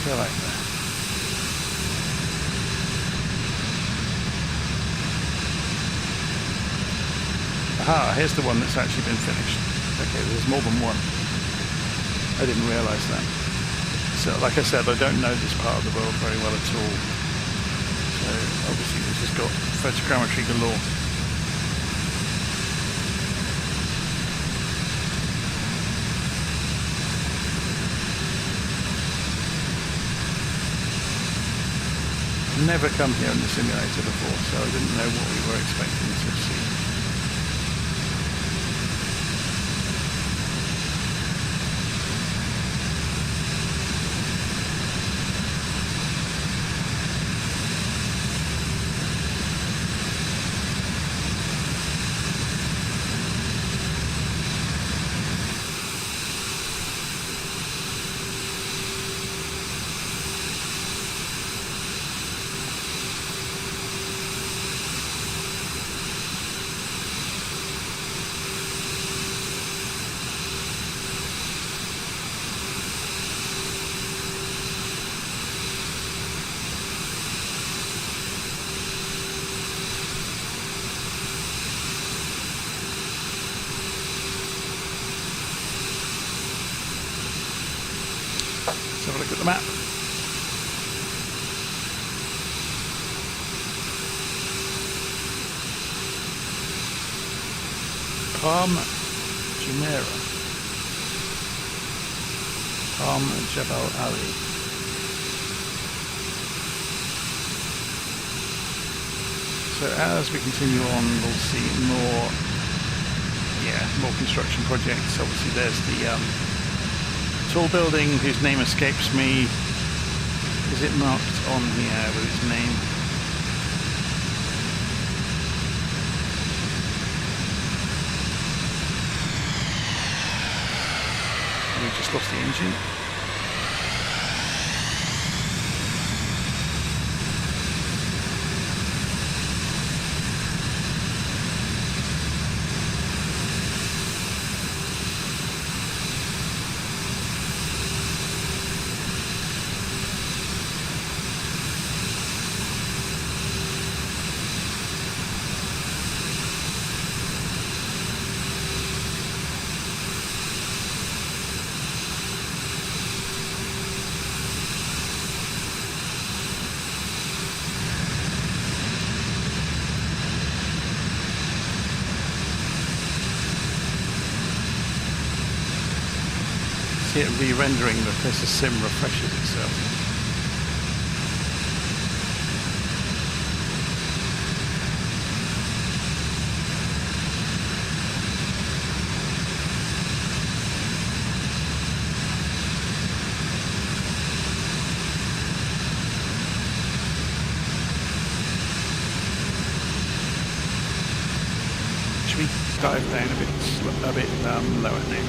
Like that. Aha, here's the one that's actually been finished. Okay, there's more than one. I didn't realise that. So, like I said, I don't know this part of the world very well at all. So, obviously this has got photogrammetry galore. Never come here in the simulator before, so I didn't know what we were expecting to see. Let's have a look at the map. Palm Jumeirah. Palm Jebel Ali. So as we continue on, we'll see more construction projects. Obviously there's the tall building whose name escapes me. Is it marked on here with its name? We just lost the engine. See it re-rendering because the sim refreshes itself. Should we dive down a bit lower now?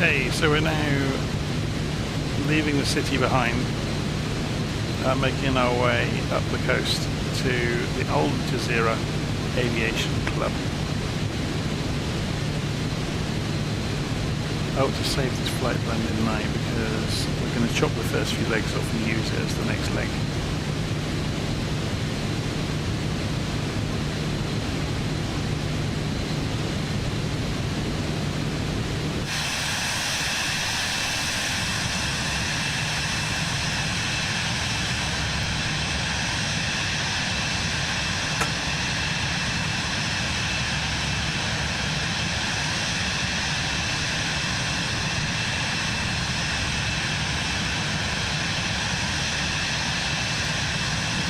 Okay, so we're now leaving the city behind, making our way up the coast to the Old Jazeera Aviation Club. I ought to save this flight plan, didn't I? Because we're going to chop the first few legs off and use it as the next leg.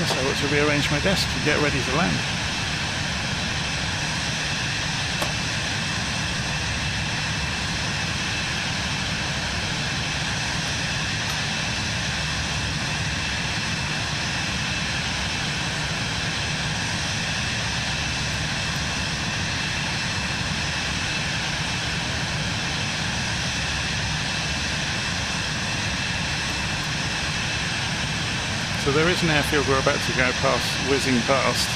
I ought to rearrange my desk to get ready to land. So there is an airfield we're about to go past, whizzing past,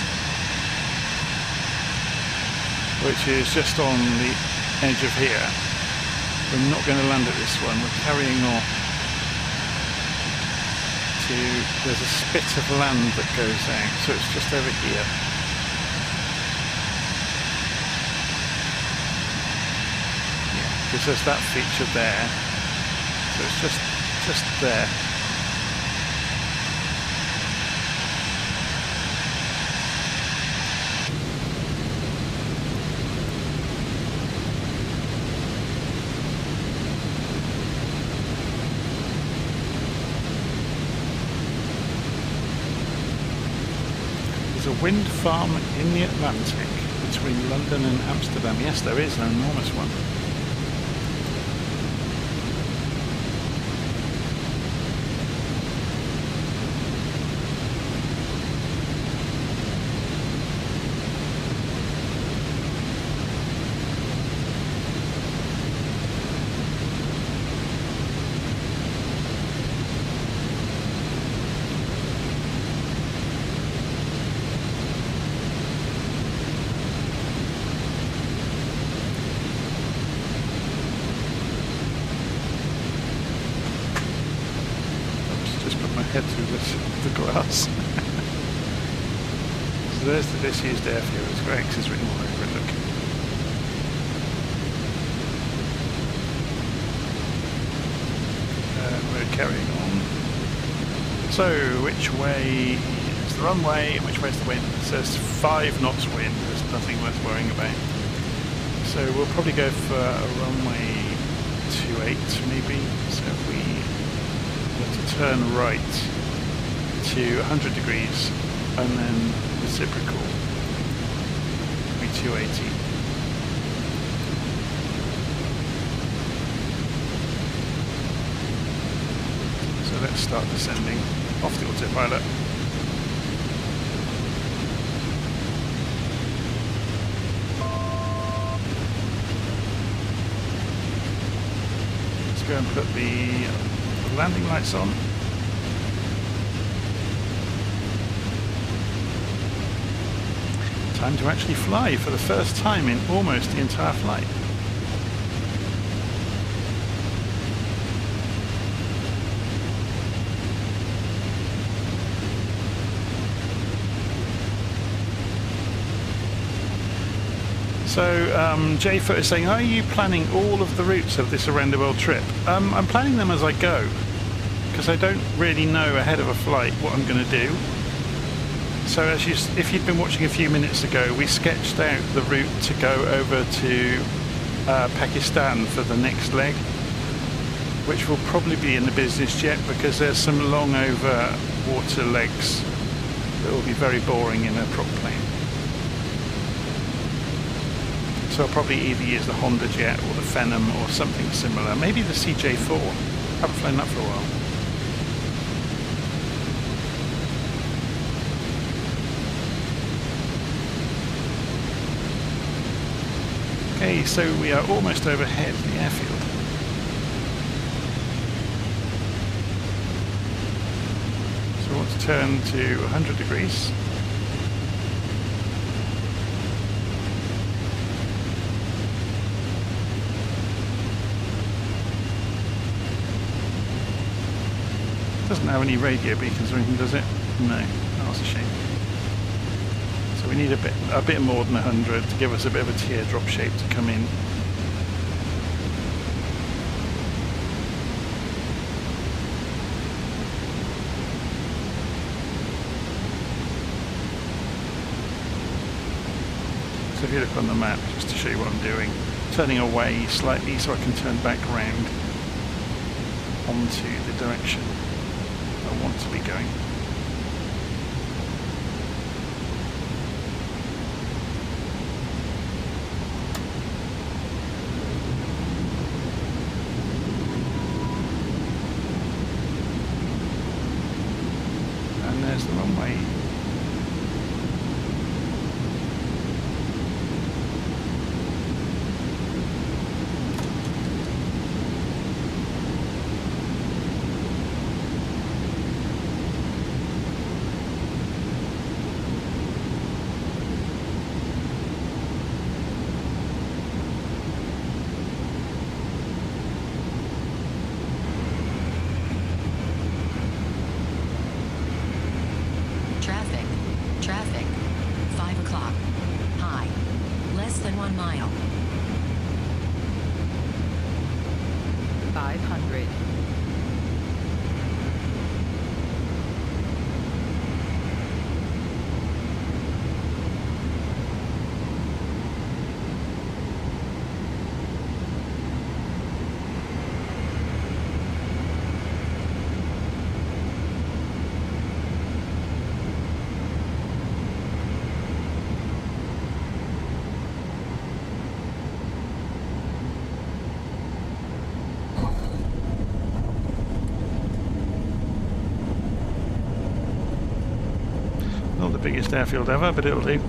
which is just on the edge of here. We're not going to land at this one, we're carrying on to, there's a spit of land that goes out, so it's just over here. Yeah, because there's that feature there, so it's just there. There's a wind farm in the Atlantic between London and Amsterdam. Yes, there is an enormous one. Head through the grass. So there's the disused airfield. It's great because it's written all over it. Look. And we're carrying on. So which way is the runway and which way is the wind? It says 5 knots wind. There's nothing worth worrying about. So we'll probably go for a runway 28 maybe. So if we to turn right to 100 degrees and then reciprocal be 280. So let's start descending off the autopilot. Let's go and put the landing lights on. Time to actually fly for the first time in almost the entire flight. So J-Foot is saying, are you planning all of the routes of this around the world trip? I'm planning them as I go, because I don't really know ahead of a flight what I'm going to do. So if you'd been watching a few minutes ago, we sketched out the route to go over to Pakistan for the next leg, which will probably be in the business jet because there's some long over water legs that will be very boring in a prop plane. So I'll probably either use the Honda jet or the Phenom or something similar. Maybe the CJ4. I haven't flown that for a while. Okay, so we are almost overhead the airfield. turn to 100 degrees. Doesn't have any radio beacons or anything, does it? No, that's a shame. So we need a bit more than 100 to give us a bit of a teardrop shape to come in. So if you look on the map, just to show you what I'm doing, turning away slightly so I can turn back round onto the direction I want to be going. And there's the runway. Traffic. 5 o'clock. High. Less than 1 mile. 500. Not the biggest airfield ever, but it'll do.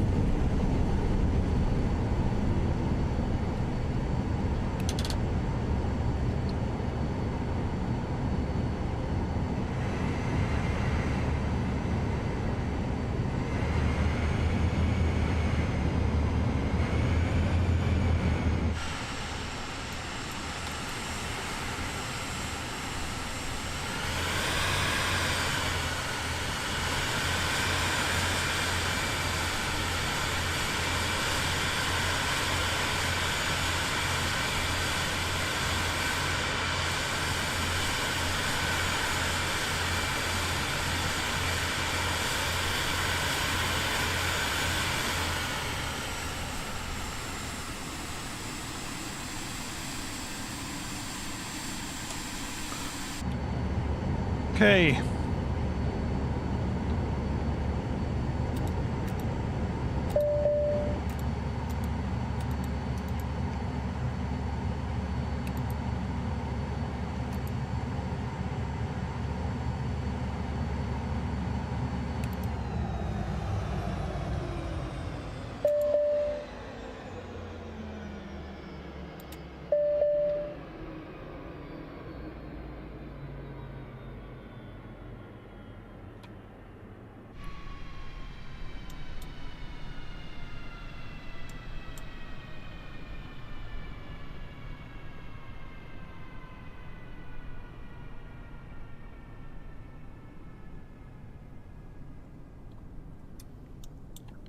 Okay.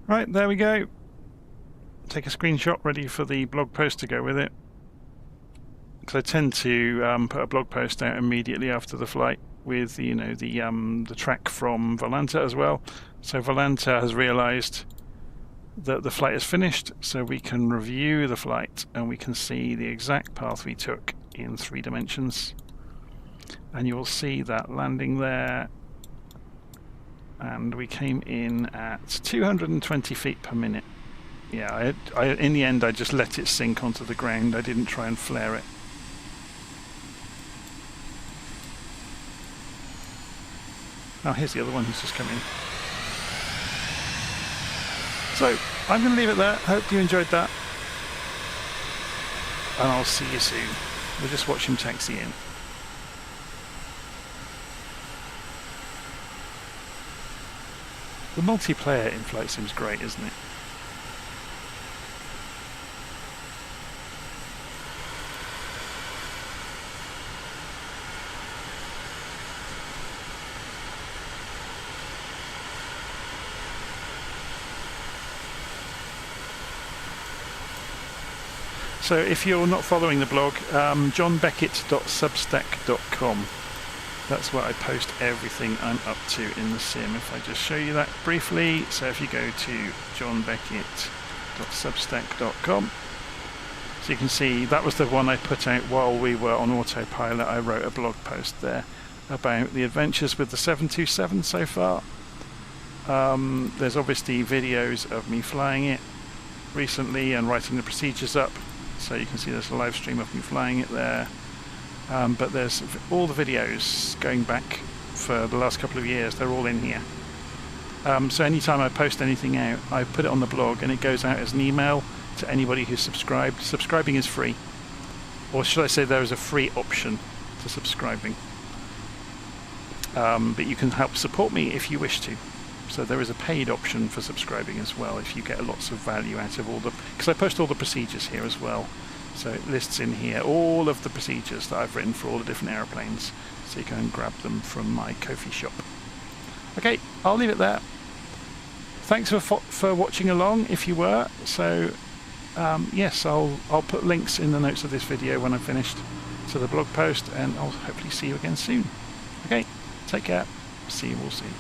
Right, there we go. Take a screenshot ready for the blog post to go with it. Because I tend to put a blog post out immediately after the flight with the track from Volanta as well. So Volanta has realised that the flight is finished, so we can review the flight and we can see the exact path we took in 3 dimensions. And you'll see that landing there. And we came in at 220 feet per minute. Yeah, in the end I just let it sink onto the ground. I didn't try and flare it. Oh, here's the other one who's just come in. So, I'm going to leave it there. Hope you enjoyed that. And I'll see you soon. We'll just watch him taxi in. The multiplayer in flight sim's great, isn't it? So if you're not following the blog, johnbeckett.substack.com. That's where I post everything I'm up to in the sim. If I just show you that briefly, so if you go to johnbeckett.substack.com, so you can see that was the one I put out while we were on Autopilot. I wrote a blog post there about the adventures with the 727 so far. There's obviously videos of me flying it recently and writing the procedures up. So you can see there's a live stream of me flying it there. But there's all the videos going back for the last couple of years. They're all in here. So anytime I post anything out, I put it on the blog and it goes out as an email to anybody who's subscribed. Subscribing is free. Or should I say there is a free option to subscribing. But you can help support me if you wish to. So there is a paid option for subscribing as well if you get lots of value out of all the... Because I post all the procedures here as well. So it lists in here all of the procedures that I've written for all the different aeroplanes. So you can grab them from my Ko-fi shop. Okay, I'll leave it there. Thanks for watching along if you were. So yes, I'll put links in the notes of this video when I've finished to the blog post, and I'll hopefully see you again soon. Okay, take care. See you all soon.